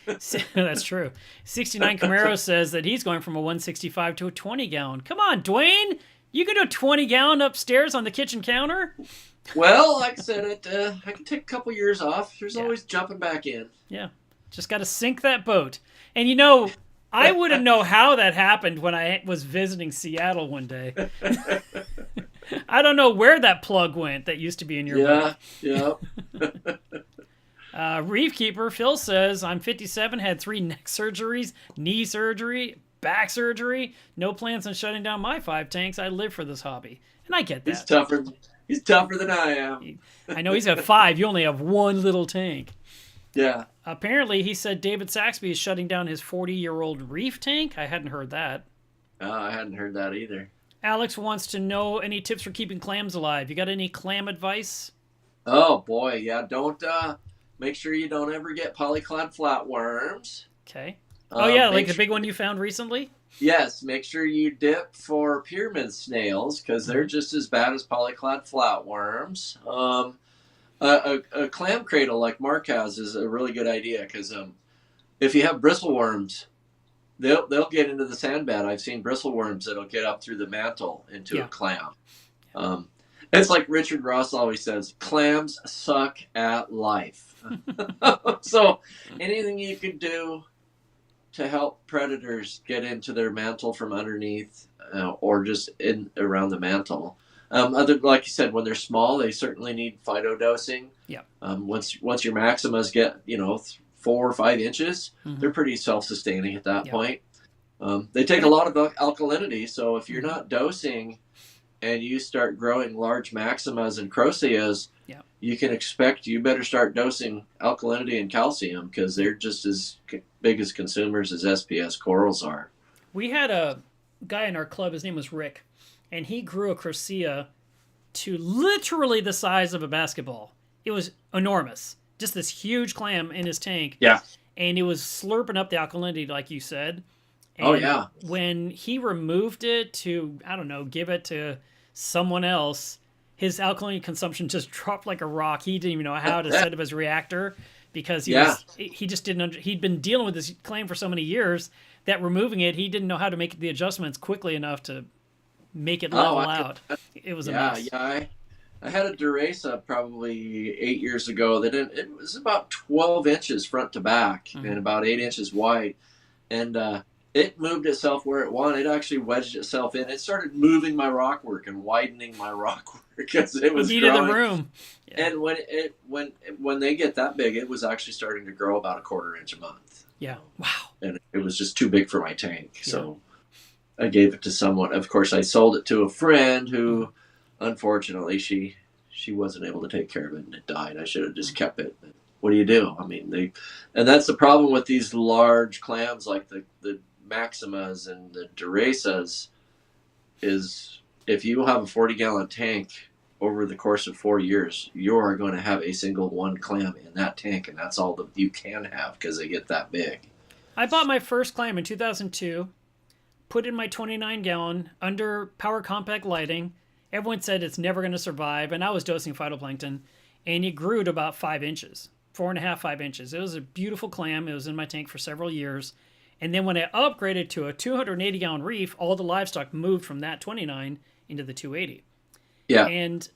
That's true. 69 Camaro says that he's going from a 165 to a 20 gallon. Come on, Dwayne. You can do a 20 gallon upstairs on the kitchen counter. Well, like I said, I can take a couple years off. There's always jumping back in. Yeah. Just got to sink that boat. And I wouldn't know how that happened when I was visiting Seattle one day. I don't know where that plug went that used to be in your boat. Yeah. Reef Keeper Phil says, I'm 57, had 3 neck surgeries, knee surgery, back surgery. No plans on shutting down my 5 tanks. I live for this hobby. And I get that. He's tougher than I am. I know he's got 5. You only have 1 little tank. Yeah. Apparently, he said David Saxby is shutting down his 40-year-old Reef tank. I hadn't heard that. I hadn't heard that either. Alex wants to know any tips for keeping clams alive. You got any clam advice? Oh boy, yeah. Don't make sure you don't ever get polyclad flatworms. Okay. Oh yeah, like the big one you found recently? Yes, make sure you dip for pyramid snails because they're just as bad as polyclad flatworms. A clam cradle like Mark has is a really good idea because if you have bristleworms, they'll get into the sandbed. I've seen bristleworms that'll get up through the mantle into a clam. It's like Richard Ross always says, clams suck at life. So anything you could do to help predators get into their mantle from underneath or just in around the mantle. Like you said, when they're small, they certainly need phytodosing. Yeah. Once your maximas get 4 or 5 inches, they're pretty self-sustaining at that point. They take a lot of alkalinity, so if you're not dosing and you start growing large maximas and croceas, you can expect you better start dosing alkalinity and calcium because they're just as big as consumers as SPS corals are. We had a guy in our club, his name was Rick, and he grew a crocea to literally the size of a basketball. It was enormous. Just this huge clam in his tank. Yeah. And it was slurping up the alkalinity, like you said. And when he removed it to, I don't know, give it to someone else, his alkalinity consumption just dropped like a rock. He didn't even know how to set up his reactor because he just didn't. He'd been dealing with this clam for so many years that removing it, he didn't know how to make the adjustments quickly enough to make it level out. It was a mess. Yeah, I had a Duresa probably 8 years ago that it was about 12 inches front to back and about 8 inches wide, and it moved itself where it wanted. It actually wedged itself in. It started moving my rock work and widening my rock work because it was needed growing. the room. Yeah. And when they get that big, it was actually starting to grow about 1/4 inch a month. Yeah. Wow. And it was just too big for my tank. So I gave it to someone. Of course, I sold it to a friend who, unfortunately, she wasn't able to take care of it and it died. I should have just kept it. But what do you do? I mean, and that's the problem with these large clams like the Maximas and the Duresas is if you have a 40-gallon tank over the course of 4 years, you are going to have a single one clam in that tank, and that's all that you can have because they get that big. I bought my first clam in 2002, put it in my 29-gallon under power compact lighting. Everyone said it's never going to survive, and I was dosing phytoplankton, and it grew to about 5 inches, 4.5, 5 inches. It was a beautiful clam. It was in my tank for several years. And then when I upgraded to a 280-gallon Reef, all the livestock moved from that 29 into the 280. Yeah. And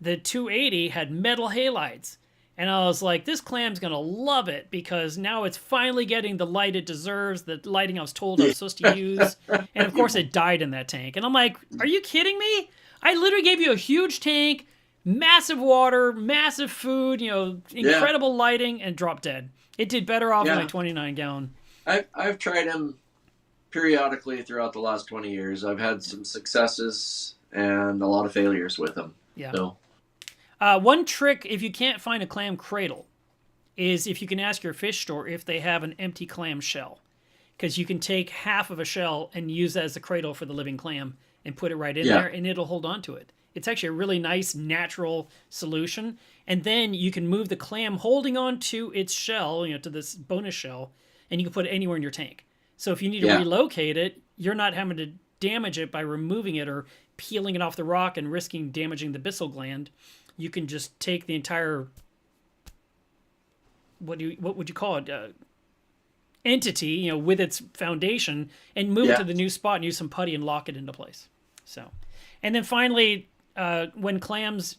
the 280 had metal halides. And I was like, this clam's going to love it because now it's finally getting the light it deserves, the lighting I was told I was supposed to use. And, of course, it died in that tank. And I'm like, are you kidding me? I literally gave you a huge tank, massive water, massive food, incredible lighting, and dropped dead. It did better off in my 29-gallon. I've tried them periodically throughout the last 20 years. I've had some successes and a lot of failures with them. Yeah. So. One trick, if you can't find a clam cradle, is if you can ask your fish store if they have an empty clam shell. Because you can take half of a shell and use that as the cradle for the living clam and put it right in there, and it'll hold on to it. It's actually a really nice, natural solution. And then you can move the clam holding on to its shell, to this bonus shell, and you can put it anywhere in your tank. So if you need to relocate it, you're not having to damage it by removing it or peeling it off the rock and risking damaging the byssal gland. You can just take the entire, what would you call it, entity, with its foundation and move it to the new spot and use some putty and lock it into place. So, and then finally, when clams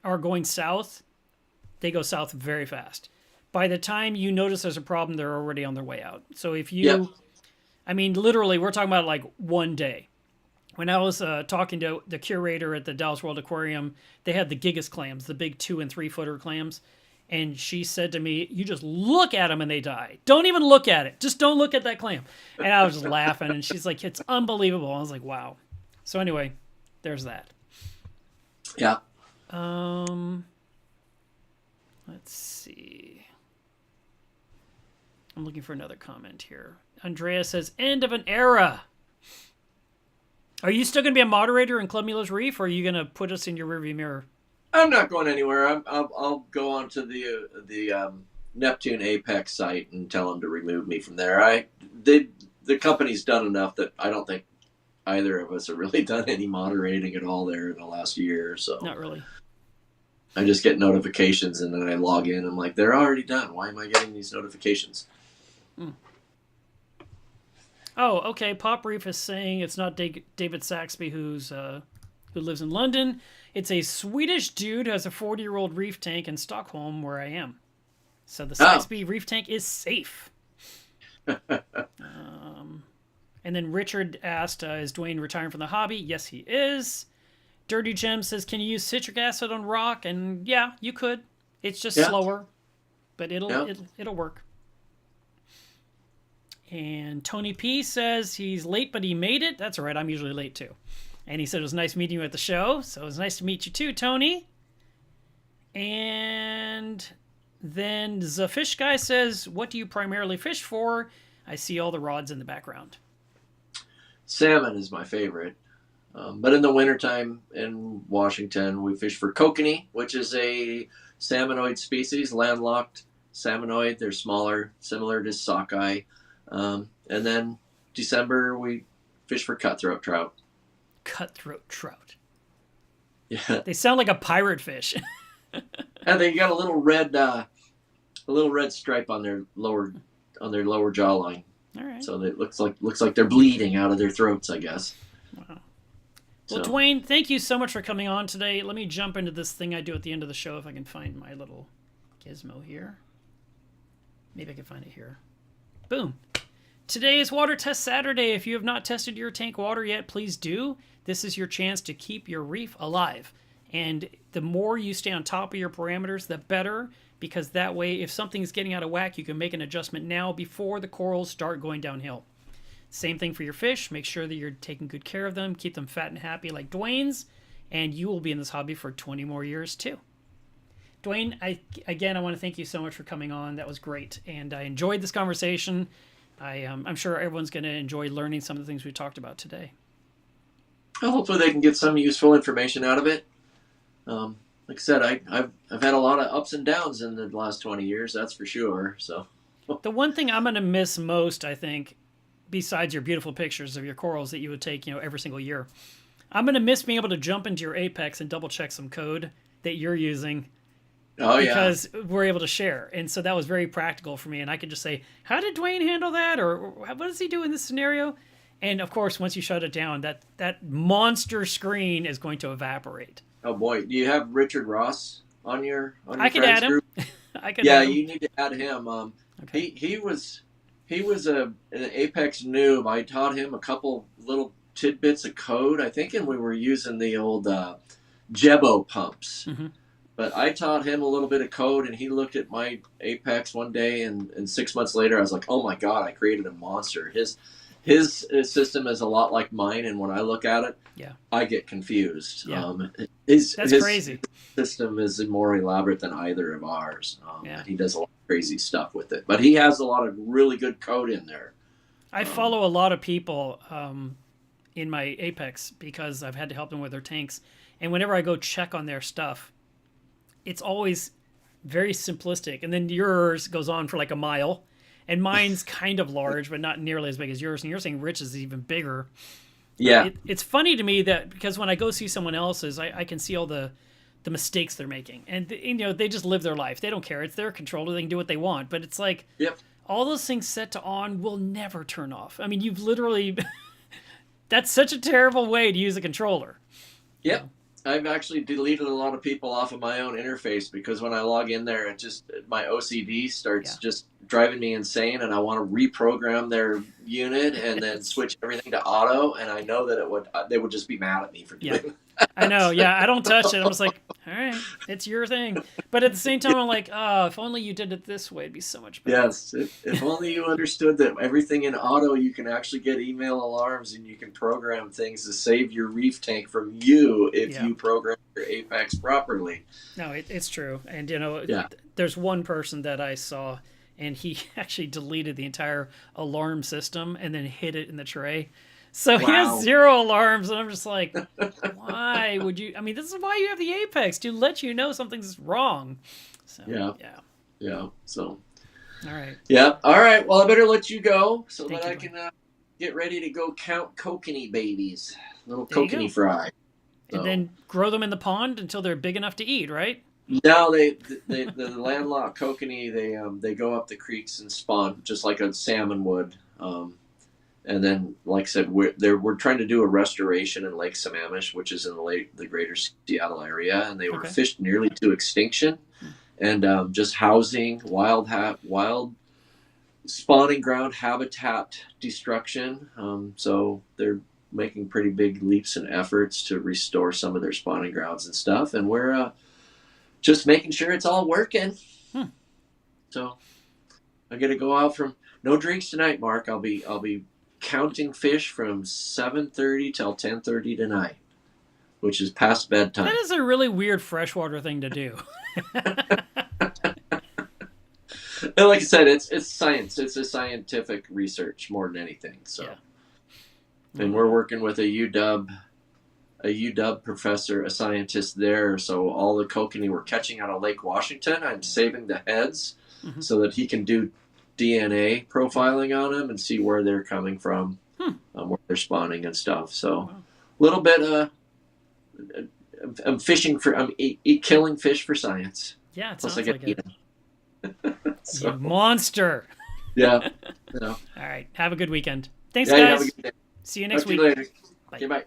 are going south, they go south very fast. By the time you notice there's a problem, they're already on their way out. So if you I mean, literally, we're talking about like one day. When I was talking to the curator at the Dallas World Aquarium, they had the gigas clams, the big 2 and 3 footer clams. And she said to me, you just look at them and they die. Don't even look at it. Just don't look at that clam. And I was just laughing. And she's like, it's unbelievable. I was like, wow. So anyway, there's that. Yeah. Let's see. I'm looking for another comment here. Andrea says, end of an era. Are you still going to be a moderator in Club Milo's Reef, or are you going to put us in your rearview mirror? I'm not going anywhere. I'll go on to the Neptune Apex site and tell them to remove me from there. The company's done enough that I don't think either of us have really done any moderating at all there in the last year. So not really. I just get notifications and then I log in. I'm like, they're already done. Why am I getting these notifications? Oh, okay. Pop Reef is saying it's not David Saxby who lives in London. It's a Swedish dude who has a 40-year-old reef tank in Stockholm, where I am. So the Saxby reef tank is safe. And then Richard asked, is Dwayne retiring from the hobby? Yes, he is. Dirty Gem says, can you use citric acid on rock? And yeah, you could. It's just slower, but it'll work. And Tony P says he's late, but he made it. That's all right. I'm usually late too. And he said it was nice meeting you at the show. So it was nice to meet you too, Tony. And then the fish guy says, what do you primarily fish for? I see all the rods in the background. Salmon is my favorite. But in the wintertime in Washington, we fish for kokanee, which is a salmonoid species, landlocked salmonoid. They're smaller, similar to sockeye. And then December, we fish for cutthroat trout. Cutthroat trout. Yeah. They sound like a pirate fish. And they got a little red stripe on their lower jawline. All right. So it looks like they're bleeding out of their throats, I guess. Wow. Well, Dwayne, thank you so much for coming on today. Let me jump into this thing I do at the end of the show if I can find my little gizmo here. Maybe I can find it here. Boom. Today is Water Test Saturday. If you have not tested your tank water yet, please do. This is your chance to keep your reef alive. And the more you stay on top of your parameters, the better, because that way, if something's getting out of whack, you can make an adjustment now before the corals start going downhill. Same thing for your fish. Make sure that you're taking good care of them. Keep them fat and happy like Dwayne's, and you will be in this hobby for 20 more years too. Dwayne, I want to thank you so much for coming on. That was great, and I enjoyed this conversation. I'm sure everyone's going to enjoy learning some of the things we talked about today. Well, hopefully they can get some useful information out of it. Like I said, I've had a lot of ups and downs in the last 20 years, that's for sure. So the one thing I'm going to miss most, I think, besides your beautiful pictures of your corals that you would take, every single year, I'm going to miss being able to jump into your Apex and double check some code that you're using. Oh, yeah. Because we're able to share. And so that was very practical for me. And I could just say, how did Dwayne handle that? Or what does he do in this scenario? And of course, once you shut it down, that monster screen is going to evaporate. Oh boy, do you have Richard Ross on your I could add him. I could add him. You need to add him. Okay. He was an Apex noob. I taught him a couple little tidbits of code, I think, and we were using the old Jebo pumps. Mm-hmm. But I taught him a little bit of code, and he looked at my Apex one day, and 6 months later, I was like, "Oh my god, I created a monster." His system is a lot like mine, and when I look at it, I get confused. Yeah. His crazy. System is more elaborate than either of ours. He does a lot of crazy stuff with it, but he has a lot of really good code in there. I follow a lot of people in my Apex because I've had to help them with their tanks, and whenever I go check on their stuff, it's always very simplistic, and then yours goes on for like a mile, and mine's kind of large, but not nearly as big as yours, and you're saying Rich is even bigger. Yeah. It's funny to me that because when I go see someone else's, I can see all the mistakes they're making, and they just live their life. They don't care. It's their controller. They can do what they want, but it's like all those things set to on will never turn off. I mean, you've literally that's such a terrible way to use a controller. Yep. I've actually deleted a lot of people off of my own interface because when I log in there, my OCD starts just driving me insane, and I want to reprogram their unit and then switch everything to auto. And I know that they would just be mad at me for doing that. I know. Yeah, I don't touch it. I'm just like, all right, it's your thing. But at the same time, I'm like, oh, if only you did it this way, it'd be so much better. Yes, if only you understood that everything in auto, you can actually get email alarms and you can program things to save your reef tank from you if you program your Apex properly. No, it's true. And, Yeah. there's one person that I saw, and he actually deleted the entire alarm system and then hid it in the tray. So he has 0 alarms, and I'm just like, why would you? I mean, this is why you have the Apex, to let you know something's wrong. So, yeah. So, all right. Yeah. All right. Well, I better let you go so that I can get ready to go count kokanee babies, little kokanee fry. So. And then grow them in the pond until they're big enough to eat, right? No, the landlocked kokanee, they go up the creeks and spawn just like a salmon would. And then, like I said, we're trying to do a restoration in Lake Sammamish, which is in the greater Seattle area, and they were fished nearly to extinction, and just housing, wild spawning ground habitat destruction. So they're making pretty big leaps and efforts to restore some of their spawning grounds and stuff, and we're just making sure it's all working. So I got to go out from no drinks tonight, Mark. I'll be counting fish from 7:30 till 10:30 tonight, which is past bedtime. That is a really weird freshwater thing to do. And like I said, it's science. It's a scientific research more than anything. So, and we're working with a UW professor, a scientist there. So all the kokanee we're catching out of Lake Washington, I'm saving the heads so that he can do DNA profiling on them and see where they're coming from, where they're spawning and stuff. So, a little bit. I'm fishing for. I'm killing fish for science. Yeah, it Plus sounds like it. So, you monster. Yeah. All right. Have a good weekend. Thanks, guys. guys. Have a good day. See you next Talk to week. you later. Bye. Okay, bye.